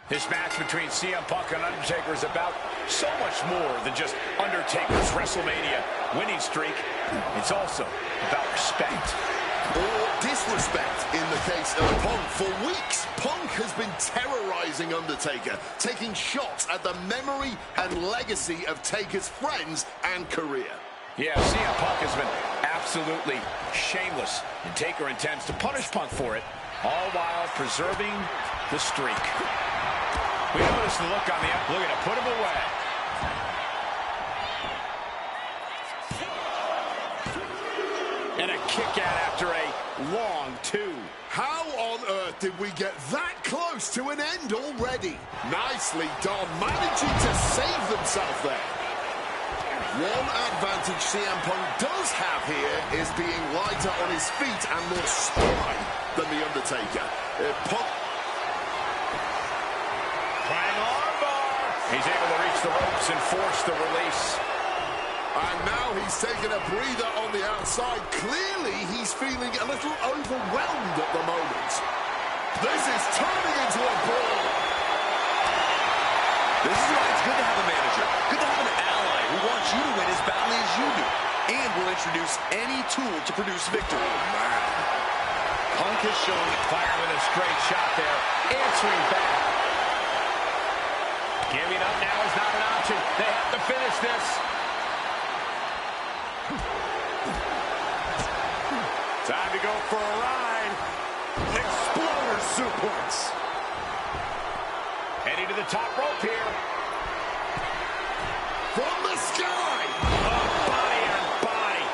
This match between CM Punk and Undertaker is about so much more than just Undertaker's WrestleMania winning streak. It's also about respect. Or disrespect in the case of Punk. For weeks, Punk has been terrorizing Undertaker, taking shots at the memory and legacy of Taker's friends and career. Yeah, CM Punk has been absolutely shameless, and Taker intends to punish Punk for it, all while preserving the streak. We notice the look on the up. Looking to put him away. And a kick out after a long two. How on earth did we get that close to an end already? Nicely done, managing to save themselves there. One advantage CM Punk does have here is being lighter on his feet and more spry than The Undertaker. Punk... Trying armbar. He's able to reach the ropes and force the release. And now he's taking a breather on the outside. Clearly, he's feeling a little overwhelmed at the moment. This is turning into a brawl. This is why it's good to have a manager. Good to have an ally who wants you to win as badly as you do. And will introduce any tool to produce victory. Punk has shown fire with a straight shot there. Answering back. Giving up now is not an option. They have to finish this. Time to go for a ride. Exploder suplex. Heading to the top rope here. From the sky. Oh, body on body.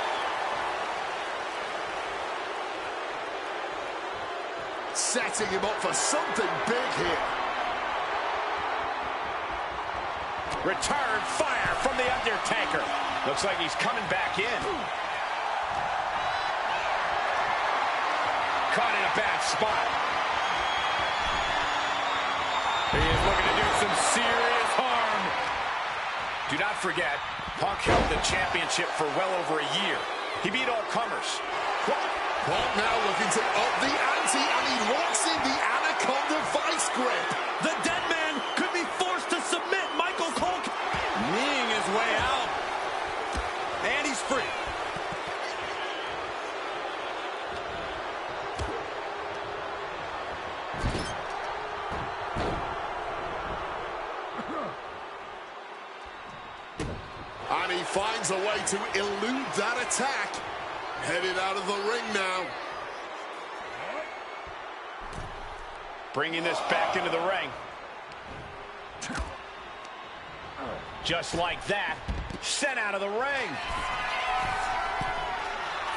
Setting him up for something big here. Return fire from The Undertaker. Looks like he's coming back in. Caught in a bad spot. He is looking to do some serious harm. Do not forget, Punk held the championship for well over a year. He beat all comers. Punk now looking to up the ante, and he locks in the Anaconda vice grip. The dead man could be forced to submit. Michael Cole kneeing his way out. And he's free. And he finds a way to elude that attack. Headed out of the ring now. Bringing this back into the ring. Just like that, sent out of the ring.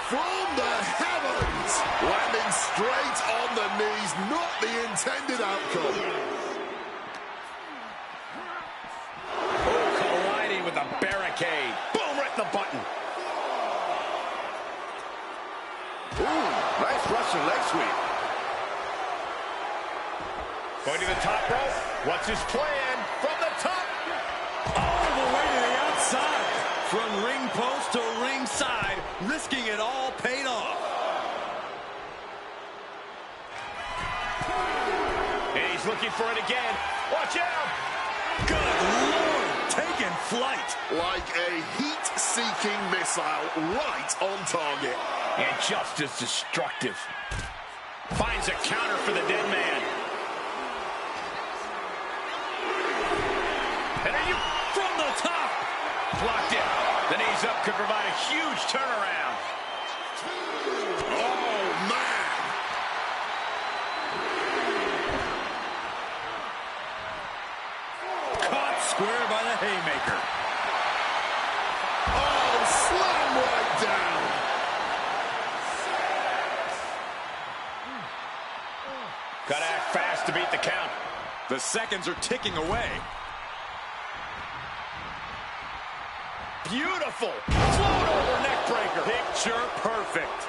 From the heavens, landing straight on the knees, not the intended outcome. Oh, colliding with a barricade. Boom, right in the button. Ooh, nice Russian leg sweep. Going to the top rope. What's his plan? From the top. All the way to the outside. From ring post to ringside, risking it all paid off. And he's looking for it again. Watch out. Good Lord, taking flight. Like a heat-seeking missile right on target. And just as destructive. Finds a counter for the dead man. And are you from the top? Blocked it. The knees up could provide a huge turnaround. Oh, man. Caught square by the haymaker. Oh, slam right down. Gotta act fast to beat the count. The seconds are ticking away. Beautiful. Float over neck breaker. Picture perfect.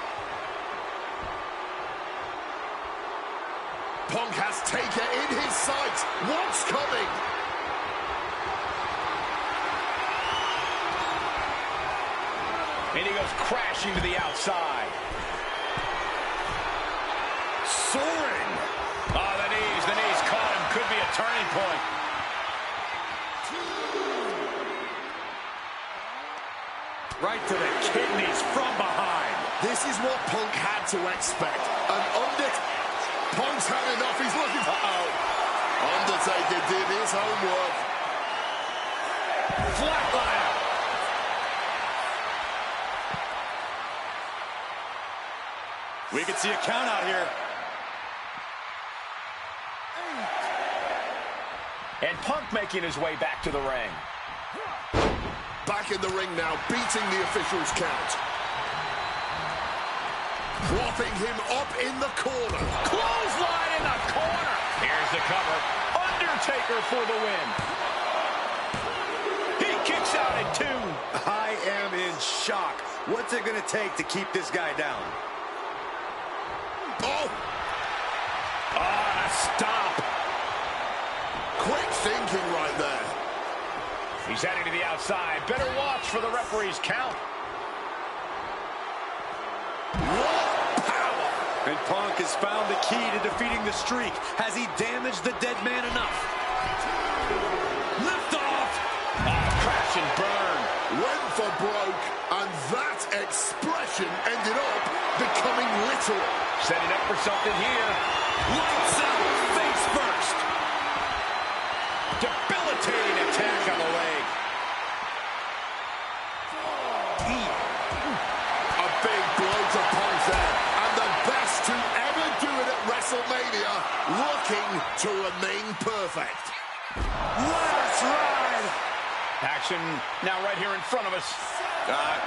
Punk has Taker in his sights. What's coming? And he goes crashing to the outside. Soaring. Oh, the knees caught him. Could be a turning point. Right to the kidneys from behind. This is what Punk had to expect. Punk's had enough. He's looking for... Undertaker did his homework. Flatliner. We could see a count out here. And Punk making his way back to the ring. Back in the ring now, beating the official's count. Propping him up in the corner. Clothesline in the corner. Here's the cover. Undertaker for the win. He kicks out at 2. I am in shock. What's it going to take to keep this guy down? Oh! Ah, stop. Quick thinking right there. He's heading to the outside. Better watch for the referee's count. What power! And Punk has found the key to defeating the streak. Has he damaged the dead man enough? Lift off! Crash and burn. Went for broke, and that expression ended up becoming literal. Setting up for something here. Lights out, face first. Debilitating attack on the leg. A big blow to Punk there, and the best to ever do it at WrestleMania, looking to remain perfect. Last ride. Action now right here in front of us.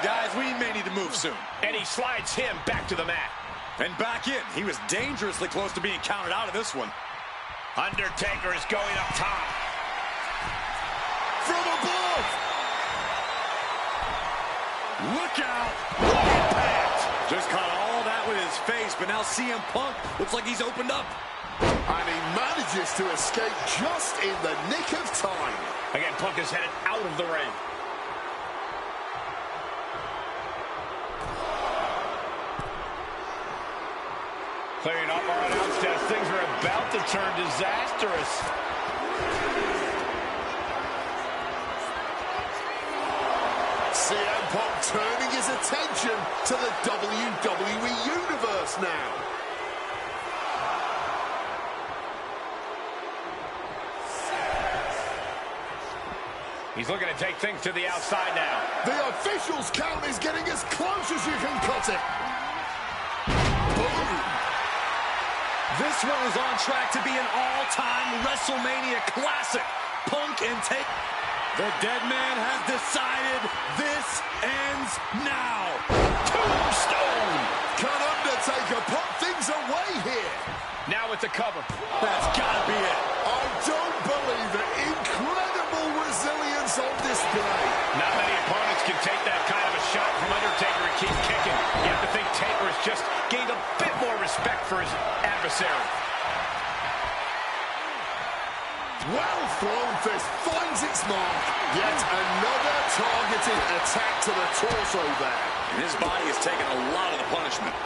Guys, we may need to move soon. And he slides him back to the mat. And back in. He was dangerously close to being counted out of this one. Undertaker is going up top. From above! Look out! Impact! Just caught all that with his face, but now CM Punk looks like he's opened up. And he manages to escape just in the nick of time. Again, Punk is headed out of the ring. Clearing up our announce desk. Things are about to turn disastrous. CM Punk turning his attention to the WWE Universe now. He's looking to take things to the outside now. The official's count is getting as close as you can cut it. Boom! This one is on track to be an all-time WrestleMania classic. Punk and Taker. The dead man has decided this ends now. Tombstone! Can Undertaker put things away here? Now with the cover. That's gotta be it. I don't believe it. Incredible resilience on display. Not many opponents can take that kind of a shot from Undertaker and keep kicking. You have to think Taker has just gained a bit more respect for his adversary. Well thrown fist finds its mark. Yet another targeted attack to the torso there. And his body has taken a lot of the punishment.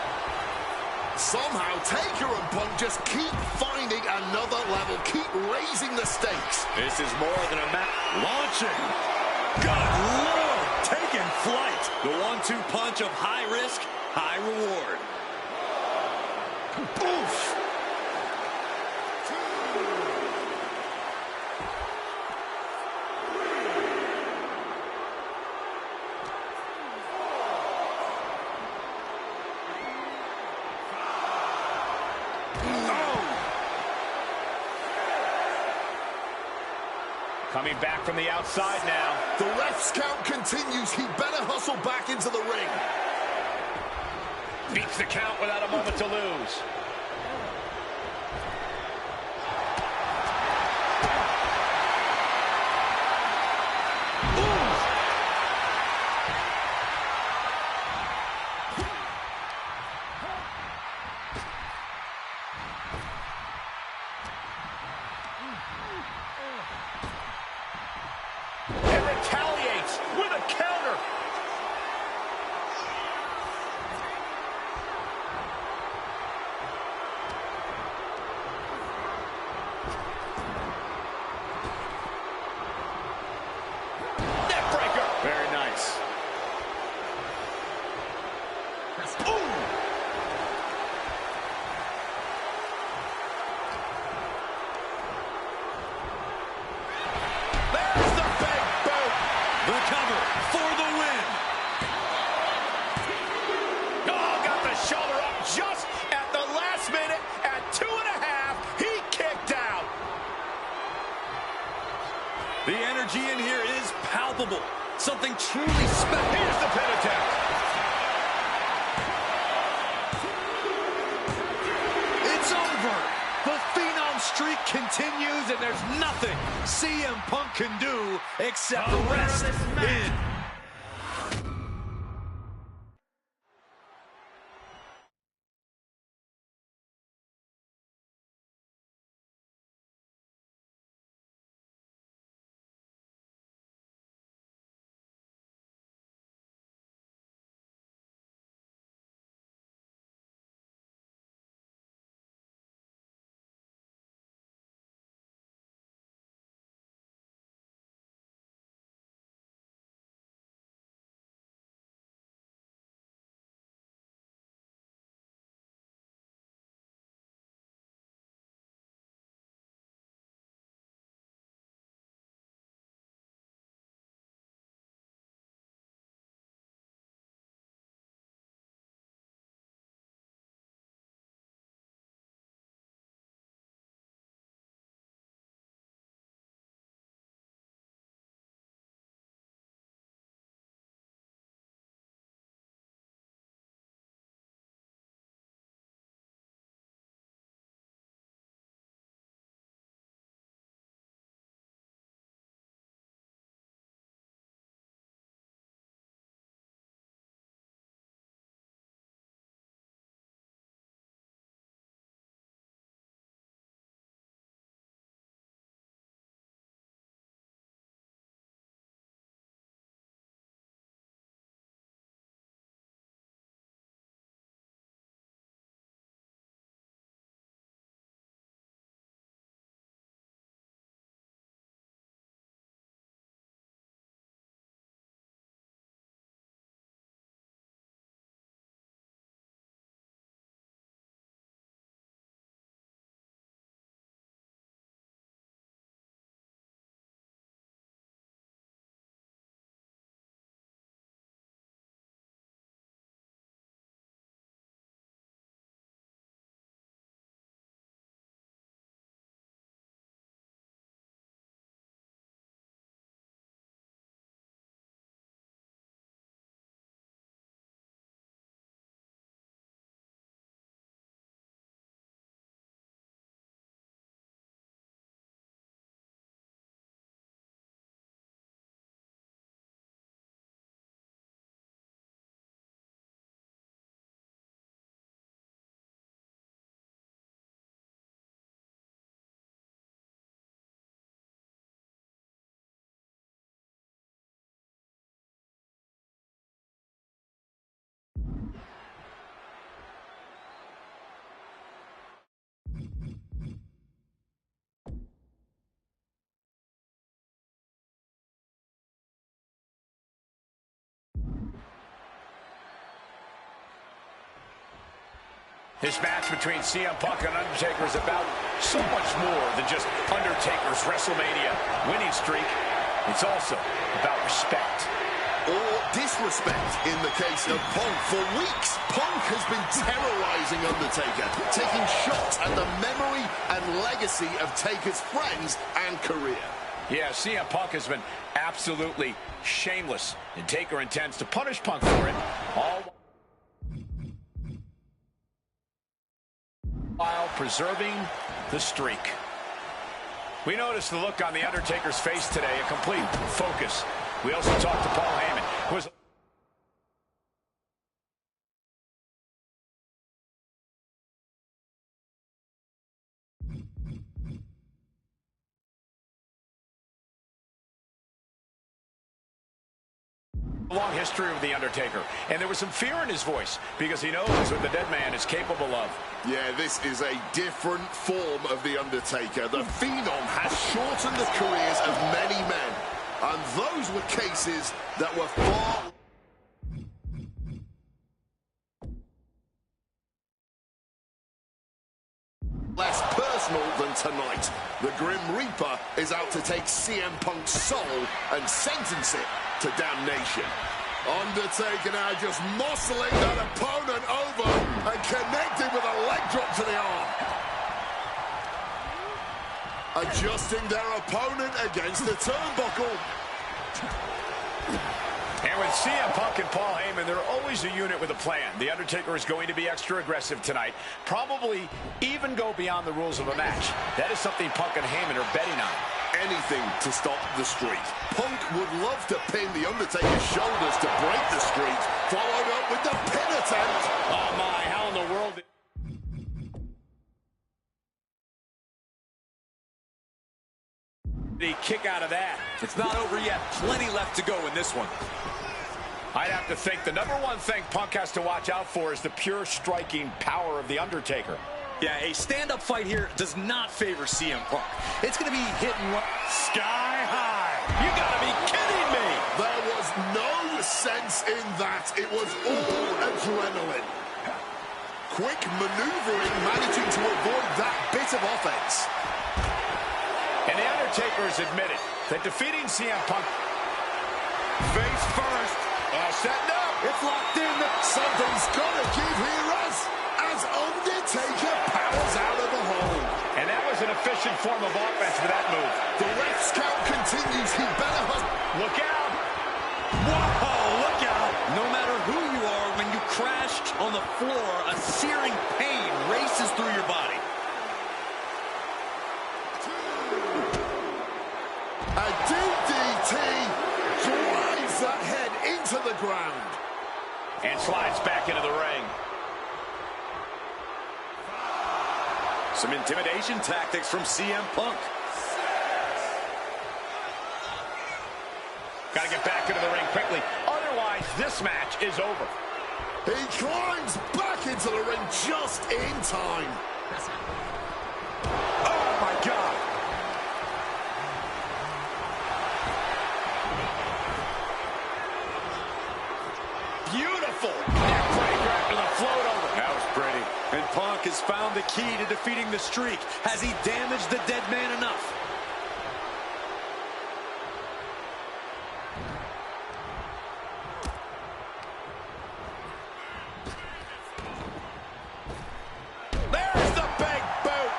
Somehow Taker and Punk just keep finding another level, keep raising the stakes. This is more than a match. Launching. Good Lord, taking flight. The 1-2 punch of high risk, high reward. Oof. Coming back from the outside now. The ref's count continues. He better hustle back into the ring. Beats the count without a moment to lose. There's the big boot. The cover for the win. Oh, got the shoulder up just at the last minute. At 2.5, he kicked out. The energy in here is palpable. Something truly special. Here's the pin attempt. It's over. The Phenom streak continues, and there's nothing CM Punk can do except rest in. This match between CM Punk and Undertaker is about so much more than just Undertaker's WrestleMania winning streak. It's also about respect. Or disrespect in the case of Punk. For weeks, Punk has been terrorizing Undertaker, taking shots at the memory and legacy of Taker's friends and career. Yeah, CM Punk has been absolutely shameless, and Taker intends to punish Punk for it, all while preserving the streak. We noticed the look on The Undertaker's face today, a complete focus. We also talked to Paul Heyman, who was a long history with The Undertaker, and there was some fear in his voice because he knows what the dead man is capable of. Yeah, this is a different form of The Undertaker. The Phenom has shortened the careers of many men, and those were cases that were far... less personal than tonight. The Grim Reaper is out to take CM Punk's soul and sentence it to damnation. Undertaker now just muscling that opponent over and connecting with a leg drop to the arm. Adjusting their opponent against the turnbuckle. And with CM Punk and Paul Heyman, they're always a unit with a plan. The Undertaker is going to be extra aggressive tonight. Probably even go beyond the rules of a match. That is something Punk and Heyman are betting on. Anything to stop the streak. Punk would love to pin the Undertaker's shoulders to break the streak, followed up with the pin attempt. Oh my, how in the world... did he kick out of that? It's not over yet. Plenty left to go in this one. I'd have to think the number one thing Punk has to watch out for is the pure striking power of the Undertaker. Yeah, a stand-up fight here does not favor CM Punk. It's going to be hitting sky high. You got to be kidding me. There was no sense in that. It was all adrenaline. Quick maneuvering, managing to avoid that bit of offense. And the Undertaker has admitted that defeating CM Punk face first. Setting up. It's locked in. Something's got to give here as Undertaker powers out of the hole. And that was an efficient form of offense for that move. The ref's count continues. He better look out. Whoa, look out. No matter who you are, when you crash on the floor, a searing pain races through your body. A DDT drives that head into the ground. And slides back into the ring. Some intimidation tactics from CM Punk. Got to get back into the ring quickly. Otherwise, this match is over. He climbs back into the ring just in time. Oh, my God. Beautiful neck breaker after the float over. That was pretty. And Punk has found the key to defeating the streak. Has he damaged the dead man enough? There's the big boot.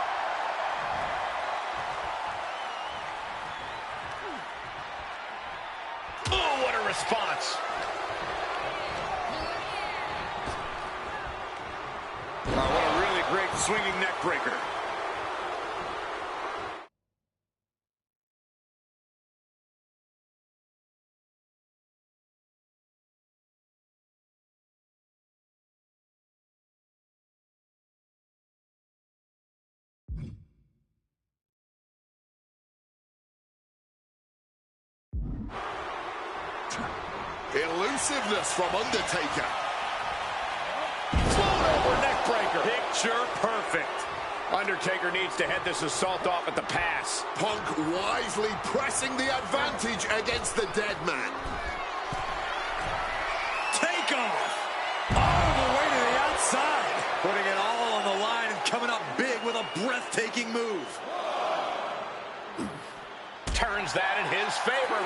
Oh, what a response. What a really great swinging neck breaker. Elusiveness from Undertaker. Float over neck breaker. Picture perfect. Undertaker needs to head this assault off at the pass. Punk wisely pressing the advantage against the dead man. Take off. All the way to the outside. Putting it all on the line and coming up big with a breathtaking move. Turns that in his favor.